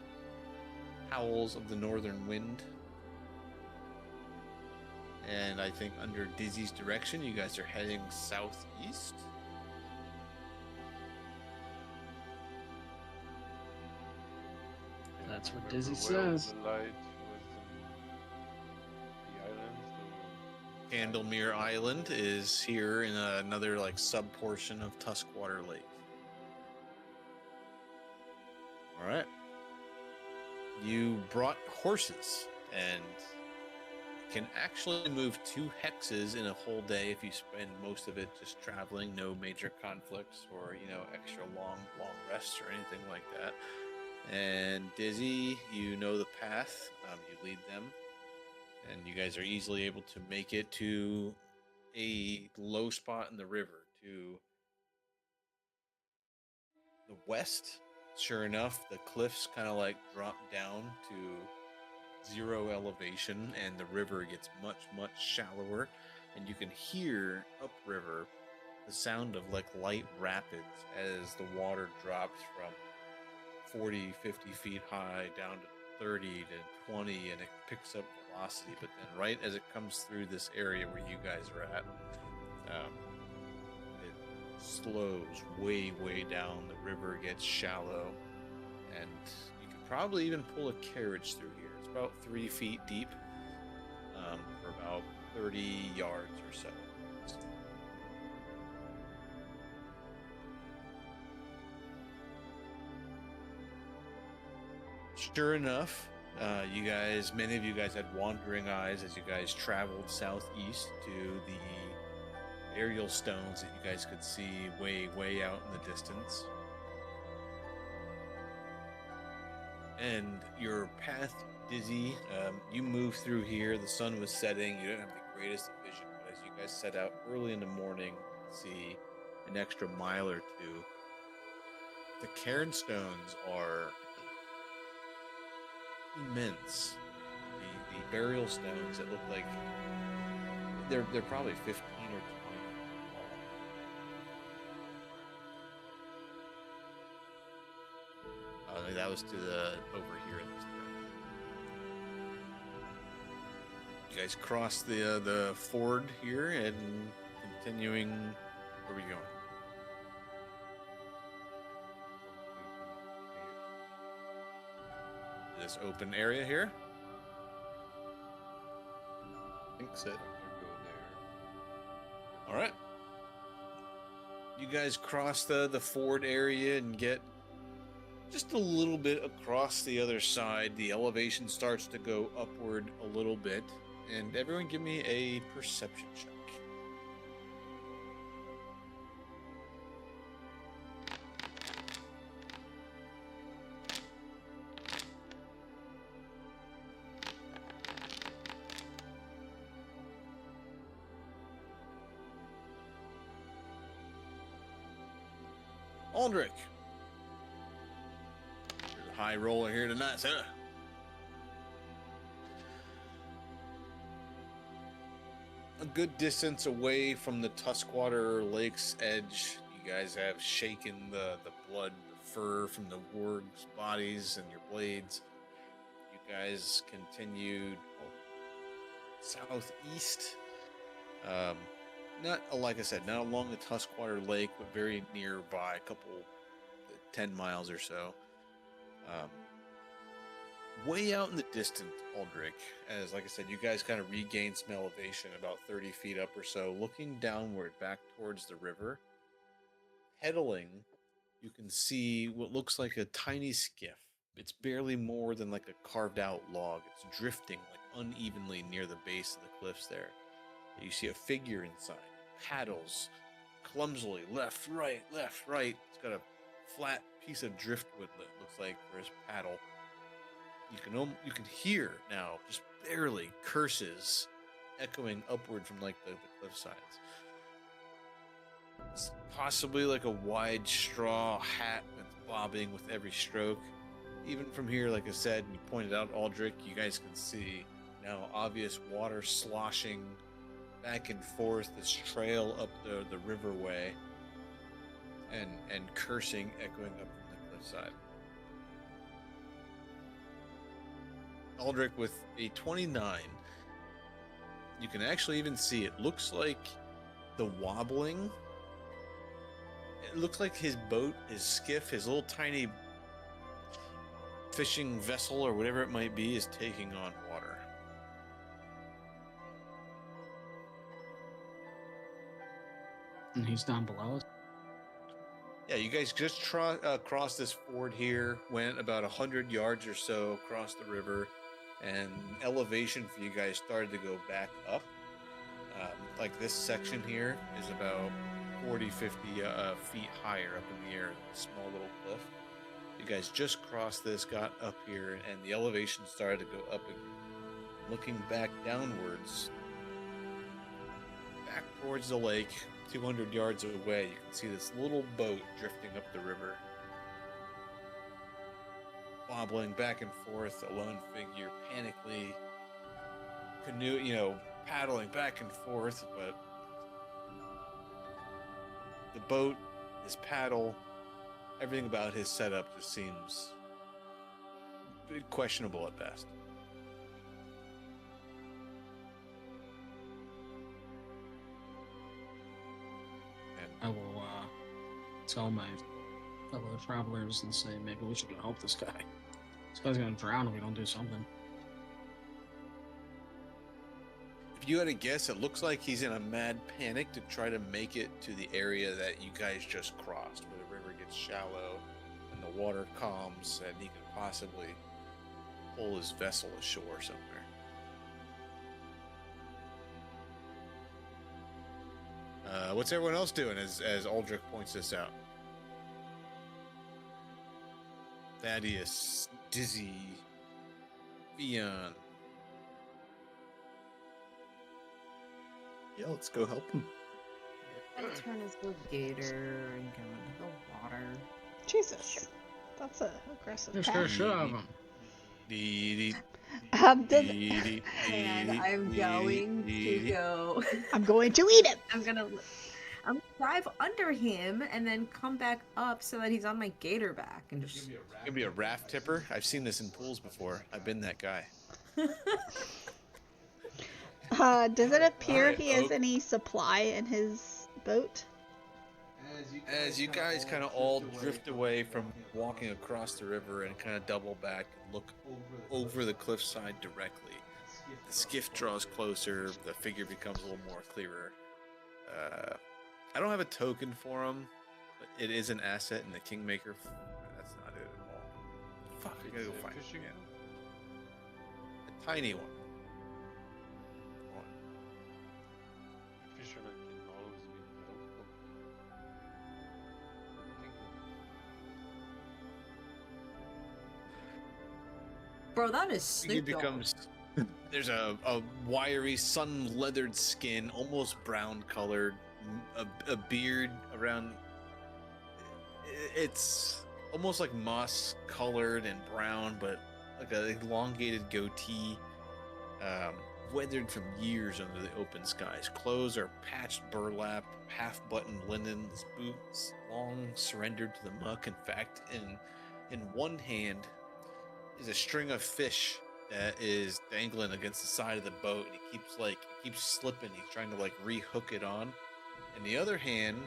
howls of the northern wind. And I think under Dizzy's direction, you guys are heading southeast. That's what Remember Dizzy where says. The light was the island. Candlemere Island is here in another like sub portion of Tuskwater Lake. All right. You brought horses and can actually move 2 hexes in a whole day if you spend most of it just traveling, no major conflicts or, extra long rests or anything like that. And Dizzy, you know the path, you lead them, and you guys are easily able to make it to a low spot in the river to the west. Sure enough, the cliffs kind of like drop down to 0 elevation, and the river gets much, much shallower, and you can hear upriver the sound of like light rapids as the water drops from 40, 50 feet high down to 30 to 20, and it picks up velocity. But then right as it comes through this area where you guys are at, it slows way, way down. The river gets shallow, and you could probably even pull a carriage through here. It's about 3 feet deep, for about 30 yards or so. Sure enough, many of you guys had wandering eyes as you guys traveled southeast to the aerial stones that you guys could see way, way out in the distance. And your path, Dizzy, you moved through here. The sun was setting. You didn't have the greatest of vision, but as you guys set out early in the morning to see an extra mile or two, the cairn stones are immense. The burial stones that look like they're probably 15 or 20 tall. That was to the over here in this direction. You guys cross the ford here and continuing. Where are we going? this open area here. I think so. I'm gonna go there. All right. You guys cross the ford area and get just a little bit across the other side. The elevation starts to go upward a little bit. And everyone give me a perception check. Aldrich. You're the high roller here tonight, sir. A good distance away from the Tuskwater Lake's edge, you guys have shaken the blood, the fur from the wargs' bodies and your blades. You guys continued southeast. Not, like I said, not along the Tuskwater Lake, but very nearby, a couple, 10 miles or so. Way out in the distance, Aldrich, as like I said, you guys kind of regain some elevation about 30 feet up or so, looking downward back towards the river. Pedaling, you can see what looks like a tiny skiff. It's barely more than like a carved out log. It's drifting like unevenly near the base of the cliffs there. You see a figure inside, paddles clumsily, left, right. It's got a flat piece of driftwood that looks like for his paddle. You can hear now, just barely, curses echoing upward from like the cliff sides. It's possibly like a wide straw hat that's bobbing with every stroke. Even from here, like I said, and you pointed out, Aldrich, you guys can see now obvious water sloshing back and forth, this trail up the riverway, and cursing echoing up from the cliffside. Aldrich with a 29, you can actually even see it looks like the wobbling. It looks like his boat, his skiff, his little tiny fishing vessel or whatever it might be is taking on water. And he's down below us. Yeah, you guys just crossed this ford here, went about 100 yards or so across the river, and elevation for you guys started to go back up. Like this section here is about 40, 50 feet higher up in the air, a small little cliff. You guys just crossed this, got up here, and the elevation started to go up again. Looking back downwards, back towards the lake, 200 yards away, you can see this little boat drifting up the river. Wobbling back and forth, a lone figure, panically paddling back and forth, but the boat, his paddle, everything about his setup just seems questionable at best. I will tell my fellow travelers and say maybe we should go help this guy. This guy's gonna drown if we don't do something. If you had to guess, it looks like he's in a mad panic to try to make it to the area that you guys just crossed, where the river gets shallow and the water calms, and he could possibly pull his vessel ashore somewhere. What's everyone else doing as Aldrich points this out? Thaddeus, Dizzy, Vion. Yeah, let's go help him. I turn his little gator and go into the water. Jesus, that's an aggressive Just path. go shove him. And I'm going to go. I'm going to eat him. I'm gonna dive under him and then come back up so that he's on my gator back and just. You can be a raft tipper. I've seen this in pools before. I've been that guy. Does it appear Alright, he has Oak. any supply in his boat? As you guys kind of all drift away from walking across the river and kind of double back and look over the cliffside directly, the skiff draws closer, the figure becomes a little more clearer. I don't have a token for him, but it is an asset in the Kingmaker. That's not it at all. Fuck, I gotta go find it again. A tiny one. Fisherman can always be helpful. Bro, that is Figure Snoop Dogg. becomes. There's a wiry, sun-leathered skin, almost brown-colored, a beard around. It's almost like moss-colored and brown, but like an elongated goatee, weathered from years under the open skies. Clothes are patched burlap, half-buttoned linen. His boots long surrendered to the muck. In fact, in one hand is a string of fish that is dangling against the side of the boat, and he keeps slipping. He's trying to like rehook it on. And the other hand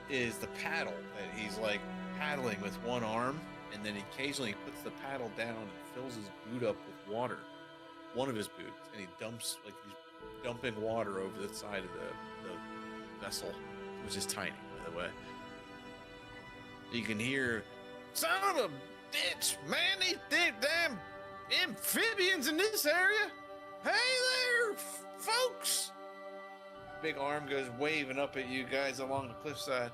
is the paddle that he's like paddling with one arm, and then occasionally puts the paddle down and fills his boot up with water. One of his boots, and he's dumping water over the side of the vessel, which is tiny, by the way. You can hear, son of a bitch, man, these damn amphibians in this area. Hey there, folks. Big arm goes waving up at you guys along the cliffside.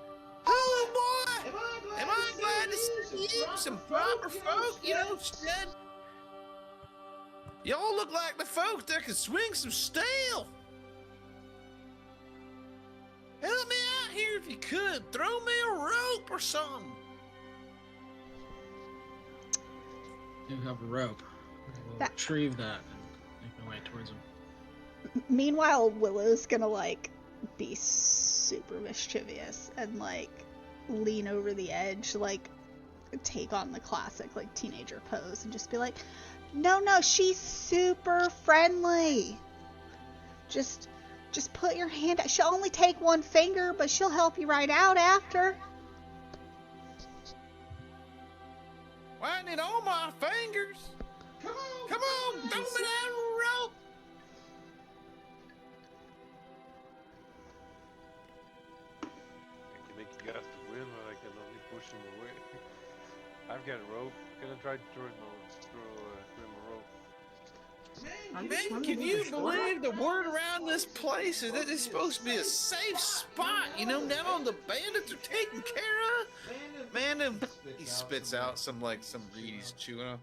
Oh boy, am I glad to see you, some proper folk, you know, Shed. Y'all look like the folks that can swing some steel. Help me out here if you could. Throw me a rope or something. Do have a rope. We'll That- retrieve that and make our way towards him. Meanwhile, Willow's gonna like be super mischievous and like lean over the edge, like take on the classic like teenager pose and just be like, no, she's super friendly. Just put your hand out. She'll only take one finger, but she'll help you right out after. Why I need all my fingers? Come on, throw me that rope. I can make you guys to win, but I can only push him away. I've got a rope. Gonna try to throw him a rope. Man, can you believe the word around this place is that it's supposed to be a safe spot? You know, now the bandits are taken care of. Man, he spits out some reed he's chewing on.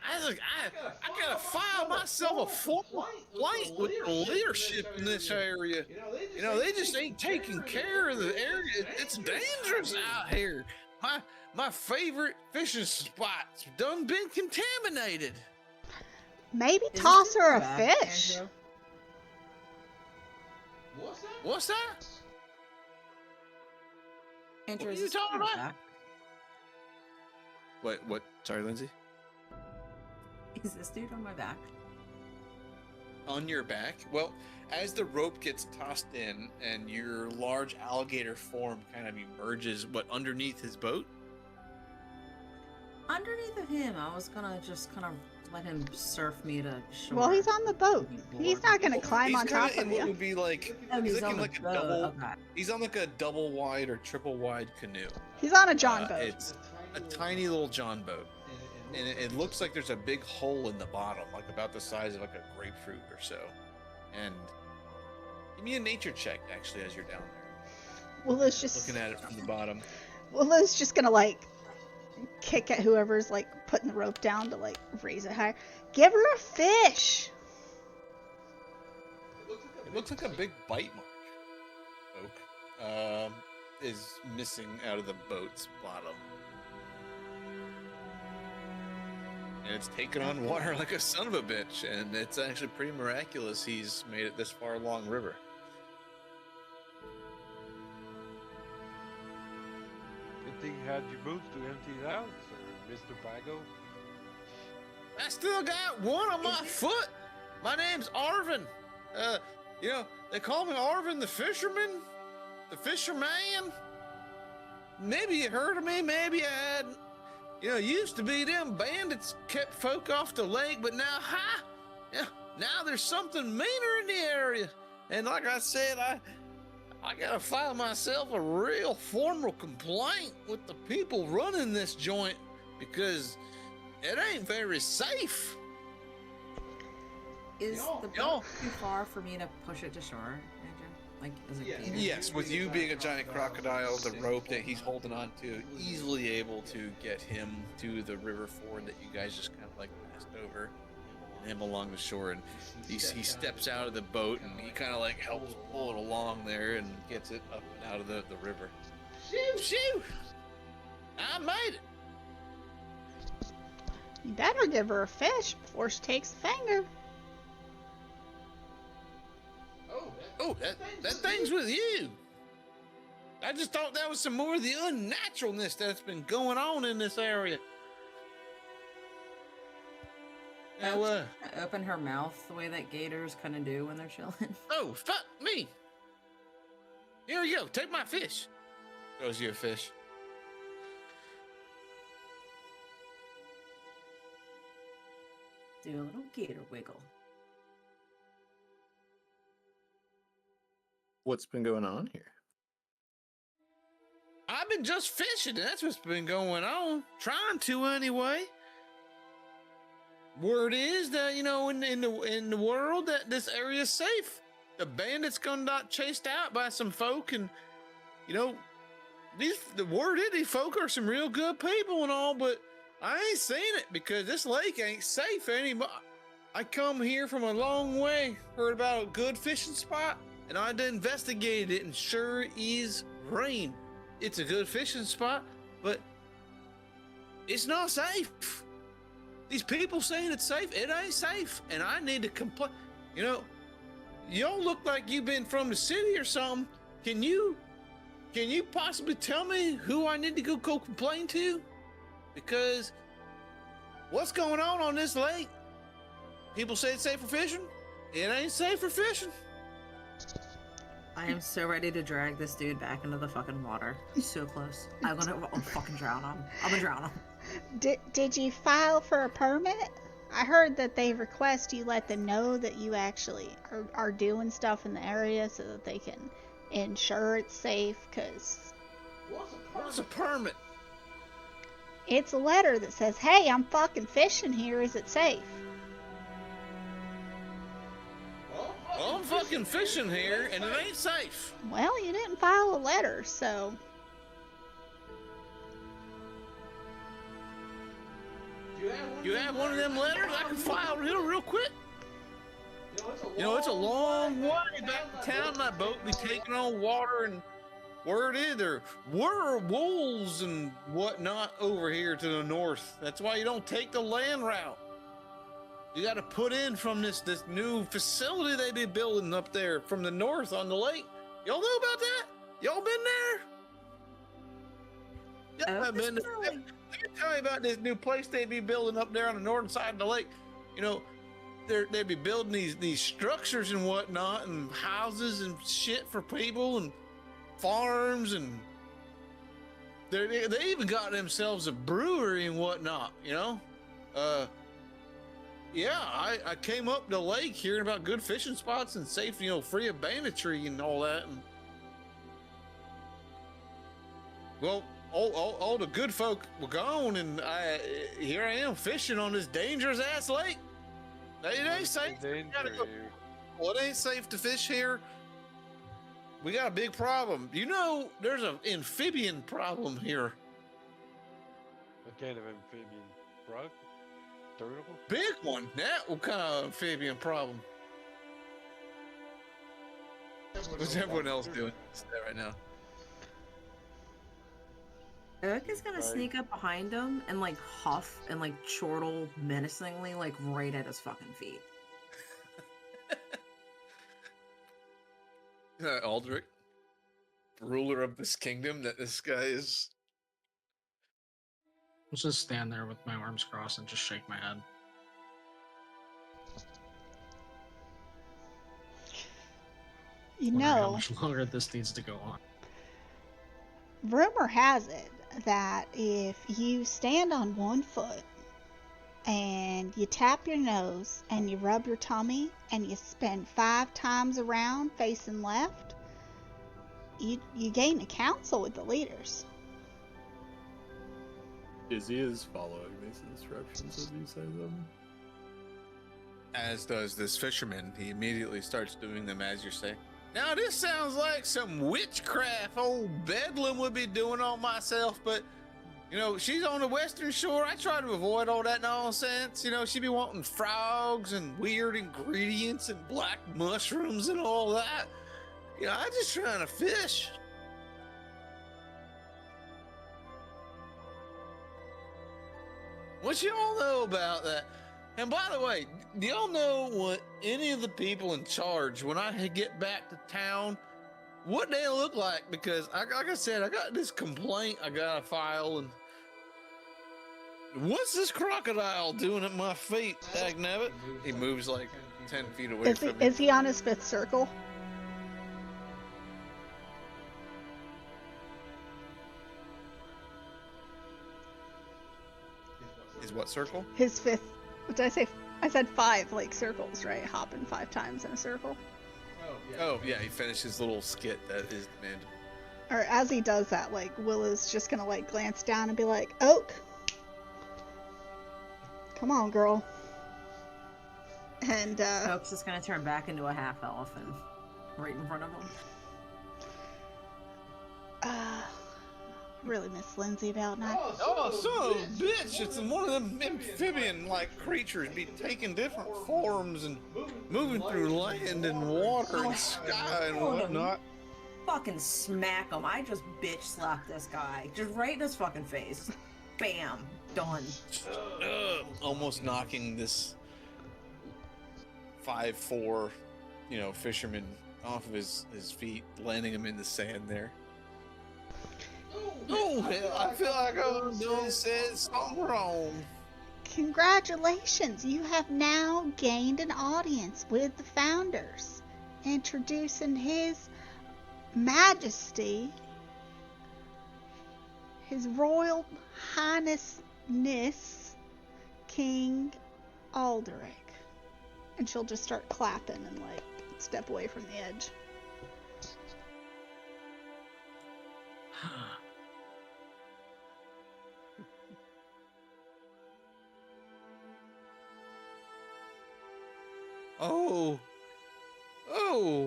I gotta file myself a full light with the leadership in this area. You know, they just ain't taking care of the area. It's dangerous out here. My favorite fishing spot's done been contaminated. Maybe Is toss this her a back, fish. Andrew? What's that? Andrew, What are is you this talking your about? back? What? Sorry, Lindsay? Is this dude on my back? On your back? Well, as the rope gets tossed in and your large alligator form kind of emerges, underneath his boat? Underneath of him, I was gonna just kind of let him surf me to shore. Well, he's on the boat. He's not gonna climb on top of What you. would be like, Oh, he's he's like on in the like a boat. double. Okay. He's on like a double wide or triple wide canoe. He's on a John boat. It's a tiny little John boat, and it looks like there's a big hole in the bottom, like about the size of like a grapefruit or so. And give me a nature check, actually, as you're down there, Willow's just looking at it from the bottom. Willow's just gonna like kick at whoever's like putting the rope down to like raise it higher. Give her a fish. It looks like a big bite mark. Oak is missing out of the boat's bottom. And it's taken on water like a son of a bitch, and it's actually pretty miraculous he's made it this far along river. Good thing you had your boots to empty it out, sir, Mr. Bago. I still got one on my foot. My name's Arvin. You know, they call me Arvin the fisherman. the fisherman. Maybe you heard of me, maybe I hadn't. You know, it used to be them bandits kept folk off the lake, but now, yeah, now there's something meaner in the area. And like I said, I gotta file myself a real formal complaint with the people running this joint because it ain't very safe. Is the boat too far for me to push it to shore, Andrew? Like, is it gated? Yes, with you being a giant crocodile, the rope that he's holding on to, easily able to get him to the river ford that you guys just kind of like passed over, and him along the shore, and he steps out of the boat and he kind of like helps pull it along there and gets it up and out of the river. Shoo! I made it. You better give her a fish before she takes the finger. Oh, that thing's with you. I just thought that was some more of the unnaturalness that's been going on in this area. Now, open her mouth the way that gators kind of do when they're chilling. Oh, fuck me. Here you go. Take my fish. Throws you a fish. Do a little gator wiggle. What's been going on here? I've been just fishing. That's what's been going on. Trying to anyway. Word is that, you know, in the world that this area is safe. The bandits got chased out by some folk, and you know, the word is these folk are some real good people and all, but I ain't seen it because this lake ain't safe anymore. I come here from a long way, heard about a good fishing spot, and I investigated it, and sure is rain. It's a good fishing spot, but it's not safe. These people saying it's safe, it ain't safe, and I need to complain. You know, you don't look like you've been from the city or something. Can you possibly tell me who I need to go complain to? Because what's going on this lake? People say it's safe for fishing. It ain't safe for fishing. I am so ready to drag this dude back into the fucking water. He's so close. I'll fucking drown him. I'm gonna drown him. Did you file for a permit? I heard that they request you let them know that you actually are doing stuff in the area so that they can ensure it's safe, because... What's a permit? It's a letter that says, hey, I'm fucking fishing here, is it safe? Well, I'm fucking fishing here, and it ain't safe. Well, you didn't file a letter, so... You have one of them letters? I can file it real quick. You know, it's a long way back to town. My boat be taking on water, and word is there were wolves and whatnot over here to the north. That's why you don't take the land route. You got to put in from this new facility they be building up there from the north on the lake. Y'all know about that? Y'all been there? Yeah, I've been there. Let me tell you about this new place they be building up there on the northern side of the lake. You know, they be building these structures and whatnot, and houses and shit for people and farms, and they even got themselves a brewery and whatnot. You know, yeah, I came up the lake hearing about good fishing spots and safe, you know, free of banditry and all that. And well, all the good folk were gone, and here I am fishing on this dangerous ass lake. It ain't safe. Well, it ain't safe to fish here. We got a big problem. You know, there's an amphibian problem here. What kind of amphibian? Frog? Turtle? Big one. What kind of amphibian problem? What's everyone else doing right now? Eric is gonna sneak up behind him and like huff and like chortle menacingly, like right at his fucking feet. Aldrich, ruler of this kingdom that this guy is. I'll just stand there with my arms crossed and just shake my head. You Wondering how know, much longer this needs to go on. rumor has it that if you stand on one foot and you tap your nose and you rub your tummy and you spin 5 times around facing left, you gain a council with the leaders. Izzy is following these instructions as you say them. As does this fisherman. He immediately starts doing them as you're saying. Now, this sounds like some witchcraft old Bedlam would be doing on myself, but, you know, she's on the western shore. I try to avoid all that nonsense. You know, she'd be wanting frogs and weird ingredients and black mushrooms and all that. You know, I'm just trying to fish. What y'all know about that? And by the way, do y'all know what any of the people in charge, when I get back to town, what they look like? Because, like I said, I got this complaint I gotta file, and what's this crocodile doing at my feet, dagnabbit? He moves like 10 feet away from me. Is he on his 5th circle? Is what circle? His 5th. What did I say? I said 5 like circles, right? Hopping 5 times in a circle. Oh, yeah, he finished his little skit that is demanded. Or as he does that, like, Willa's just gonna, like, glance down and be like, Oak! Come on, girl. And, Oak's just gonna turn back into a half-elf and right in front of him. Really miss Lindsay about night. Oh, son of a bitch! It's one of them amphibian-like creatures be taking different forms and moving through land and water and sky and whatnot. Fucking smack him. I just bitch slapped this guy. Just right in his fucking face. Bam. Done. Almost knocking this 5'4", you know, fisherman off of his feet, landing him in the sand there. Oh, I feel like I'm doing something wrong. Congratulations, you have now gained an audience with the founders. Introducing His Majesty, His Royal Highnessness, King Alderic. And she'll just start clapping and, like, step away from the edge.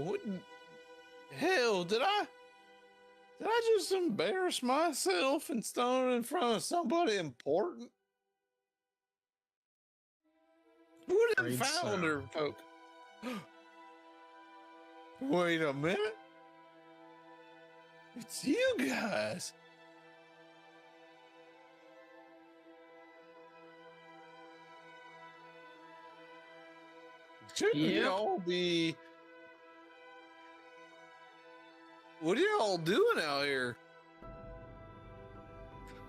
What hell, did I just embarrass myself and stand in front of somebody important? Who did Great founder folk? Wait a minute. It's you guys. Shouldn't y'all be... What are y'all doing out here?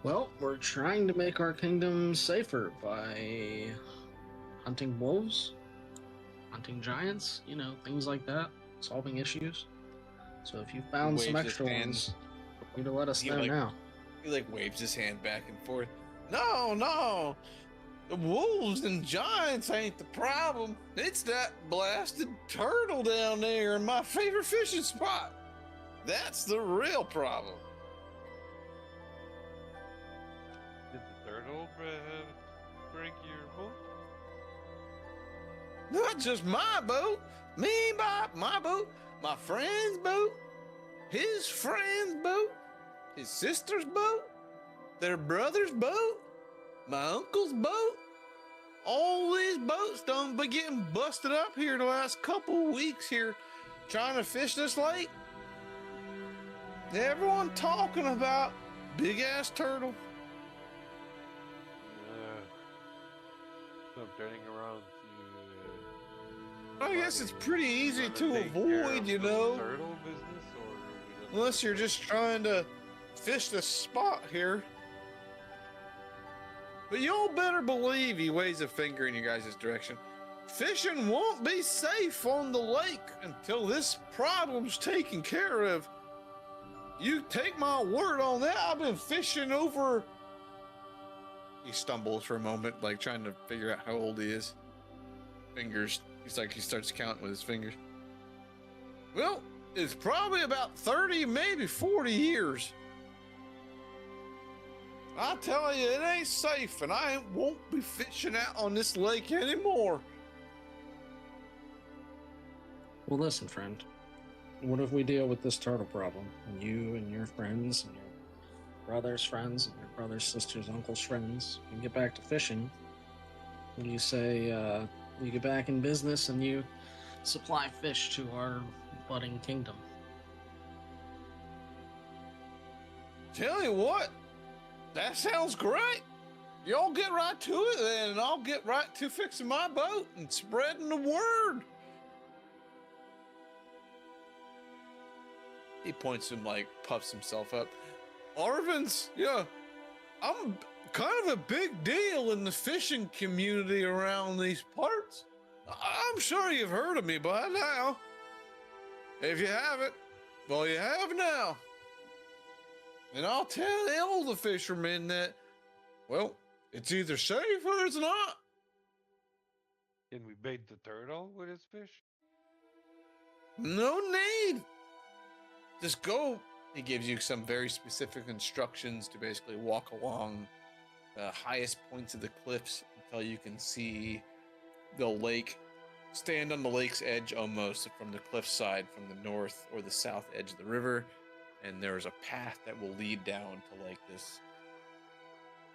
Well, we're trying to make our kingdom safer by hunting wolves, hunting giants, you know, things like that, solving issues. So if you found some Waves his extra hand. ones, you need to let us He, know like, now. He like waves his hand back and forth. No. The wolves and giants ain't the problem. It's that blasted turtle down there in my favorite fishing spot. That's the real problem. Did the turtle break your boat? Not just my boat. My boat. My friend's boat. His friend's boat. His sister's boat. Their brother's boat. My uncle's boat. All these boats done been getting busted up here the last couple of weeks here trying to fish this lake. Everyone talking about big ass turtle. So I'm turning around to... I guess it's pretty easy wanna to take care avoid, of you the know, turtle business, or we don't- unless you're just trying to fish this spot here. But y'all better believe, he waves a finger in you guys' direction, fishing won't be safe on the lake until this problem's taken care of. You take my word on that. I've been fishing over. He stumbles for a moment, like trying to figure out how old he is. Fingers. He's like, he starts counting with his fingers. Well, it's probably about 30, maybe 40 years. I tell you, it ain't safe, and I won't be fishing out on this lake anymore. Well, listen, friend. What if we deal with this turtle problem? And you and your friends and your brother's friends and your brother's sister's uncle's friends can get back to fishing. What do you say you get back in business and you supply fish to our budding kingdom? Tell you what, that sounds great. Y'all get right to it then, and I'll get right to fixing my boat and spreading the word. He points him, like, puffs himself up. Arvin's, yeah, I'm kind of a big deal in the fishing community around these parts. I'm sure you've heard of me by now. If you haven't, well, you have now. And I'll tell all the fishermen that, well, it's either safe or it's not. Can we bait the turtle with his fish? No need. Just go. He gives you some very specific instructions to basically walk along the highest points of the cliffs until you can see the lake. Stand on the lake's edge almost from the cliffside from the north or the south edge of the river. And there's a path that will lead down to like this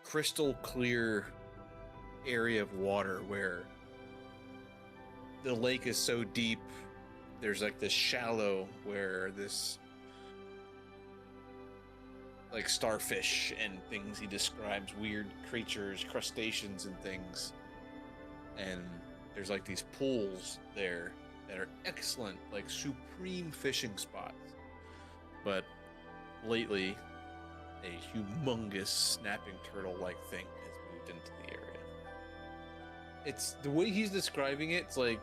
crystal clear area of water where the lake is so deep. There's like this shallow where this like starfish and things he describes, weird creatures, crustaceans and things. And there's like these pools there that are excellent, like supreme fishing spots. But lately, a humongous snapping turtle-like thing has moved into the area. It's the way he's describing it. It's like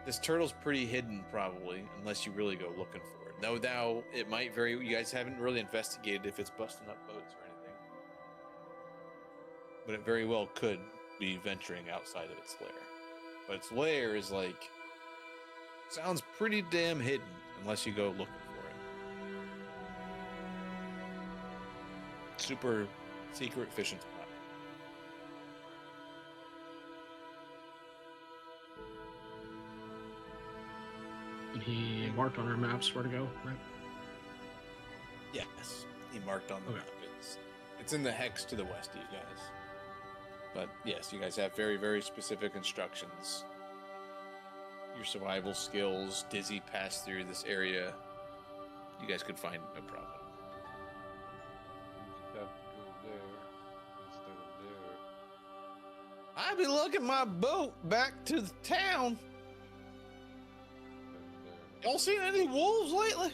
this turtle's pretty hidden, probably, unless you really go looking for it. No doubt, it might very. You guys haven't really investigated if it's busting up boats or anything, but it very well could be venturing outside of its lair. But its lair is like. Sounds pretty damn hidden, unless you go looking for it. Super secret fishing spot. And he marked on our maps where to go, right? Yes, he marked on the Okay. map. It's in the hex to the west of you guys. But yes, you guys have very, very specific instructions. Your survival skills, dizzy pass through this area. You guys could find no problem. We just have to go there instead of there. I've been looking my boat back to the town. And Y'all seen any wolves lately?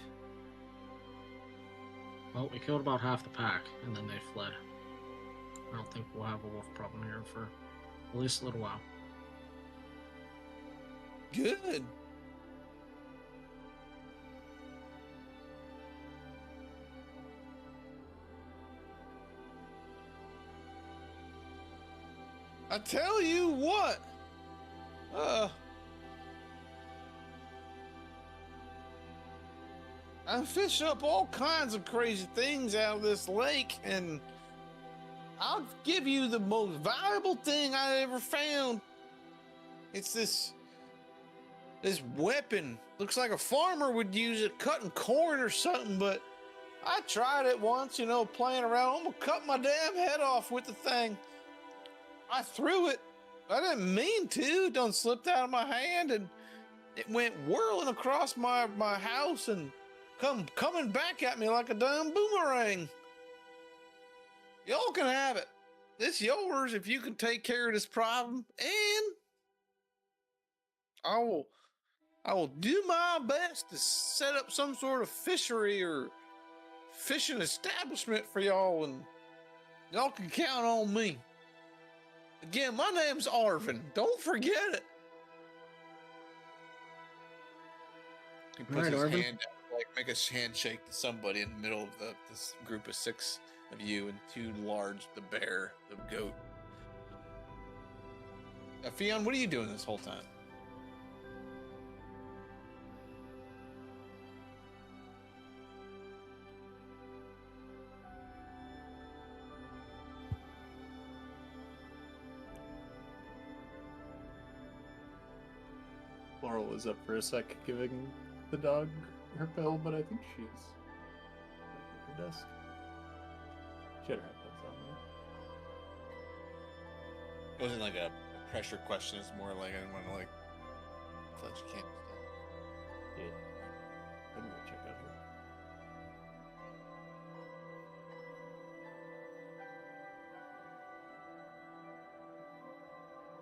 Well, we killed about half the pack, and then they fled. I don't think we'll have a wolf problem here for at least a little while. Good. I tell you what, I fish up all kinds of crazy things out of this lake, and I'll give you the most valuable thing I ever found. It's this weapon. Looks like a farmer would use it cutting corn or something, but I tried it once, playing around. I'm gonna cut my damn head off with the thing. I threw it. I didn't mean to. It done slipped out of my hand, and it went whirling across my house and coming back at me like a damn boomerang. Y'all can have it. It's yours if you can take care of this problem, and I will do my best to set up some sort of fishery or fishing establishment for y'all, and y'all can count on me. Again, my name's Arvin. Don't forget it. He puts Alright, his Arvin. hand out, like make a handshake to somebody in the middle of this group of 6 of you and 2 large, the bear, the goat. Fionn, what are you doing this whole time? Laurel was up for a sec giving the dog her pill, but I think she's at her desk. She had her headphones on. It wasn't like a pressure question. It's more like I didn't want to like let you can't. Yeah. I'm gonna check out her.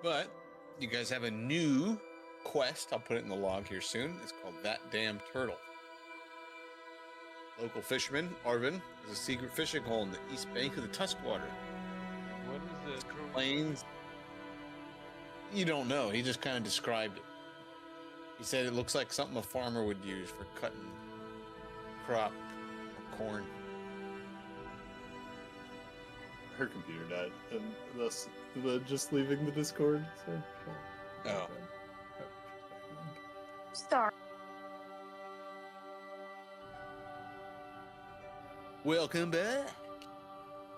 But you guys have a new quest. I'll put it in the log here soon. It's called That Damn Turtle. Local fisherman Arvin has a secret fishing hole in the east bank of the Tuskwater. What is the turtle? Plains. You don't know. He just kind of described it. He said it looks like something a farmer would use for cutting crop or corn. Her computer died, and thus just leaving the Discord. So. Oh. Sorry. Welcome back.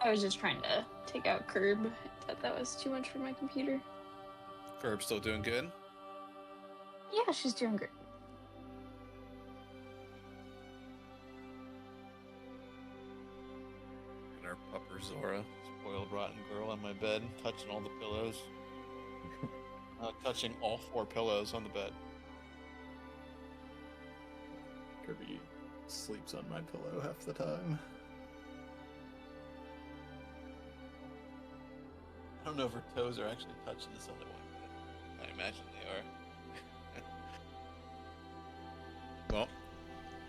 I was just trying to take out Curb. I thought that was too much for my computer. Curb's still doing good. Yeah, she's doing great. And our pupper Zora, spoiled rotten girl on my bed, touching all the pillows. Touching all 4 pillows on the bed. Kirby sleeps on my pillow half the time. I don't know if her toes are actually touching this other one, but I imagine they are. Well,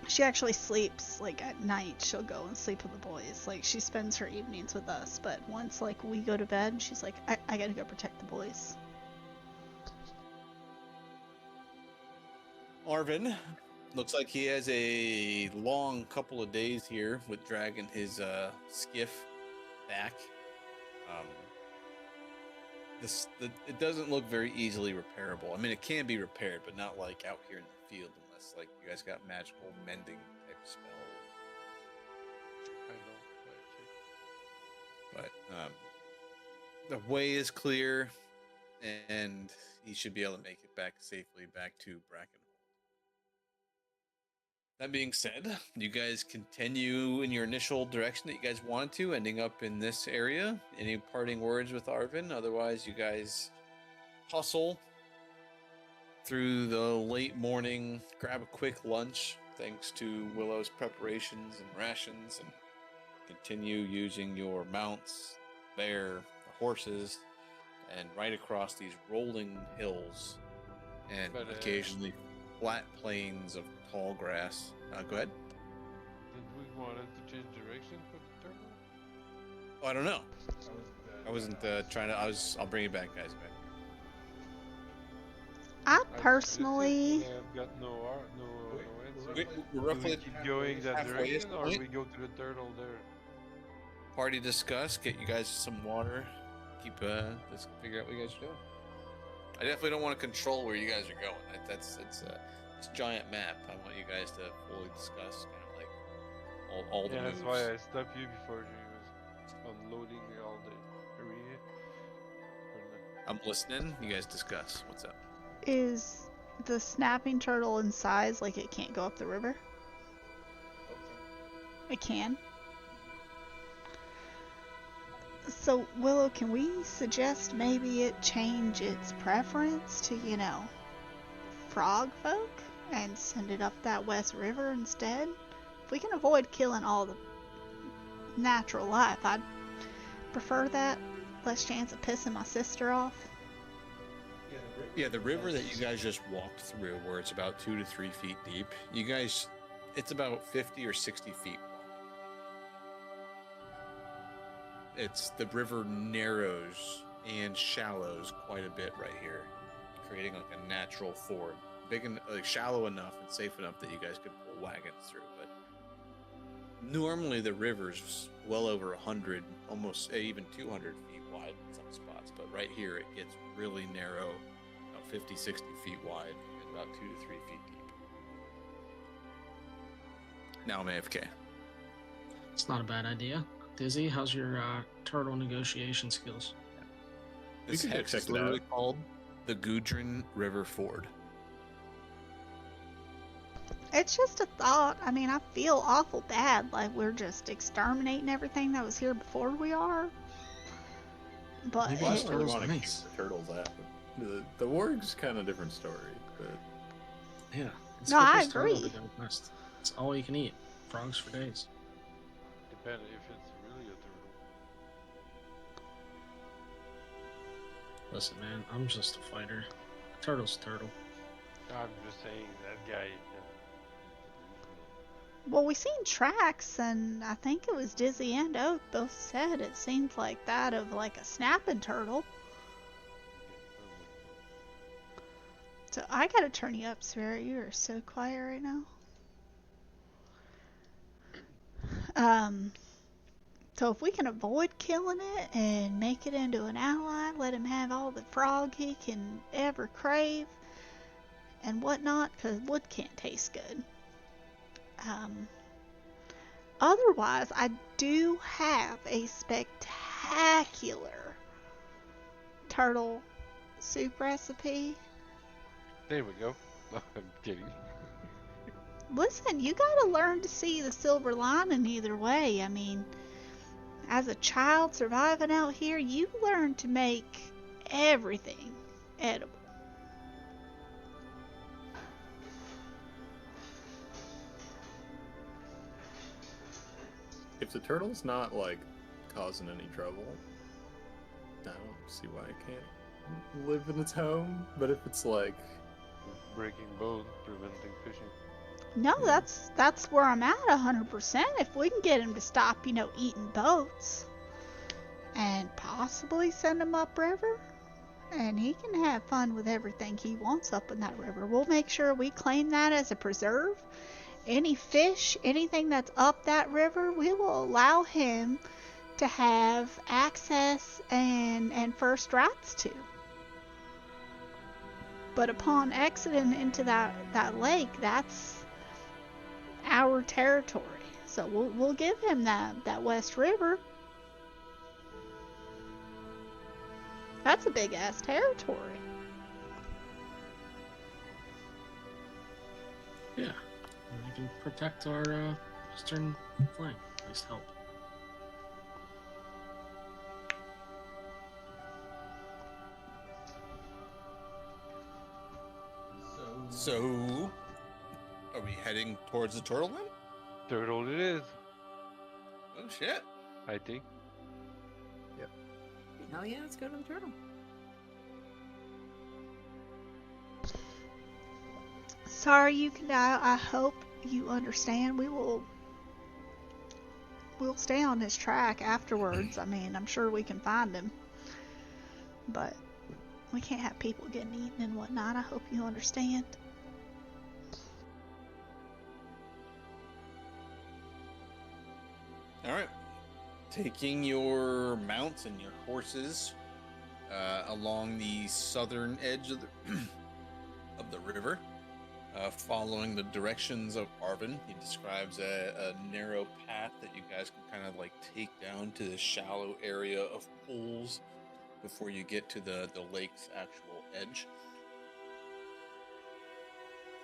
She actually sleeps, like, at night. She'll go and sleep with the boys. Like, she spends her evenings with us, but once, like, we go to bed, she's like, I gotta go protect the boys. Arvin looks like he has a long couple of days here with dragging his skiff back. It doesn't look very easily repairable. I mean, it can be repaired, but not like out here in the field, unless like you guys got magical mending type spell. I know. But the way is clear, and he should be able to make it back safely back to Brackenhold. That being said, you guys continue in your initial direction that you guys wanted to, ending up in this area. Any parting words with Arvin? Otherwise, you guys hustle through the late morning, grab a quick lunch, thanks to Willow's preparations and rations, and continue using your mounts, bear, the horses, and right across these rolling hills and But, occasionally flat plains of tall grass. Go ahead. Did we want him to change direction for the turtle? Oh, I don't know. I wasn't trying to. I'll bring it back, guys. Back. I personally, I've got no answer. We're Do roughly we keep going that halfway direction, or point. we go to the turtle there? Party discuss. Get you guys some water. Keep let's figure out what you guys are doing. I definitely don't want to control where you guys are going. It's this giant map. I want you guys to fully discuss kind of like all the Yeah, moves. that's why I stopped you before she was unloading all the area. I'm listening. You guys discuss. What's up? is the snapping turtle in size like it can't go up the river? It can. So, Willow, can we suggest maybe it change its preference to, frog folk and send it up that West River instead? If we can avoid killing all the natural life, I'd prefer that. Less chance of pissing my sister off. Yeah, the river that you guys just walked through, where it's about 2 to 3 feet deep, it's about 50 or 60 feet wide. The river narrows and shallows quite a bit right here, creating like a natural ford. like shallow enough and safe enough that you guys could pull wagons through. But normally the river's well over 100, almost even 200 feet wide in some spots. But right here it gets really narrow, about 50, 60 feet wide, and about 2 to 3 feet deep. Now I'm AFK. It's not a bad idea. Dizzy, how's your turtle negotiation skills? This We could go hex check is it literally out. called the Gudrun River Ford. It's just a thought. I mean, I feel awful bad, like we're just exterminating everything that was here before we are. But Maybe Well, I it's don't really turtles want to keep nice. the turtles out. The warg's kind of different story, but Yeah. Let's No, get I this turtle to agree. go west. It's all you can eat. Frogs for days. Depending if it's really a turtle. Listen, man, I'm just a fighter. A turtle's a turtle. I'm just saying that guy. well, we seen tracks, and I think it was Dizzy and Oak both said it seemed like that of like a snapping turtle. So I gotta turn you up, Spirit. You are so quiet right now. So if we can avoid killing it and make it into an ally, let him have all the frog he can ever crave and whatnot, because wood can't taste good. Otherwise, I do have a spectacular turtle soup recipe. There we go. No, I'm kidding. Listen, you gotta learn to see the silver lining either way. I mean, as a child surviving out here, you learn to make everything edible. if the turtle's not like causing any trouble, I don't see why it can't live in its home. But if it's like, Breaking bones, preventing fishing. No, that's where I'm at 100%. If we can get him to stop, eating boats, and possibly send him upriver, and he can have fun with everything he wants up in that river. We'll make sure we claim that as a preserve. Any fish, anything that's up that river, we will allow him to have access and first rights to. But upon exiting into that lake, that's our territory. So we'll give him that West River. That's a big ass territory. Yeah. And we can protect our eastern flank. At least help. So, are we heading towards the turtle then? Turtle it is, Oh shit! I think. Hell yeah, let's go to the turtle. Sorry, you can die. I hope you understand. We'll stay on his track afterwards. I mean, I'm sure we can find him. But we can't have people getting eaten and whatnot. I hope you understand. All right, taking your mounts and your horses along the southern edge of the river, following the directions of Arvin. He describes a narrow path that you guys can kind of like take down to the shallow area of pools before you get to the lake's actual edge.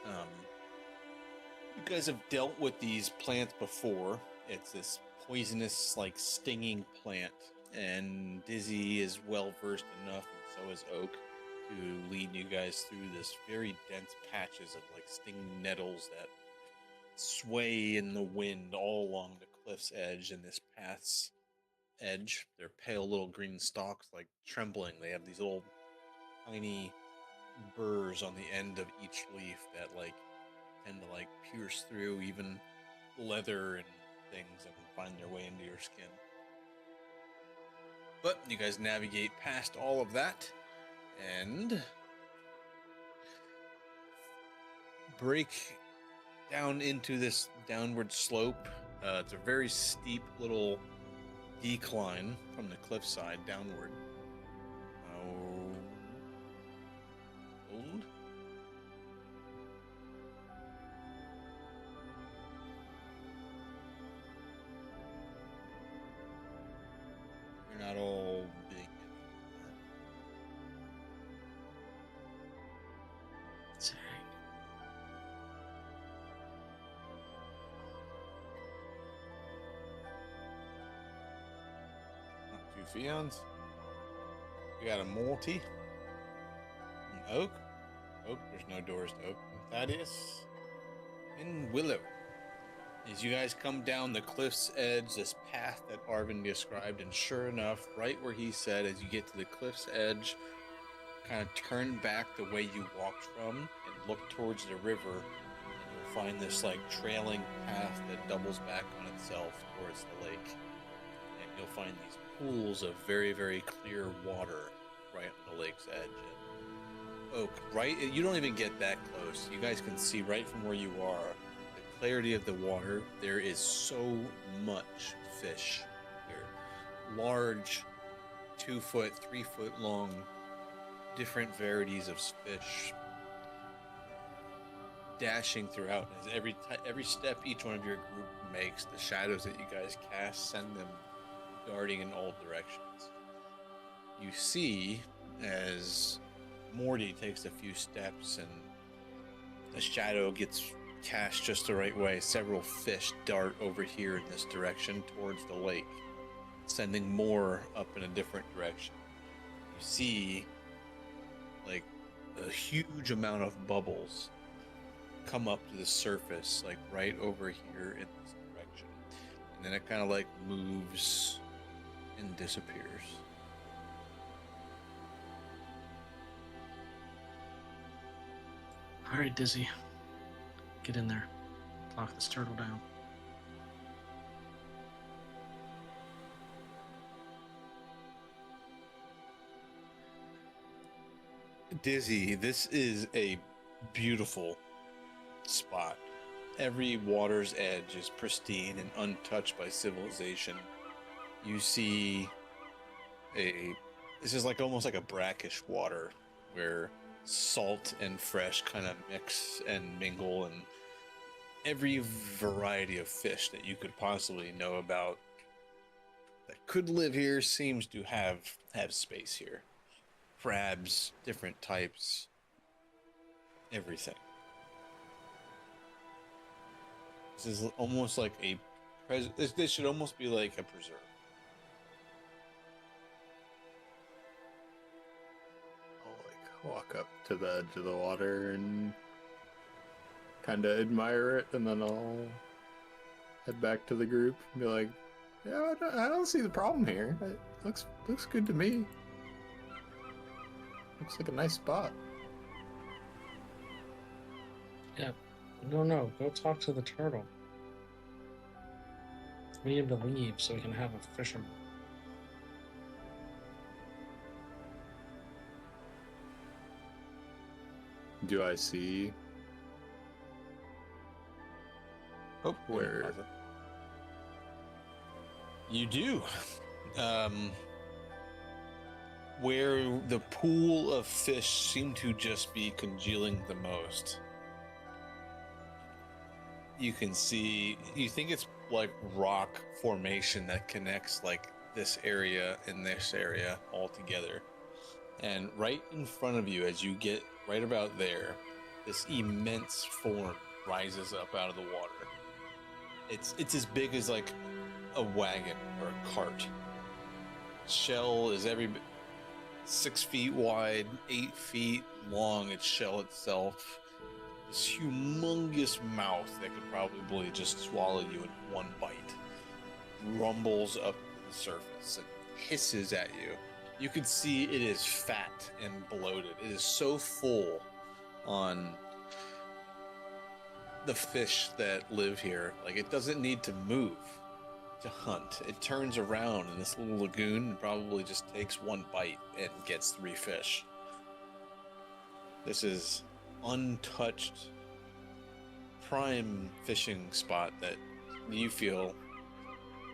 You guys have dealt with these plants before. It's this poisonous, like stinging plant, and Dizzy is well versed enough, and so is Oak, to lead you guys through this very dense patches of like stinging nettles that sway in the wind all along the cliff's edge and this path's edge. They're pale little green stalks, like trembling. They have these little tiny burrs on the end of each leaf that like tend to like pierce through even leather and things and find their way into your skin. But you guys navigate past all of that, and break down into this downward slope. It's a very steep little decline from the cliffside downward. Old? You're not all big anymore. Dang. Two Fions. You got a Morty. An Oak. Oak, there's no doors to open. Thaddeus. And Willow. As you guys come down the cliff's edge, this path that Arvin described, and sure enough, right where he said, as you get to the cliff's edge, kind of turn back the way you walked from and look towards the river, and you'll find this like trailing path that doubles back on itself towards the lake. And you'll find these pools of very, very clear water right on the lake's edge. And Oak, right? You don't even get that close. You guys can see right from where you are the clarity of the water. There is so much fish here. Large, 2 foot, 3 foot long, different varieties of fish dashing throughout. As every step each one of your group makes, the shadows that you guys cast send them darting in all directions. You see, as Morty takes a few steps and the shadow gets cast just the right way, several fish dart over here in this direction towards the lake, sending more up in a different direction. You see like a huge amount of bubbles come up to the surface, like right over here in this direction. And then it kind of like moves and disappears. All right, Dizzy. Get in there. Lock this turtle down. Dizzy, this is a beautiful spot. Every water's edge is pristine and untouched by civilization. You see this is like almost like a brackish water where salt and fresh kind of mix and mingle, and every variety of fish that you could possibly know about that could live here seems to have space here. Crabs, different types, everything. This is almost like this should almost be like a preserve. I'll like walk up to the edge of the water and kind of admire it, and then I'll head back to the group and be like, "Yeah, I don't see the problem here. It looks good to me. Looks like a nice spot." Yeah. No. Go talk to the turtle. We need him to leave so we can have a fisherman. Do I see where? You do. Where the pool of fish seem to just be congealing the most. You can see, you think it's like rock formation that connects like this area and this area all together. And right in front of you, as you get right about there, this immense form rises up out of the water. It's as big as like a wagon or a cart. Shell is every 6 feet wide, 8 feet long, its shell itself. This humongous mouth that could probably just swallow you in one bite rumbles up to the surface and hisses at you. You can see it is fat and bloated. It is so full on the fish that live here. Like, it doesn't need to move to hunt. It turns around in this little lagoon and probably just takes one bite and gets 3 fish. This is untouched prime fishing spot that you feel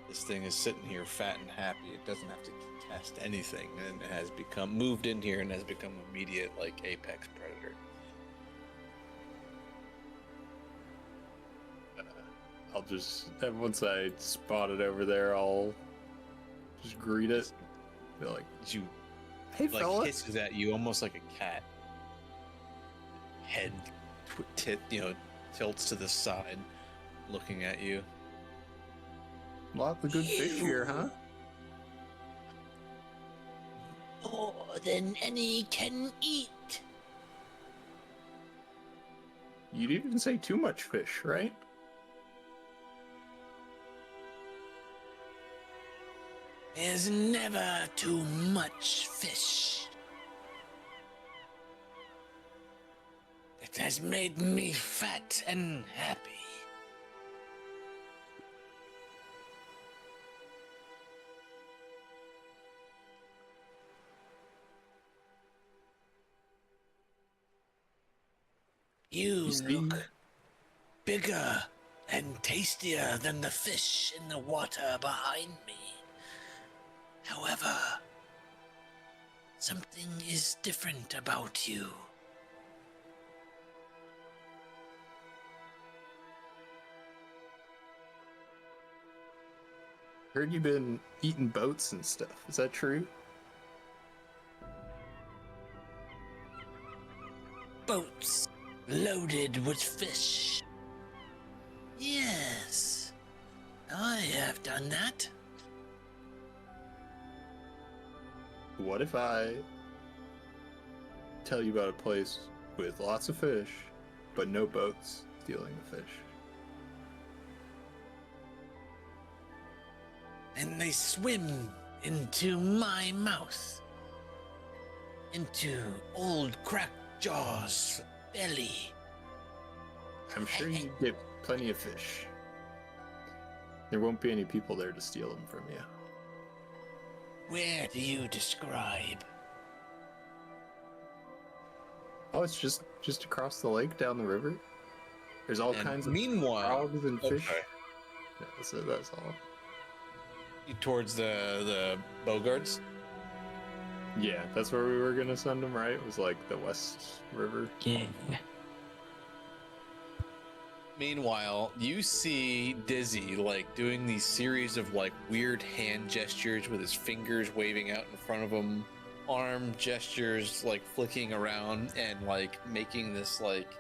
this thing is sitting here fat and happy. It doesn't have to cast anything, and it has become moved in here and has become immediate like apex predator. I'll just, and once I spot it over there, I'll just greet it. Be like, You hey, like fella. hisses at you almost like a cat. Head tilts to the side, looking at you. Lot of good fish here, huh? More than any can eat. You didn't even say too much fish, right? There's never too much fish. It has made me fat and happy. You see? look bigger and tastier than the fish in the water behind me. However, something is different about you. Heard you've been eating boats and stuff. Is that true? Boats loaded with fish. Yes, I have done that. What if I tell you about a place with lots of fish, but no boats stealing the fish? And they swim into my mouth, into old cracked Jaw's belly. I'm sure you get plenty of fish. There won't be any people there to steal them from you. Where do you describe? Oh, it's just across the lake, down the river. There's all And kinds of meanwhile, frogs and fish. okay. Yeah, that's all. Towards the Bogarts. Yeah, that's where we were gonna send them, right? It was like the West River. Yeah. Meanwhile, you see Dizzy like doing these series of like weird hand gestures with his fingers waving out in front of him, arm gestures like flicking around and like making this like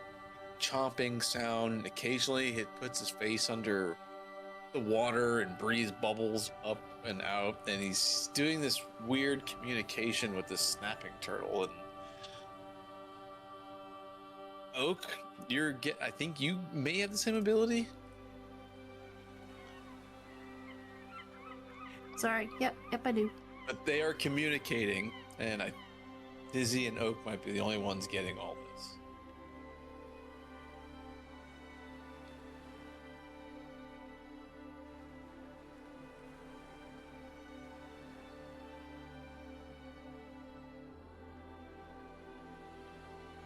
chomping sound. Occasionally, he puts his face under the water and breathes bubbles up and out, and he's doing this weird communication with this snapping turtle. And Oak, I think you may have the same ability. Sorry. Yep, I do. But they are communicating, and Dizzy and Oak might be the only ones getting all this.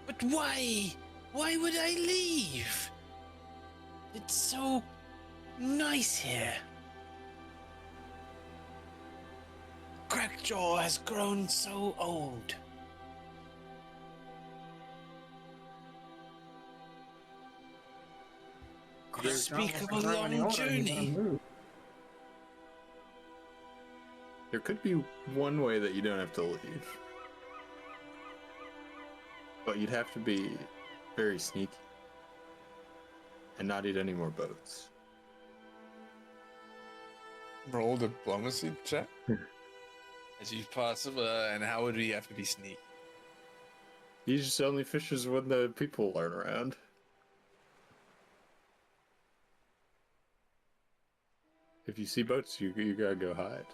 But why? Why would I leave? It's so nice here. Crackjaw has grown so old. Speak of a long journey. There could be one way that you don't have to leave. But you'd have to be very sneaky. And not eat any more boats. Roll diplomacy check. As you possible, and how would we have to be sneaky? He just only fishes when the people aren't around. If you see boats, you gotta go hide.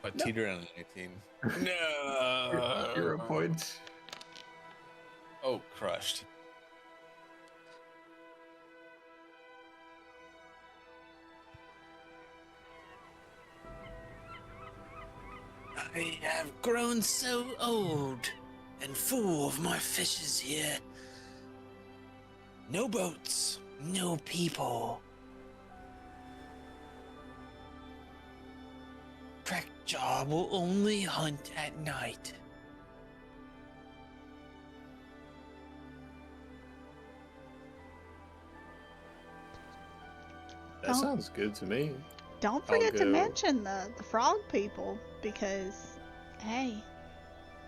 But teeter on 19. No. 0 points. Oh, crushed. I have grown so old and full of my fishes here. No boats, no people. Crackjaw will only hunt at night. That Don't- sounds good to me. Don't I'll forget to go- mention the frog people because, hey,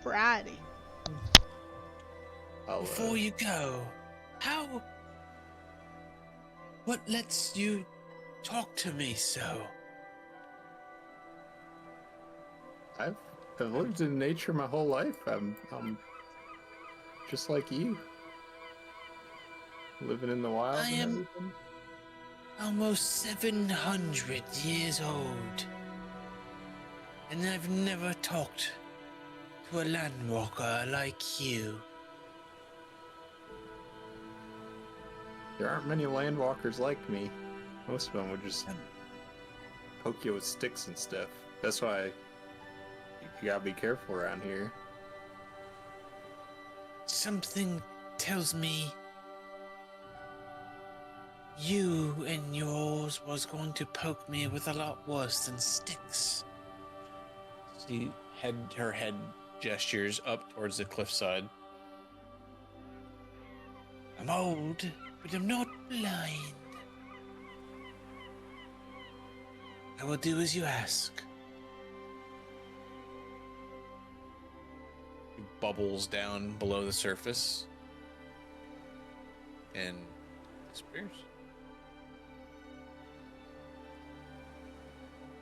variety. I'll, Before you go, what lets you talk to me so? I've lived in nature my whole life. I'm just like you, living in the wild I and am- everything. Almost 700 years old. And I've never talked to a landwalker like you. There aren't many landwalkers like me. Most of them would just poke you with sticks and stuff. That's why you gotta be careful around here. Something tells me you and yours was going to poke me with a lot worse than sticks. Her head gestures up towards the cliffside. I'm old, but I'm not blind. I will do as you ask. He bubbles down below the surface and disappears.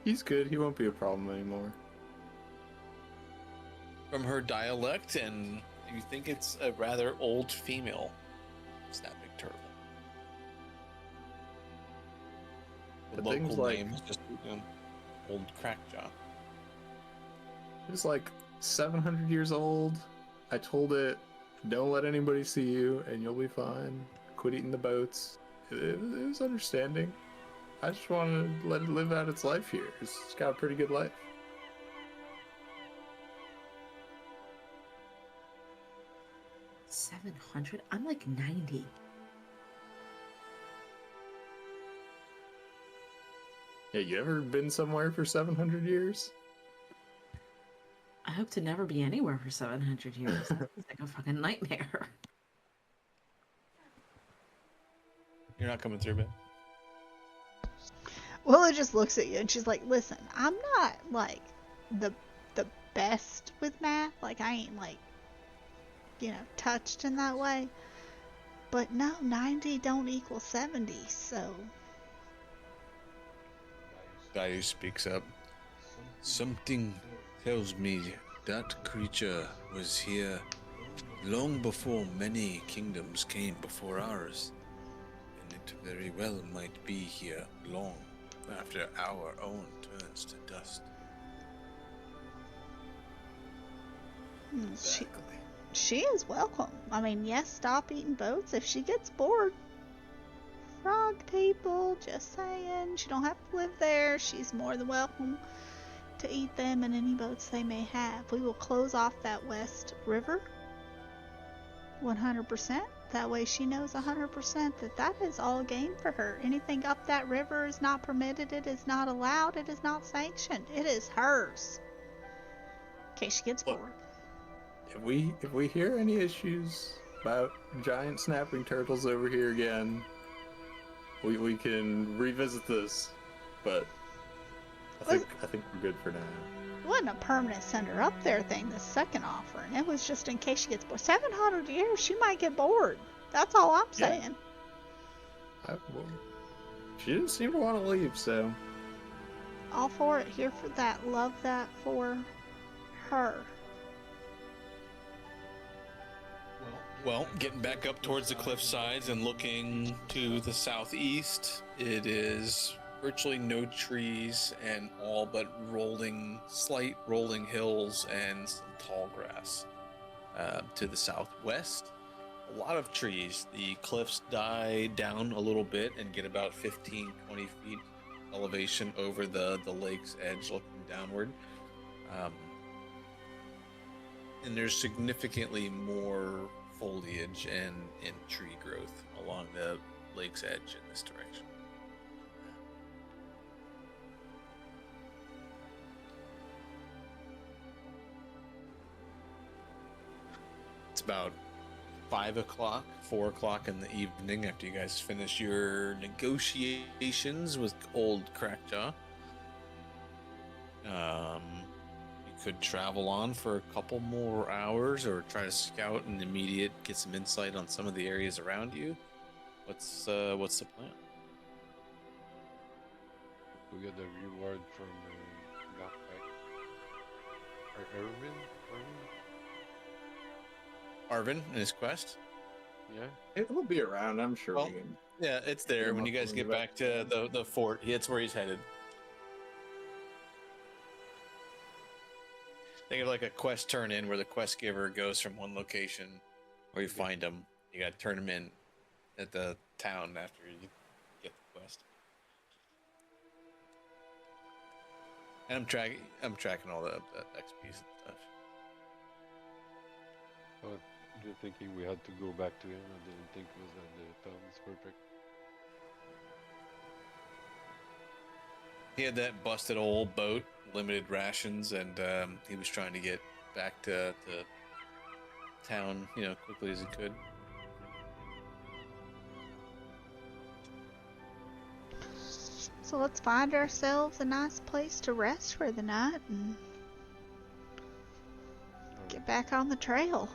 He's good. He won't be a problem anymore. From her dialect, and you think it's a rather old female snapping turtle. The But things local like- name is just old crackjaw. It was like 700 years old. I told it, don't let anybody see you and you'll be fine. Quit eating the boats. It was understanding. I just want to let it live out its life here. It's got a pretty good life. $700? I'm like 90. Yeah, you ever been somewhere for 700 years? I hope to never be anywhere for 700 years. It's like a fucking nightmare. You're not coming through, man. Willa just looks at you and she's like, listen, I'm not like the best with math. Like I ain't like, touched in that way. But no, 90 don't equal 70, so Dayu speaks up. Something tells me that creature was here long before many kingdoms came before ours. And it very well might be here long after our own turns to dust. she is welcome. I mean, yes, stop eating boats if she gets bored. Frog people, just saying. She don't have to live there. She's more than welcome to eat them and any boats they may have. We will close off that west river 100%. That way she knows 100% that is all game for her. Anything up that river is not permitted. It is not allowed. It is not sanctioned. It is hers. In case she gets Look. bored. If we hear any issues about giant snapping turtles over here again, we can revisit this. But I think we're good for now. It wasn't a permanent send her up there thing, the second offering. It was just in case she gets bored. 700 years, she might get bored. That's all I'm Yeah. saying. She didn't seem to want to leave, so All for it. Here for that. Love that for her. Well, getting back up towards the cliff sides and looking to the southeast, it is virtually no trees and all but slight rolling hills and some tall grass. To the southwest, a lot of trees. The cliffs die down a little bit and get about 15, 20 feet elevation over the lake's edge looking downward. and there's significantly more foliage and tree growth along the lake's edge in this direction. It's about 5 o'clock, 4 o'clock in the evening after you guys finish your negotiations with old Crackjaw. You could travel on for a couple more hours or try to scout and get some insight on some of the areas around you. What's the plan? We get the reward from Knockback. Or Arvin and his quest? Yeah. It will be around, I'm sure. Well, We can... Yeah, it's there. When you guys get back to the fort, it's where he's headed. They have like a quest turn in where the quest giver goes from one location where you find him. You got to turn him in at the town after you get the quest. And I'm tracking all the XPs and stuff. Oh, you're thinking we had to go back to him. I didn't think it was at the town. It's perfect. He had that busted old boat, limited rations, and he was trying to get back to town, quickly as he could. So let's find ourselves a nice place to rest for the night and get back on the trail.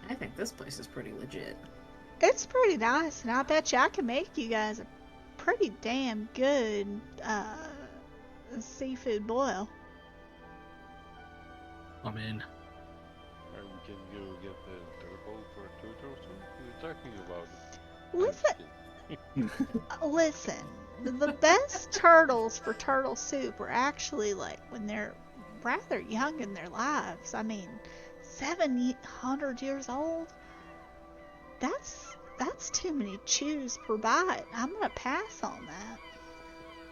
I think this place is pretty legit. It's pretty nice, and I bet you I can make you guys a pretty damn good seafood boil. I'm in. Or we can go get the turtle for turtle soup. What are you talking about? Listen, the best turtles for turtle soup are actually like when they're rather young in their lives. I mean, 700 years old? That's too many chews per bite. I'm gonna pass on that.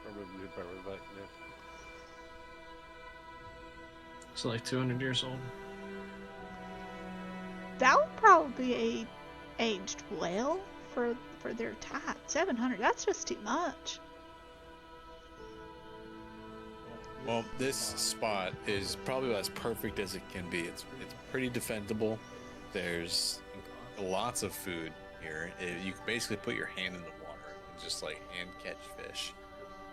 Probably parasite left. It's like 200 years old. That would probably be aged well for their type. 700, that's just too much. Well, this spot is probably as perfect as it can be. It's pretty defendable. There's lots of food here. You can basically put your hand in the water and just like hand catch fish.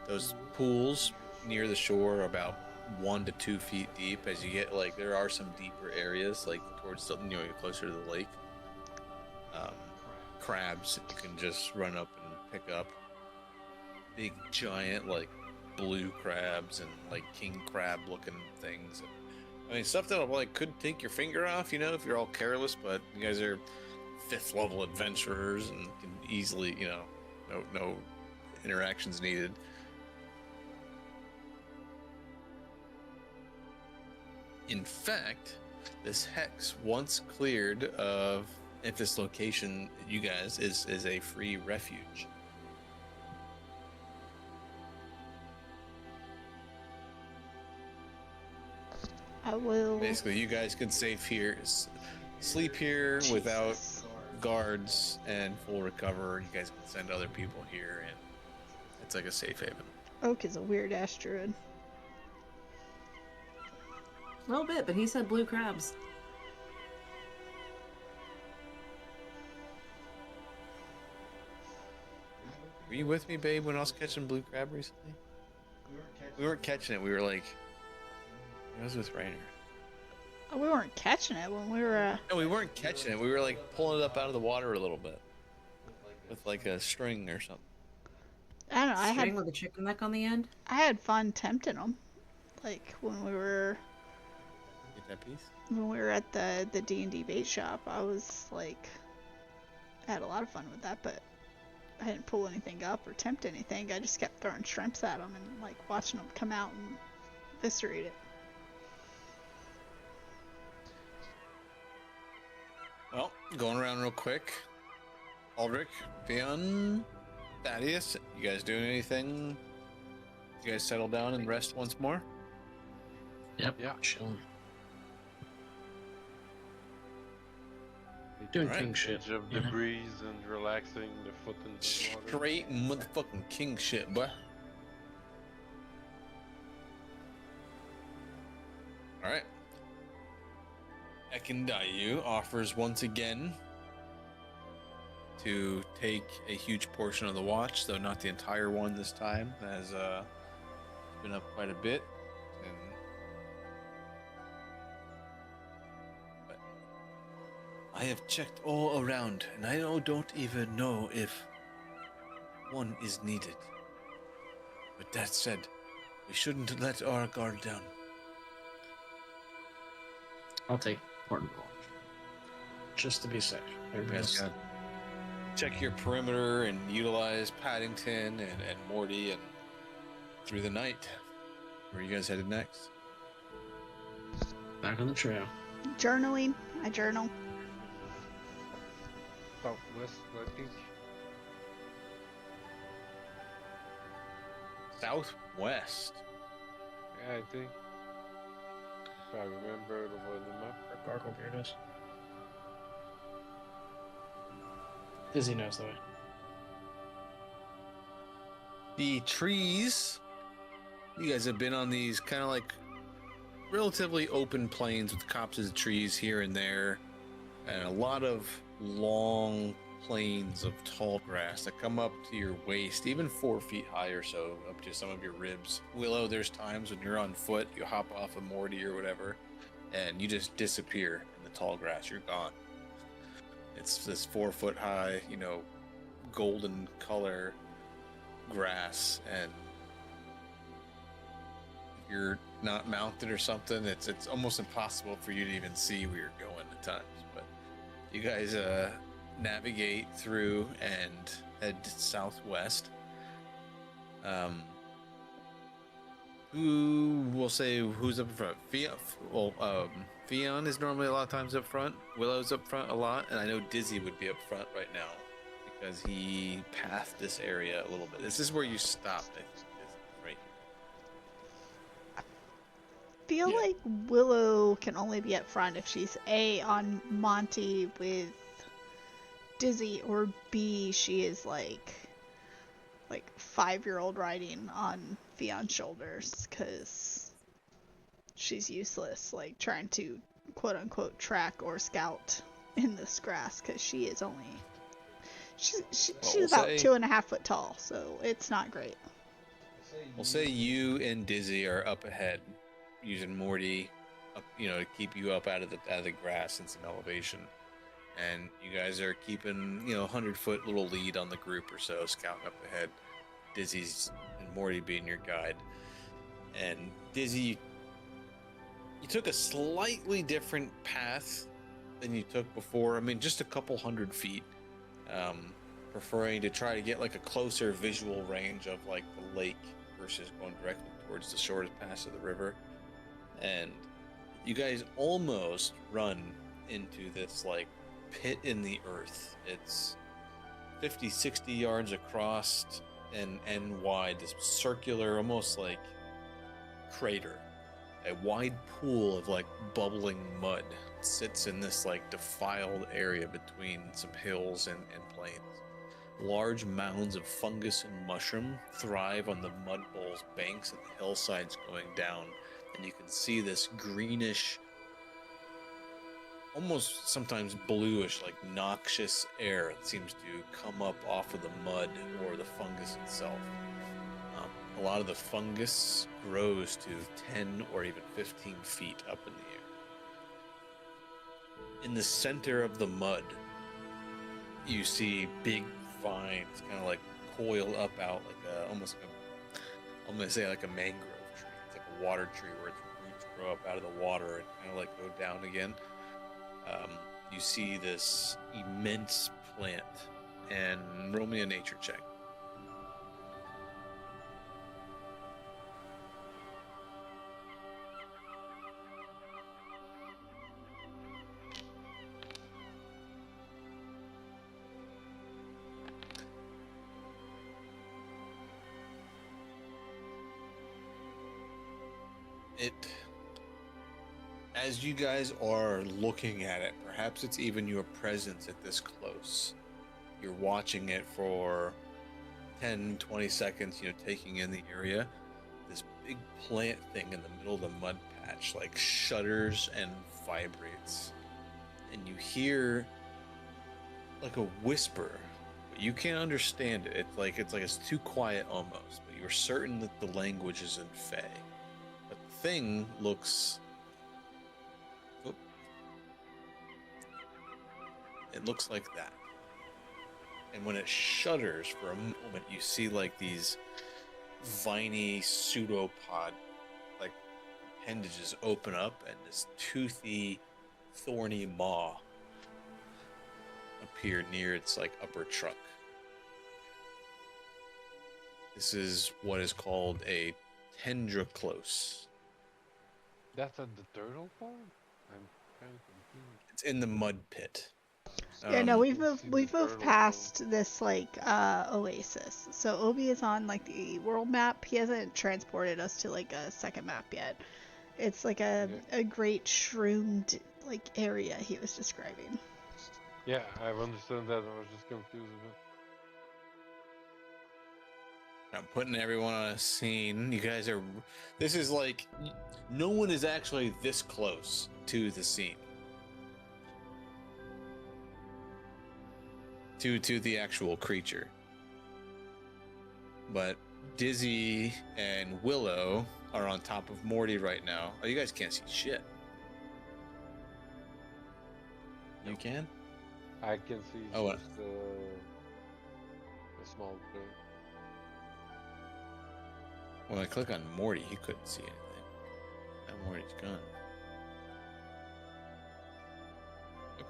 Those pools near the shore are about 1 to 2 feet deep. As you get there are some deeper areas towards the closer to the lake. Crabs that you can just run up and pick up. Big giant blue crabs and king crab looking things. I mean, stuff that could take your finger off, if you're all careless, but you guys are 5th level adventurers and can easily, no interactions needed. In fact, this hex, once cleared of at this location, you guys, is a free refuge. I will. Basically, you guys can sleep here without guards and full recover. You guys can send other people here, and it's like a safe haven. Oak is a weird ass druid. A little bit, but he said blue crabs. Were you with me, babe, when I was catching blue crab recently? We weren't catching it. We were I was with Rainer. Oh, we weren't catching it when we were. No, we weren't catching it. We were pulling it up out of the water a little bit with a string or something. I don't know. String with a chicken neck on the end. I had fun tempting them, when we were. Get that piece? When we were at the D&D bait shop, I was I had a lot of fun with that, but I didn't pull anything up or tempt anything. I just kept throwing shrimps at them and watching them come out and eviscerate it. Well, going around real quick. Aldrich, Fionn, Thaddeus, you guys doing anything? You guys settle down and rest once more? Yep. Yeah. Chilling. Doing Alright. king shit. Edge of you the know? breeze and relaxing the foot in the water. Straight motherfucking king shit, boy. Alright. Ekendayu offers once again to take a huge portion of the watch, though not the entire one this time, as been up quite a bit. And but I have checked all around, and I don't even know if one is needed. But that said, we shouldn't let our guard down. I'll take part of the watch. Just to be safe. Everybody else. Gotta check your perimeter and utilize Paddington and Morty and through the night. Where are you guys headed next? Back on the trail. Journaling. I journal. Southwest, I think. Southwest. Yeah, I think. If I remember the map. Gargle beard is. Dizzy knows the way. The trees. You guys have been on these kind of like relatively open plains with copses of trees here and there, and a lot of long plains of tall grass that come up to your waist, even 4 feet high or so, up to some of your ribs. Willow, there's times when you're on foot, you hop off a Morty or whatever, and you just disappear in the tall grass. You're gone. It's this 4 foot high, golden color grass, and if you're not mounted or something, it's almost impossible for you to even see where you're going at times. But you guys navigate through and head southwest. Who will say who's up front? Fion is normally a lot of times up front. Willow's up front a lot, and I know Dizzy would be up front right now because he pathed this area a little bit. This is where you stopped, I think, right here. Feel like Willow can only be up front if she's A, on Monty with Dizzy, or B, she is like 5-year-old riding on Fion's shoulders, because she's useless, like trying to quote unquote track or scout in this grass, because she is only she's about 2.5 foot tall, so it's not great. We'll say you and Dizzy are up ahead, using Morty, to keep you up out of the grass and some elevation, and you guys are keeping 100-foot little lead on the group or so, scouting up ahead. Dizzy's and Morty being your guide, and Dizzy, you took a slightly different path than you took before. I mean, just a couple 100 feet, preferring to try to get like a closer visual range of like the lake versus going directly towards the shortest pass of the river. And you guys almost run into this like pit in the earth. It's 50-60 yards across and wide, this circular, almost like crater. A wide pool of like bubbling mud sits in this like defiled area between some hills and plains. Large mounds of fungus and mushroom thrive on the mud bowls, banks, and the hillsides going down, and you can see this greenish, almost sometimes bluish, like noxious air that seems to come up off of the mud or the fungus itself. A lot of the fungus grows to 10 or even 15 feet up in the air. In the center of the mud, you see big vines kind of like coil up out like almost like I'm going to say like a mangrove tree. It's like a water tree where its roots grow up out of the water and kind of like go down again. You see this immense plant, and roll me a nature check. as you guys are looking at it, perhaps it's even your presence at this close. You're watching it for 10, 20 seconds, taking in the area. This big plant thing in the middle of the mud patch, like, shudders and vibrates. And you hear like a whisper, but you can't understand it. It's like it's too quiet almost, but you're certain that the language isn't Fey. But the thing looks... It looks like that. And when it shudders for a moment, you see like these viney pseudopod like appendages open up, and this toothy, thorny maw appear near its like upper trunk. This is what is called a tendroclose. That's at the turtle farm? I'm kind of confused. It's in the mud pit. Yeah, no, we've We've seen moved the turtle past this like oasis. So Obi is on like the world map. He hasn't transported us to like a second map yet. It's like a great shroomed like area he was describing. Yeah, I've understood that. I was just confused a bit. I'm putting everyone on a scene. You guys are... This is like... No one is actually this close to the scene. To the actual creature. But Dizzy and Willow are on top of Morty right now. Oh, you guys can't see shit. You can? I can see Oh, just a small bit. When I click on Morty, he couldn't see anything. Now Morty's gone. Okay.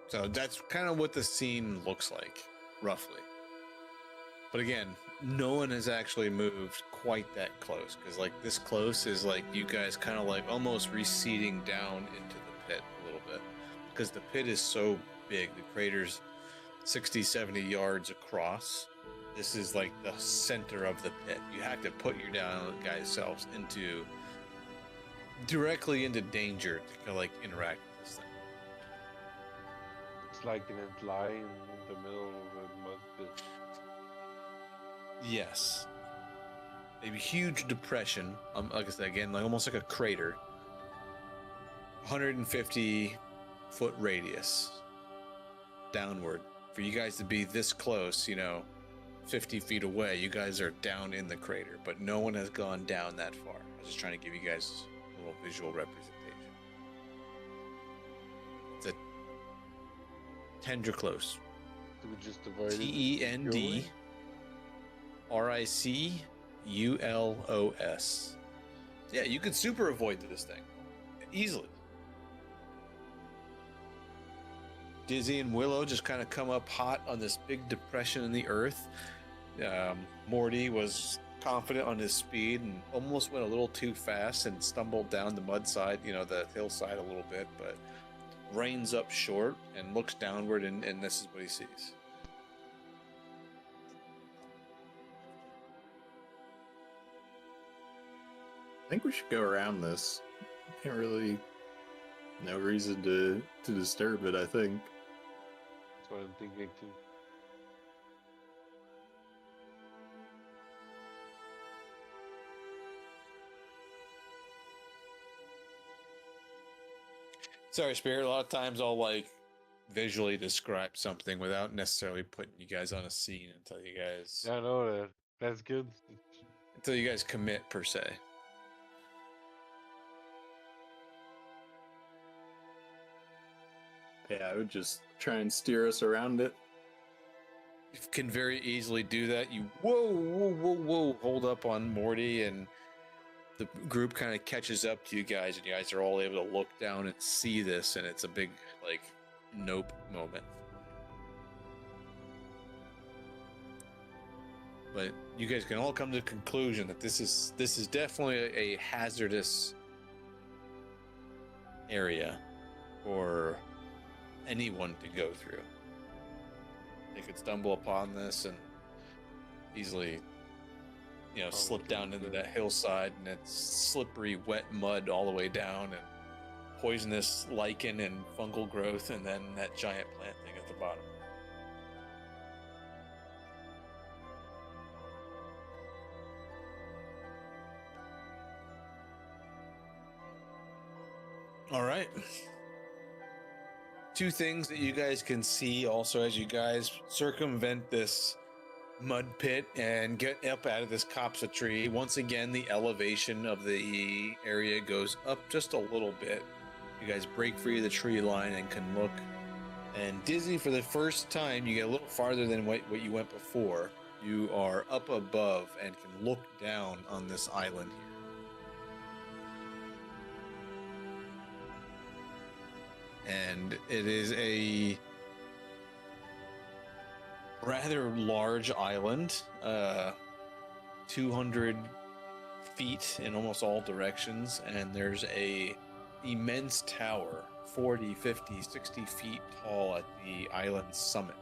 So that's kind of what the scene looks like, roughly. But again, no one has actually moved quite that close, because like this close is like you guys kind of like almost receding down into the pit a little bit, because the pit is so big. The crater's 60, 70 yards across. This is like the center of the pit. You have to put your guys selves directly into danger to kind of like interact with this thing. It's like an line in the middle of a mud pit. Yes. A huge depression, like I said again, like almost like a crater. 150-foot radius downward. For you guys to be this close, 50 feet away, you guys are down in the crater, but no one has gone down that far. I was just trying to give you guys a little visual representation. It's a tendroclose. Do we just divide it? TENDRICULOS. Yeah, you could super avoid this thing easily. Dizzy and Willow just kind of come up hot on this big depression in the earth. Morty was confident on his speed and almost went a little too fast and stumbled down the mud side, the hillside a little bit, but reins up short and looks downward, and this is what he sees. I think we should go around this. Can't really... No reason to disturb it, I think. That's what I'm thinking too. Sorry, Spirit. A lot of times I'll like visually describe something without necessarily putting you guys on a scene until you guys... Yeah, I know that. That's good. Until you guys commit, per se. Yeah, I would just try and steer us around it. You can very easily do that. You whoa, hold up on Morty, and the group kind of catches up to you guys, and you guys are all able to look down and see this, and it's a big, like, nope moment. But you guys can all come to the conclusion that this is definitely a hazardous area for anyone to go through. They could stumble upon this and easily, slip down into that hillside, and it's slippery, wet mud all the way down, and poisonous lichen and fungal growth, and then that giant plant thing at the bottom. All right. Two things that you guys can see also as you guys circumvent this mud pit and get up out of this copsa tree. Once again, the elevation of the area goes up just a little bit. You guys break free of the tree line and can look. And Dizzy, for the first time, you get a little farther than what you went before. You are up above and can look down on this island here. And it is a rather large island, 200 feet in almost all directions, and there's a immense tower, 40, 50, 60 feet tall at the island's summit.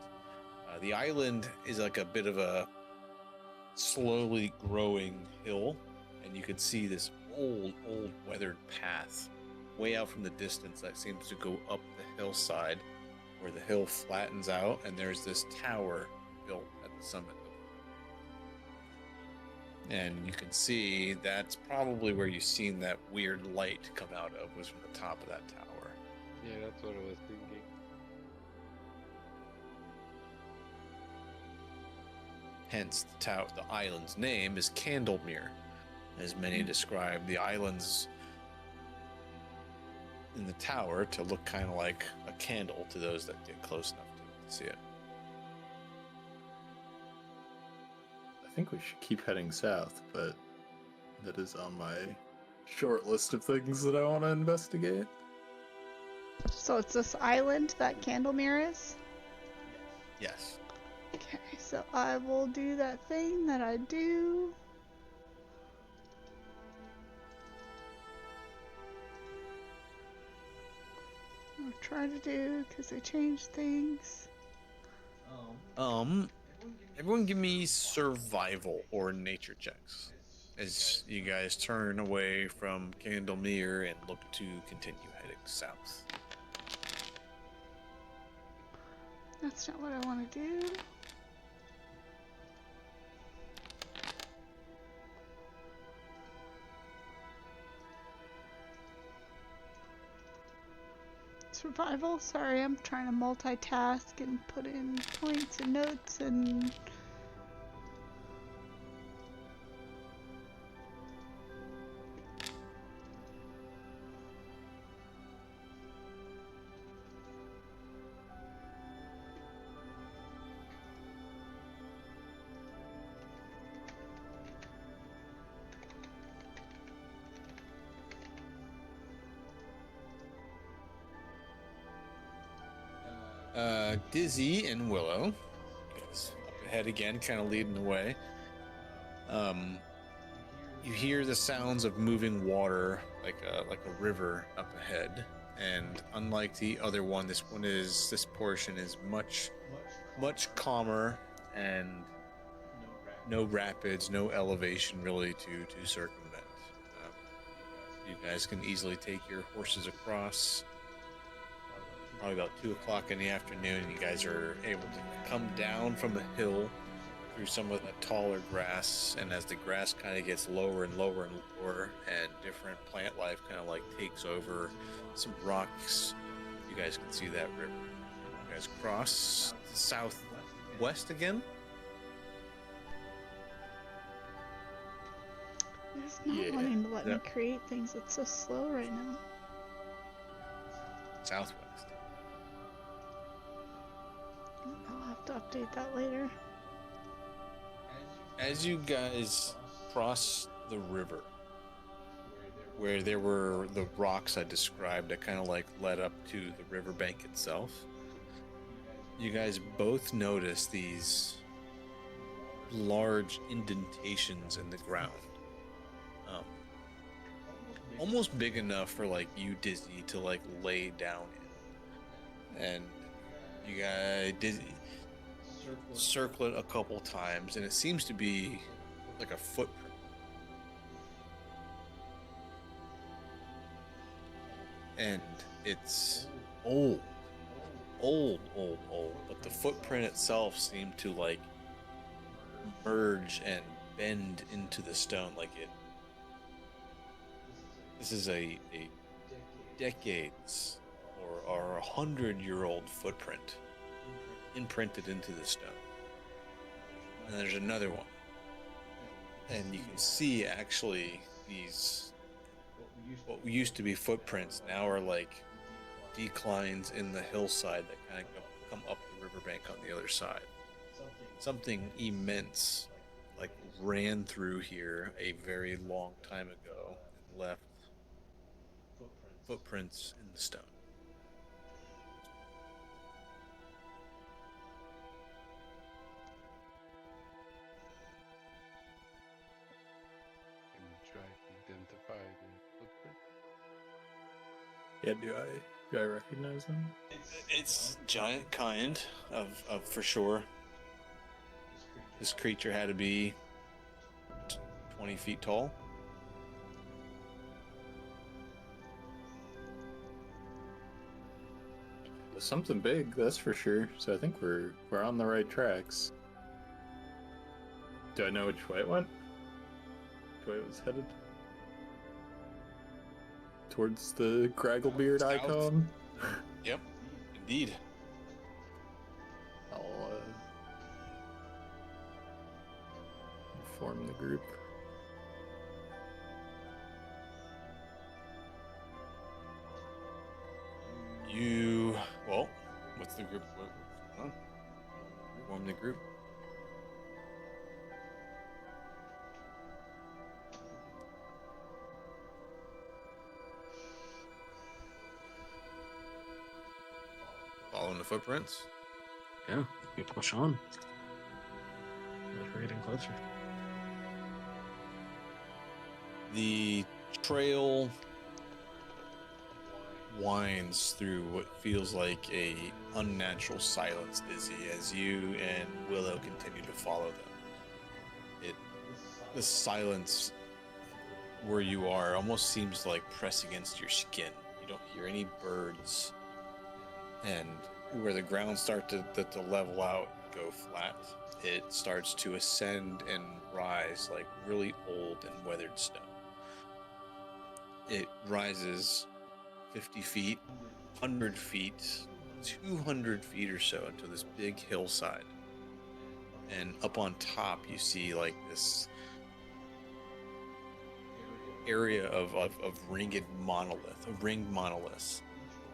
The island is like a bit of a slowly growing hill, and you can see this old weathered path way out from the distance that seems to go up the hillside where the hill flattens out, and there's this tower built at the summit of it. And you can see that's probably where you've seen that weird light come out of, was from the top of that tower. Yeah, that's what I was thinking. Hence the island's name is Candlemere, as many describe the islands in the tower to look kind of like a candle to those that get close enough to see it. I think we should keep heading south, but that is on my short list of things that I want to investigate. So it's this island that Candlemere is? Yes. Okay, so I will do that thing that I do. I'll try to do, because they changed things. Everyone give me survival or nature checks as you guys turn away from Candlemere and look to continue heading south. That's not what I want to do. Survival? Sorry, I'm trying to multitask and put in points and notes and... Dizzy and Willow, you guys up ahead again, kind of leading the way. You hear the sounds of moving water, like a river up ahead. And unlike the other one, this portion is much calmer, and no rapids, no elevation really to circumvent. You guys can easily take your horses across. Probably about 2 o'clock in the afternoon, and you guys are able to come down from the hill through some of the taller grass, and as the grass kind of gets lower and lower and lower, and different plant life kind of like takes over some rocks, you guys can see that river. You guys cross southwest again. It's not wanting to let me create things. It's so slow right now. Southwest. I'll have to update that later. As you guys cross the river, where there were the rocks I described that kind of like led up to the riverbank itself, you guys both notice these large indentations in the ground. Almost big enough for like you, Dizzy, to like lay down in. and you guys did circle it a couple times, and it seems to be like a footprint. And it's old, but the footprint itself seemed to like merge and bend into the stone like it. This is a decades or 100-year-old footprint imprinted into the stone. And there's another one. And you can see actually these, what used to be footprints now are like declines in the hillside that kind of come up the riverbank on the other side. Something immense like ran through here a very long time ago and left footprints in the stone. Can you try to identify the footprint? Yeah, do I recognize him? It's giant kind of for sure. This creature had to be 20 feet tall. Something big, that's for sure. So I think we're on the right tracks. Do I know which way it went? Which way it was headed? Towards the Gragglebeard South. icon? Yep, indeed. I'll inform the group. Well, what's the group? What's going on? Form the group. Following the footprints. Yeah, we push on. We're getting closer. The trail winds through what feels like a unnatural silence, Dizzy, as you and Willow continue to follow them. The silence where you are almost seems like press against your skin. You don't hear any birds, and where the ground starts to level out, go flat, it starts to ascend and rise like really old and weathered stone. It rises 50 feet, 100 feet, 200 feet or so into this big hillside. And up on top, you see like this area of ringed monoliths.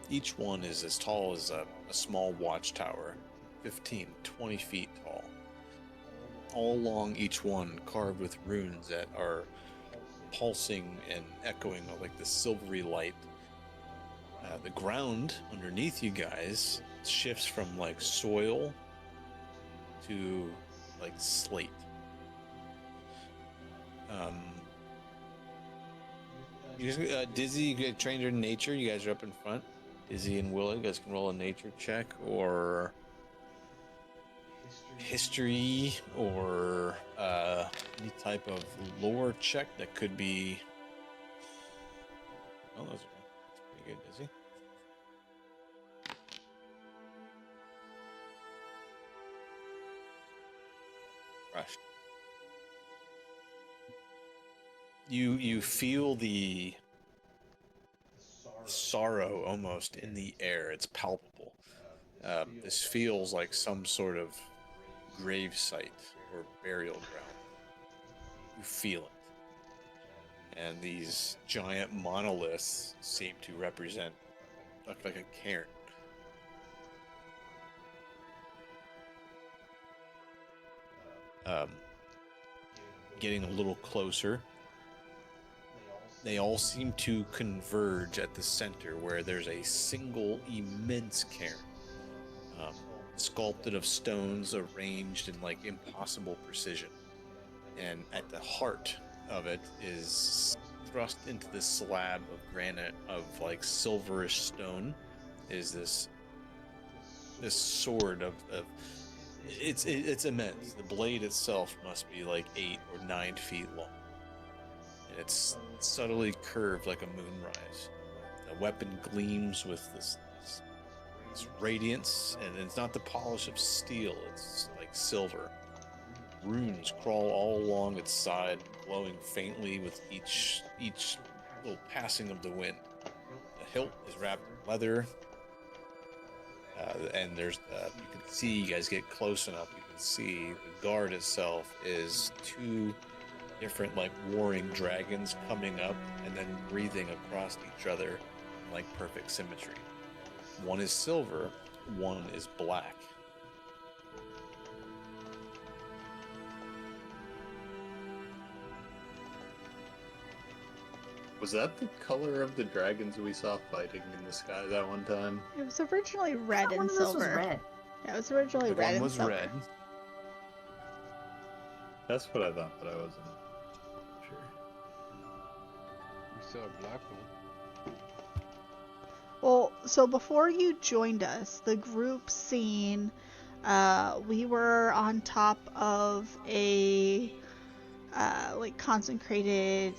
Each one is as tall as a small watchtower, 15, 20 feet tall. All along each one carved with runes that are pulsing and echoing like the silvery light. The ground underneath you guys shifts from like soil to like slate. You guys, Dizzy, you get trained in nature. You guys are up in front. Dizzy and Willow, you guys can roll a nature check or history or any type of lore check that could be. Oh, that's pretty good, Dizzy. Rushed. You feel the sorrow almost in the air. It's palpable. This feels like some sort of grave site or burial ground. You feel it. And these giant monoliths seem to represent like a cairn. Getting a little closer, they all seem to converge at the center where there's a single immense cairn, sculpted of stones arranged in like impossible precision. And at the heart of it is thrust into this slab of granite of like silverish stone is this this sword of it's immense. The blade itself must be like 8 or 9 feet long, and it's subtly curved like a moonrise. The weapon gleams with this radiance, and it's not the polish of steel, it's like silver. Runes crawl all along its side, glowing faintly with each little passing of the wind. The hilt is wrapped in leather, and there's you can see, you guys get close enough, you can see the guard itself is 2 different like warring dragons coming up and then breathing across each other in like perfect symmetry. One is silver, one is black. Was that the color of the dragons we saw fighting in the sky that one time? It was originally red One and of those was silver. red. Yeah, it was originally The red one and was silver. red. That's what I thought, but I wasn't sure. We saw a black one. Well, so before you joined us, the group scene, we were on top of a like consecrated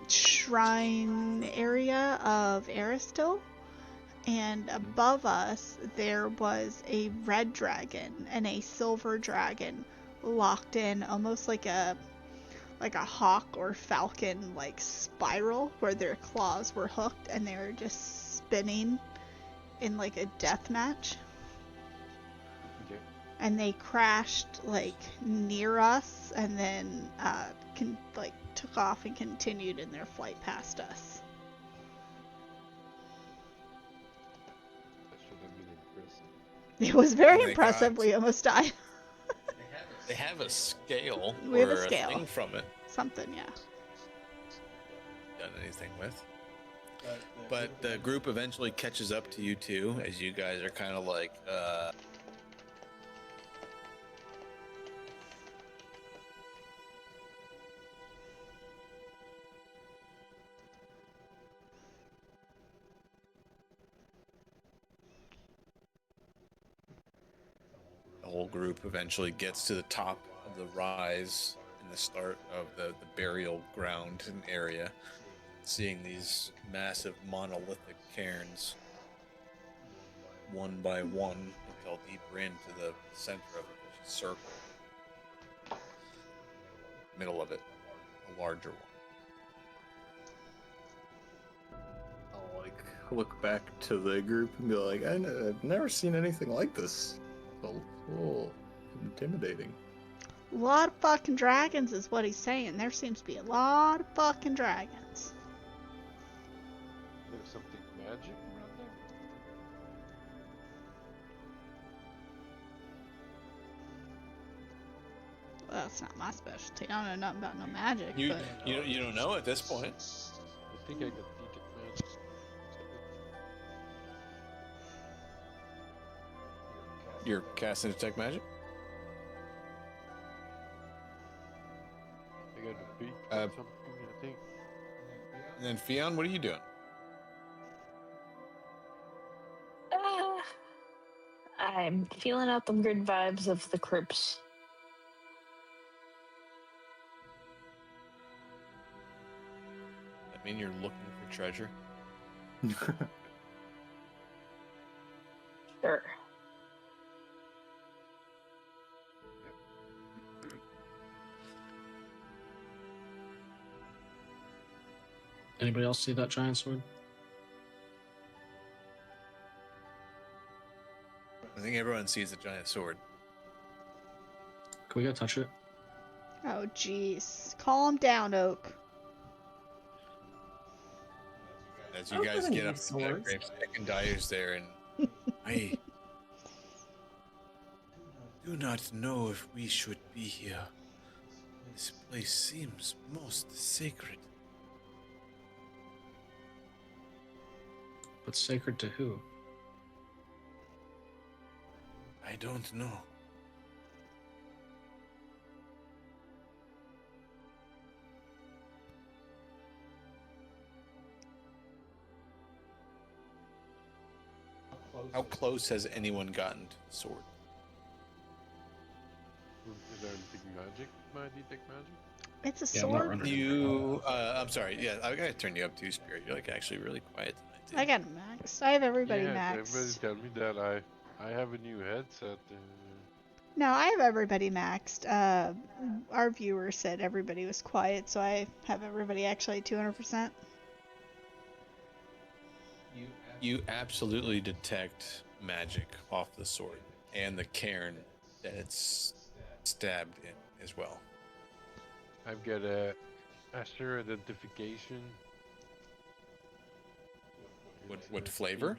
shrine area of Aristil, and above us there was a red dragon and a silver dragon locked in, almost like a hawk or falcon like spiral, where their claws were hooked and they were just spinning in like a death match. Okay. And they crashed like near us and then took off and continued in their flight past us. That should have been impressive. It was very Oh my impressive. God. We almost died. They have a scale We have or a scale. thing from it. Something, yeah. Done anything with. But the group eventually catches up to you two, as you guys are kind of like, the whole group eventually gets to the top of the rise in the start of the burial ground and area, seeing these massive monolithic cairns one by one until deeper into the center of it, which is a circle. Middle of it, a larger one. I'll like look back to the group and be like, I've never seen anything like this. It's a little intimidating. A lot of fucking dragons is what he's saying. There seems to be a lot of fucking dragons. There's something magic around there? Well, that's not my specialty. I don't know nothing about no magic. You but... you don't know at this point. I think I got detect magic. You're casting detect magic. I got a beat Uh, something, I think. And then Fionn, what are you doing? I'm feeling out the good vibes of the crypts. I mean, you're looking for treasure. Sure. Anybody else see that giant sword? I think everyone sees the giant sword. Can we go touch it? Oh, jeez. Calm down, Oak. As you Oak guys doesn't get up use to that swords. grave, Ekendire's there, and I do not know if we should be here. This place seems most sacred. But sacred to who? I don't know. How close has anyone gotten to the sword? Is there anything magic? My detect magic? It's a Yeah, I'm not sword. running. You, I'm sorry. Yeah, I gotta turn you up too, Spirit. You're like actually really quiet tonight. Dude. I got it maxed. I have everybody Yes, everybody maxed. tell me that I have a new headset. No, I have everybody maxed. Our viewer said everybody was quiet, so I have everybody actually 200%. You absolutely detect magic off the sword and the cairn that it's stabbed in as well. I've got a Asher identification. What flavor?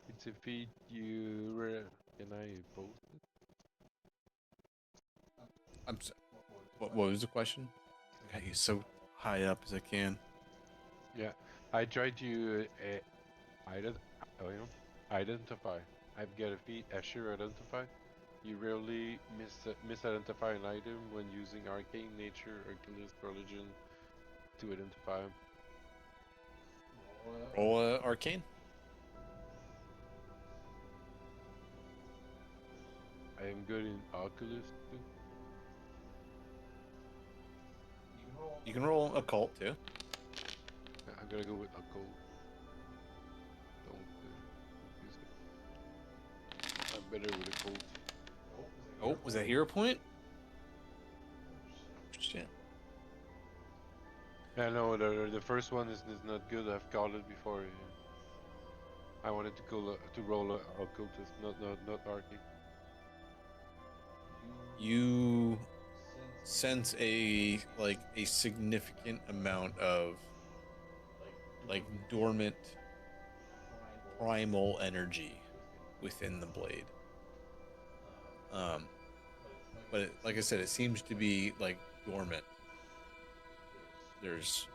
It's a feat can I post it? What was the question? I got you so high up as I can. Yeah, I tried to identify. I've got a feat Asher identify. You rarely misidentify an item when using arcane nature or Oculus religion to identify them. Roll arcane. I am good in Oculus too. You can roll occult too. I'm gonna go with occult. Don't use it. I'm better with occult. Oh, was that hero point? Shit. I know the first one is not good. I've called it before. I wanted to roll a occultist, not arcane. You sense a significant amount of dormant primal energy within the blade. But like I said, it seems to be dormant. There's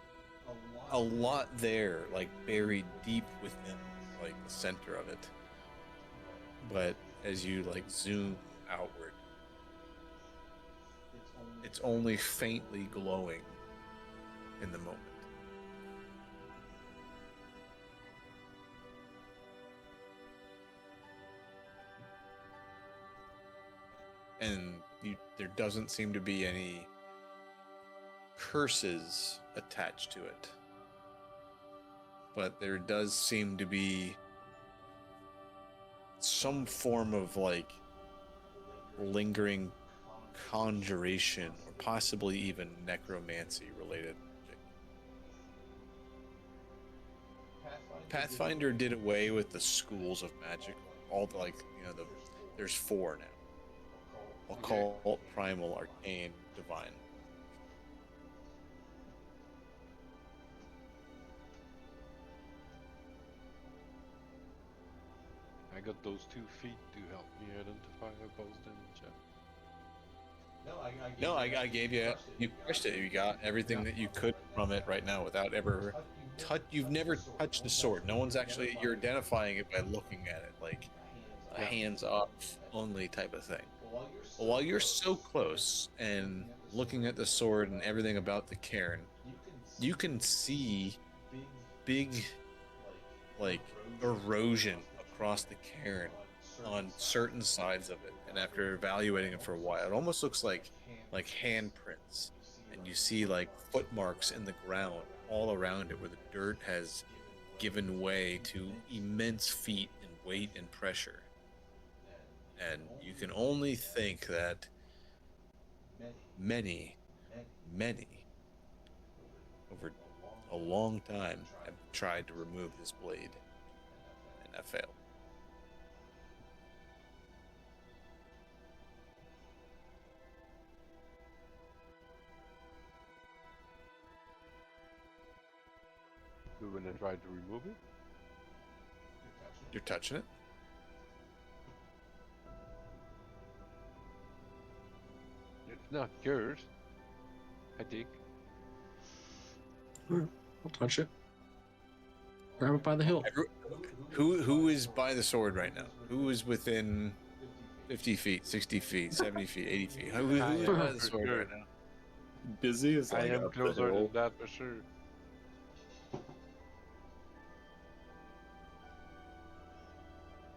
a lot there, buried deep within the center of it. But as you zoom outward, it's only faintly glowing in the moment. And there doesn't seem to be any curses attached to it. But there does seem to be some form of lingering conjuration or possibly even necromancy related magic. Pathfinder did away with the schools of magic. All there's 4 now. Occult, primal, arcane, divine. I got those 2 feet to help me identify opposed damage. No, I gave you. You crushed it. You got everything that you could from it right now without ever You've never touched the sword. No one's actually. You're identifying it by looking at it, like a hands-off only type of thing. Well, while you're so close and looking at the sword and everything about the cairn, you can see big, erosion across the cairn on certain sides of it. And after evaluating it for a while, it almost looks like handprints. And you see foot marks in the ground all around it where the dirt has given way to immense feet in weight and pressure. And you can only think that many, over a long time, have tried to remove this blade and have failed. So when I tried to remove it, You're touching it? it's not yours. I think. Alright, I'll touch it. Grab it by the hilt. Who is by the sword right now? Who is within 50 feet, 60 feet, 70 feet, 80 feet? Who is by the sword right now? Busy is I am up the closer hill. than that for sure.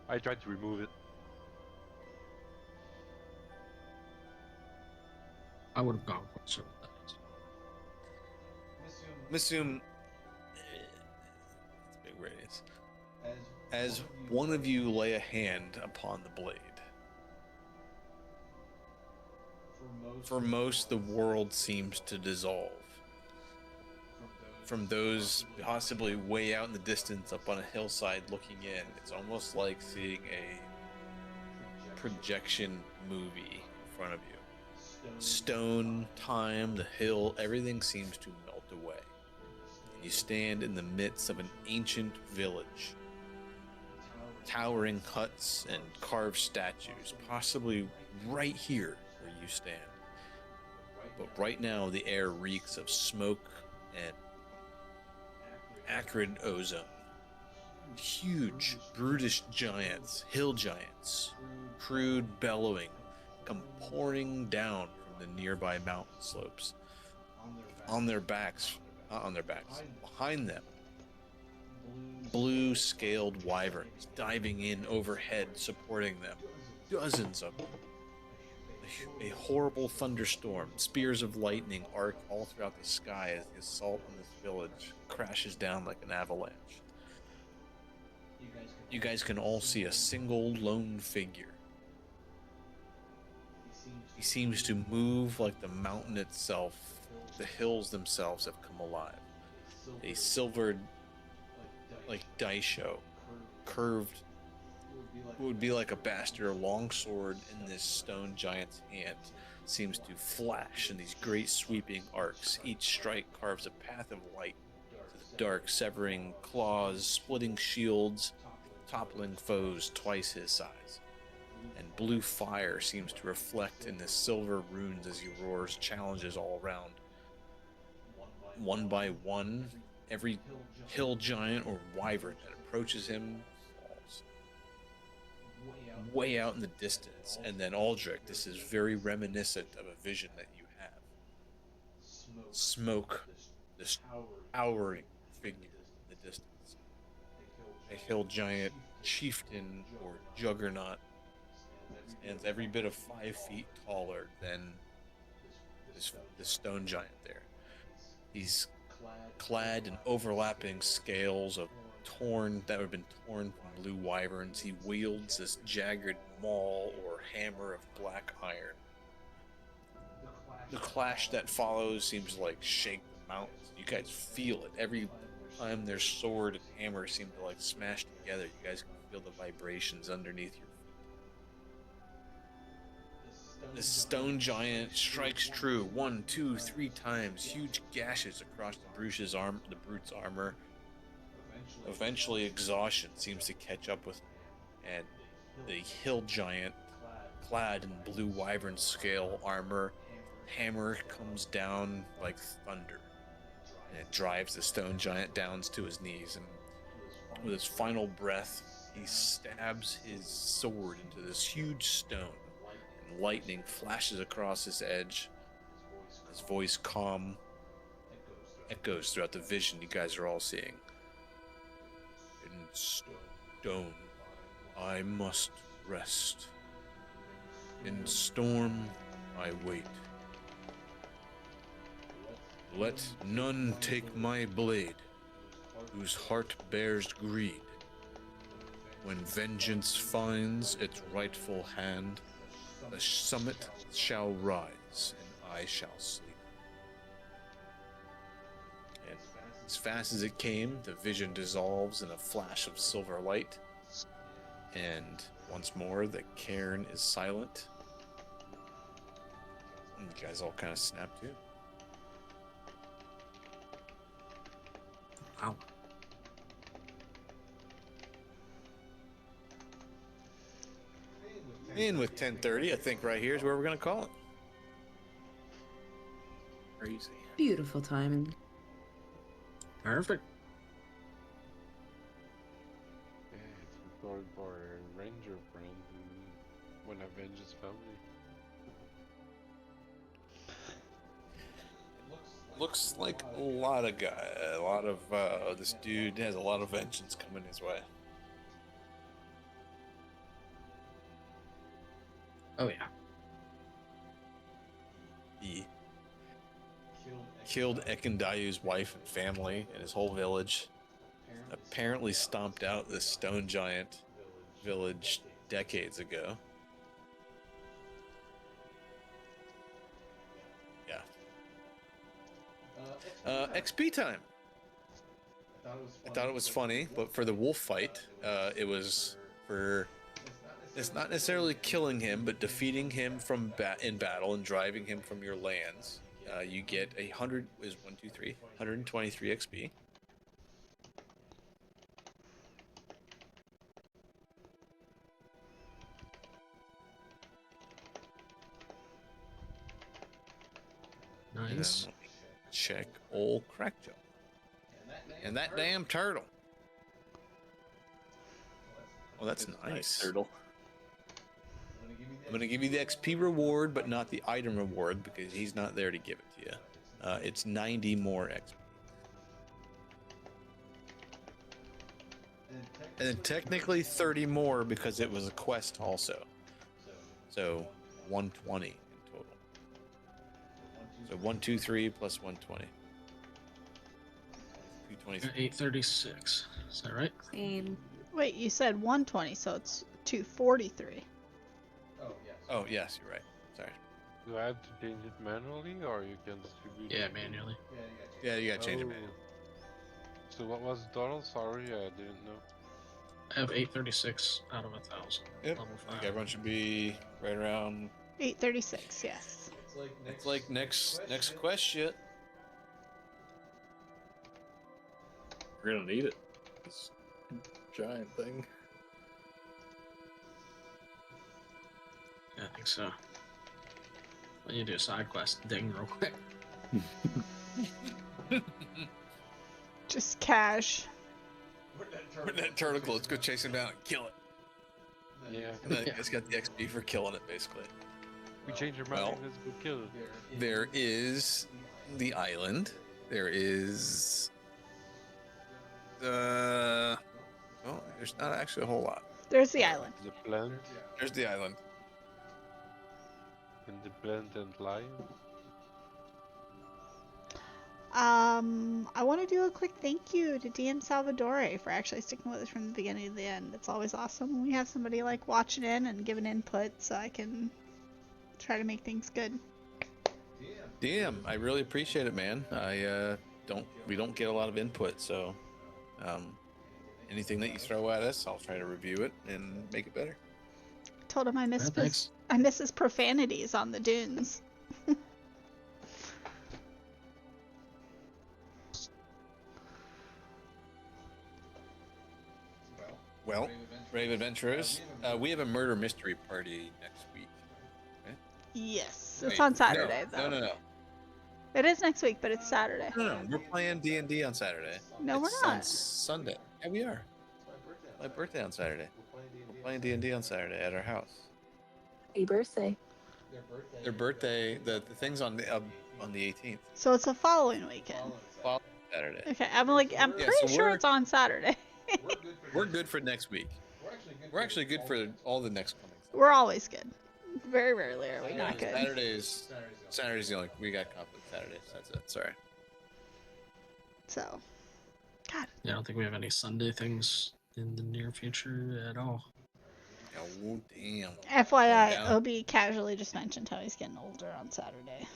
I tried to remove it. I would have gone closer with that. I'm assume it's a big radius. As one of you lay a hand upon the blade, for most, the world seems to dissolve. From those possibly way out in the distance up on a hillside looking in, it's almost like seeing a projection movie in front of you. Stone, time, the hill, everything seems to melt away. And you stand in the midst of an ancient village. Towering huts and carved statues, possibly right here where you stand. But right now the air reeks of smoke and acrid ozone. Huge, brutish giants, hill giants, crude bellowing, come pouring down from the nearby mountain slopes. Behind them, blue scaled wyverns diving in overhead, supporting them. Dozens of them. A horrible thunderstorm, spears of lightning arc all throughout the sky as the assault on this village crashes down like an avalanche. You guys can all see a single lone figure. He seems to move like the mountain itself. The hills themselves have come alive. A silvered, like daisho, curved, would be like a bastard or longsword in this stone giant's hand, seems to flash in these great sweeping arcs. Each strike carves a path of light to the dark, severing claws, splitting shields, toppling foes twice his size. And blue fire seems to reflect in the silver runes as he roars challenges all around. One by one, every hill giant or wyvern that approaches him falls. Way out in the distance, and then Aldrich, this is very reminiscent of a vision that you have. Smoke, this towering figure in the distance. A hill giant, chieftain, or juggernaut, stands every bit of 5 feet taller than this stone giant there. He's clad in overlapping scales of that have been torn from blue wyverns. He wields this jagged maul or hammer of black iron. The clash that follows seems to like shake the mountains. You guys feel it every time their sword and hammer seem to like smash together. You guys can feel the vibrations underneath your feet. The stone giant strikes true 1, 2, 3 times. Huge gashes across the brute's armor. Eventually, exhaustion seems to catch up with him, and the hill giant, clad in blue wyvern scale armor, hammer comes down like thunder, and it drives the stone giant down to his knees. And with his final breath, he stabs his sword into this huge stone, and lightning flashes across his edge. His voice calm echoes throughout the vision you guys are all seeing. In stone, I must rest. In storm, I wait. Let none take my blade, whose heart bears greed. When vengeance finds its rightful hand, the summit shall rise, and I shall sleep. And as fast as it came, the vision dissolves in a flash of silver light. And once more, the cairn is silent. And you guys all kind of snap to. Wow. And with 10:30, I think right here is where we're going to call it. Crazy. Beautiful timing. Perfect. Yeah, it's recorded for a ranger friend who went avenge his family. Looks like a lot of this dude has a lot of vengeance coming his way. Oh yeah. He killed Ekandayu's wife and family and his whole village. Apparently stomped out this stone giant village decades ago. Yeah. XP time. I thought it was funny, but for the wolf fight, it was for. It's not necessarily killing him, but defeating him from in battle and driving him from your lands. You get 123 XP. Nice. And let me check old Crackjaw. And that damn turtle. Oh, that's nice. Turtle. I'm going to give you the XP reward, but not the item reward because he's not there to give it to you. It's 90 more XP. And then technically 30 more because it was a quest also. So 120 in total. So 123 plus 120. 223. 836. Is that right? Same. Wait, you said 120, so it's 243. Oh, yes, you're right. Sorry. Do I have to change it manually, or you can distribute Yeah, it? manually. Yeah, you gotta change it, Oh. man. So what was the total? Sorry, I didn't know. I have 836 out of 1,000. Yep. Level I think 5. everyone should be right around. 836, yes. It's like next quest shit. We're gonna need it. This giant thing. Yeah, I think so. When you do a side quest, ding real quick. Just cash. Where'd that turtle go? Let's go chase him down and kill it. Yeah. And then it's got the XP for killing it, basically. We changed our Well, mind. Let's go kill it. There is the island. There is. Well, there's not actually a whole lot. There's the island. The plant There's the island. and the plant and lion. I want to do a quick thank you to DM Salvadore for actually sticking with us from the beginning to the end. It's always awesome when we have somebody like watching in and giving input, so I can try to make things good. Damn, I really appreciate it, man. We don't get a lot of input, so anything that you throw at us, I'll try to review it and make it better. Told him I miss Yeah, thanks. his profanities on the dunes. Well, Brave Adventurers, we have a murder mystery party next week. Yes, it's Wait, on Saturday no, though. No. It is next week, but it's Saturday. No, we're playing D&D on Saturday. No, we're It's not. on Sunday. Yeah, we are. My birthday on Saturday. We're playing D&D on Saturday at our house. Happy birthday. Their birthday, the thing's on the 18th. So it's a following weekend. Fall Saturday. Okay, I'm pretty so sure we're- it's on Saturday. We're good for next week. We're actually good for all the next coming. We're always good. Very rarely are we not good. Saturday's the only we got conflict Saturdays. That's it. Sorry. So, God, Yeah, I don't think we have any Sunday things in the near future at all. Oh damn. FYI, down. Obi casually just mentioned how he's getting older on Saturday.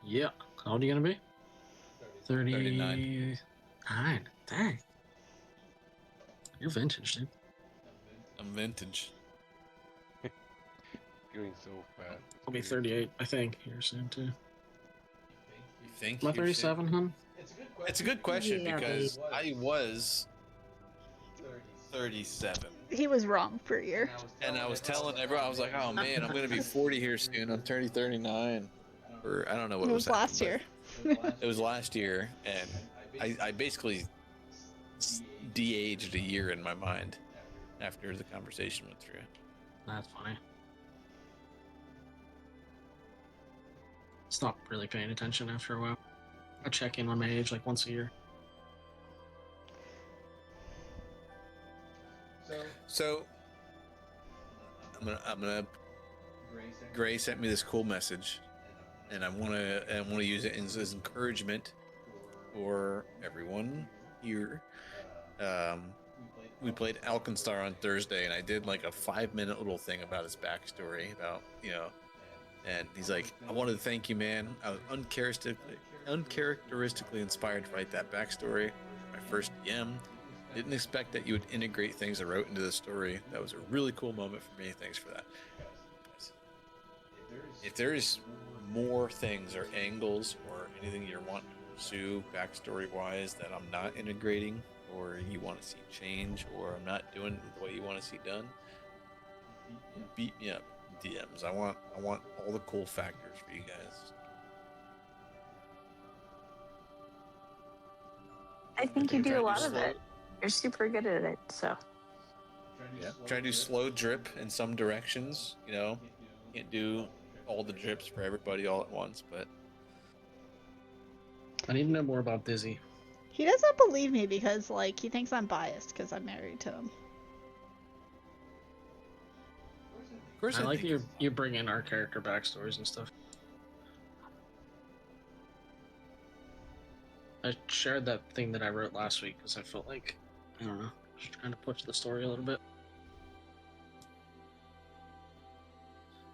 Yeah. How old are you gonna be? 39. 39. Dang. You're vintage, dude. I'm vintage. Going so fast. I'll be 38, I think, here soon too. You think? Am I you're 37, hun? It's a good question Yeah, because I was 37. He was wrong for a year. And I was telling everyone, I was like, oh man, I'm going to be 40 here soon. I'm turning 39. Or I don't know what It was last year. It was last year. And I basically de-aged a year in my mind after the conversation went through. That's funny. Stopped really paying attention after a while. I check in on my age like once a year. So I'm gonna Gray sent me this cool message, and I want to use it as encouragement for everyone here. We played Alkenstar on Thursday, and I did like a 5-minute little thing about his backstory, about and he's like, "I wanted to thank you, man. I was uncharacteristically inspired to write that backstory. My first DM. Didn't expect that you would integrate things I wrote into the story. That was a really cool moment for me. Thanks for that." If there is more things or angles or anything you're wanting to pursue backstory-wise that I'm not integrating, or you want to see change, or I'm not doing it the way you want to see done, beat me up, DMs. I want all the cool factors for you guys. I think you Try do to a lot of slow- it. You're super good at it, so. Yeah, try to do slow drip in some directions. Can't do all the drips for everybody all at once, but I need to know more about Dizzy. He doesn't believe me because, like, he thinks I'm biased because I'm married to him. of course I like think you bring in our character backstories and stuff. I shared that thing that I wrote last week because I felt like, I don't know, just trying to push the story a little bit.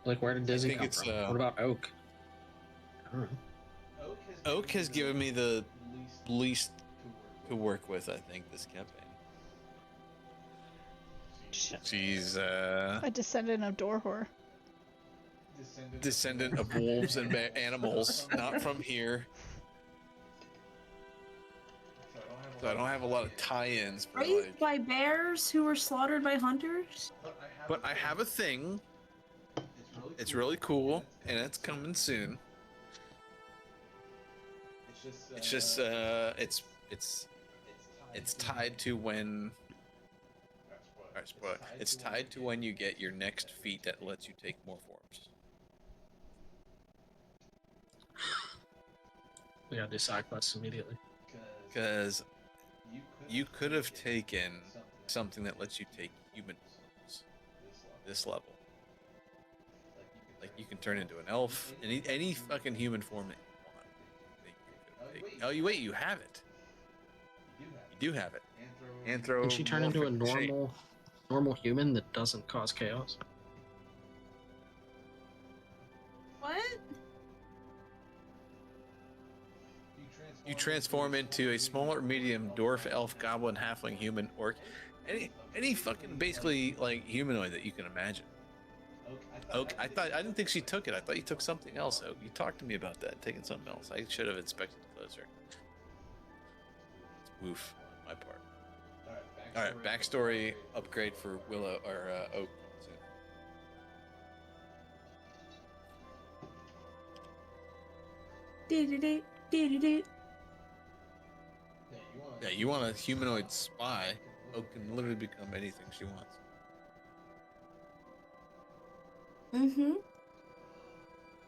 Like, where did Dizzy think come it's, from? What about Oak? I don't know. Oak has given me the least to work with, I think, this campaign. She's A descendant of Dorhor. descendant of wolves and animals, not from here. So I don't have a lot of tie-ins for Raised like. by bears who were slaughtered by hunters? But I have a thing. It's really cool, and it's coming soon. It's just it's tied to when. Alright, spoiler. It's tied to when you get your next feat that lets you take more forms. We gotta do side quests immediately. Because you could have taken something that lets you take human forms this level. Like you can turn into an elf, any fucking human form that you want. Oh, you have it. You do have it. Can she turn into a Anthropomorphic shape. normal human that doesn't cause chaos? What? You transform into a small or medium dwarf, elf, goblin, halfling, human, orc, any fucking basically like humanoid that you can imagine. Oak, I didn't think she took it. I thought you took something else, Oak. You talked to me about that, taking something else. I should have inspected closer. It's woof on my part. All right, backstory upgrade for Willow or Oak. Yeah, you want a humanoid spy? Oak can literally become anything she wants. Mm-hmm.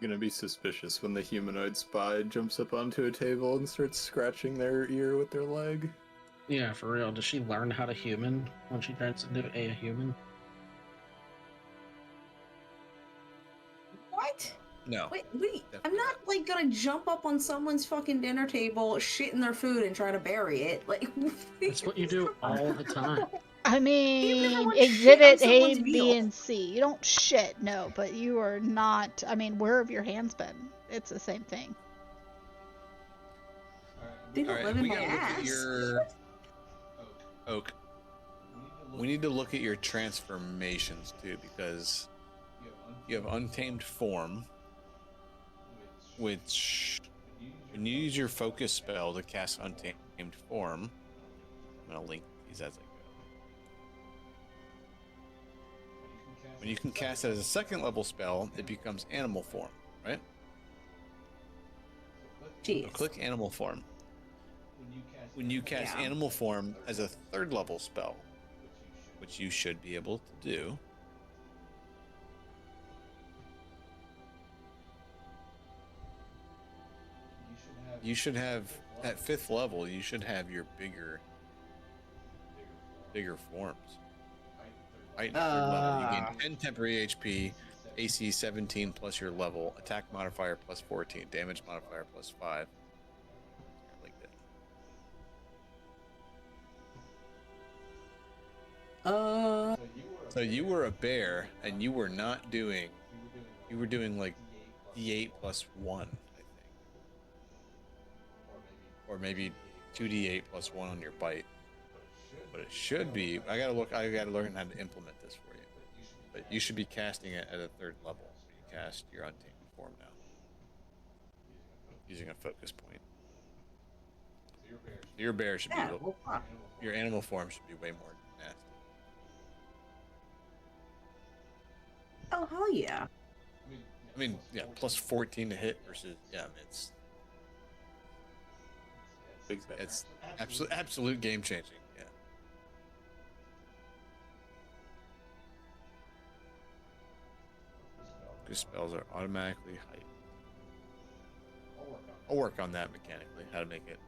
Gonna be suspicious when the humanoid spy jumps up onto a table and starts scratching their ear with their leg. Yeah, for real. Does she learn how to human when she turns into a human? What? No. Wait, Definitely I'm not like gonna jump up on someone's fucking dinner table, shit in their food, and try to bury it. Like, That's what you do all the time. I mean, everyone shit exhibit on A, someone's B, meal. and C. You don't shit, no, but you are not. I mean, where have your hands been? It's the same thing. They don't live in we my gotta look at ass. your Oak. We need to look at your transformations too, because you have untamed form, which when you use your focus spell to cast untamed form, I'm gonna link these as I go. When you can cast it as a second level spell, it becomes animal form, right? Jeez. So click animal form. When you cast Yeah. animal form as a third level spell, which you should be able to do, you should have at 5th level. You should have your bigger forms. Right, 3rd level, you gain 10 temporary HP AC 17 plus your level, attack modifier plus 14, damage modifier plus 5. Like that. So you were a bear, and you were not doing. You were doing like D8 plus 1, I think, or maybe 2d8 plus 1 on your bite. But it should be. I gotta learn how to implement this for you. But you should be casting it at a 3rd level. You cast your untamed form now, using a focus point. Your bear should be. Yeah, well, fuck. Your animal form should be way more nasty. Oh, hell yeah. I mean, yeah, plus 14 to hit versus it's absolute game changing. Yeah. Because spells are automatically heightened. I'll work on that mechanically. How to make it.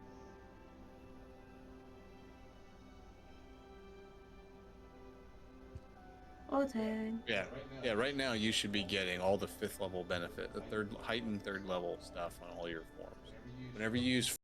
Okay. Yeah. Right now you should be getting all the 5th level benefit, the heightened 3rd level stuff on all your forms. Whenever you use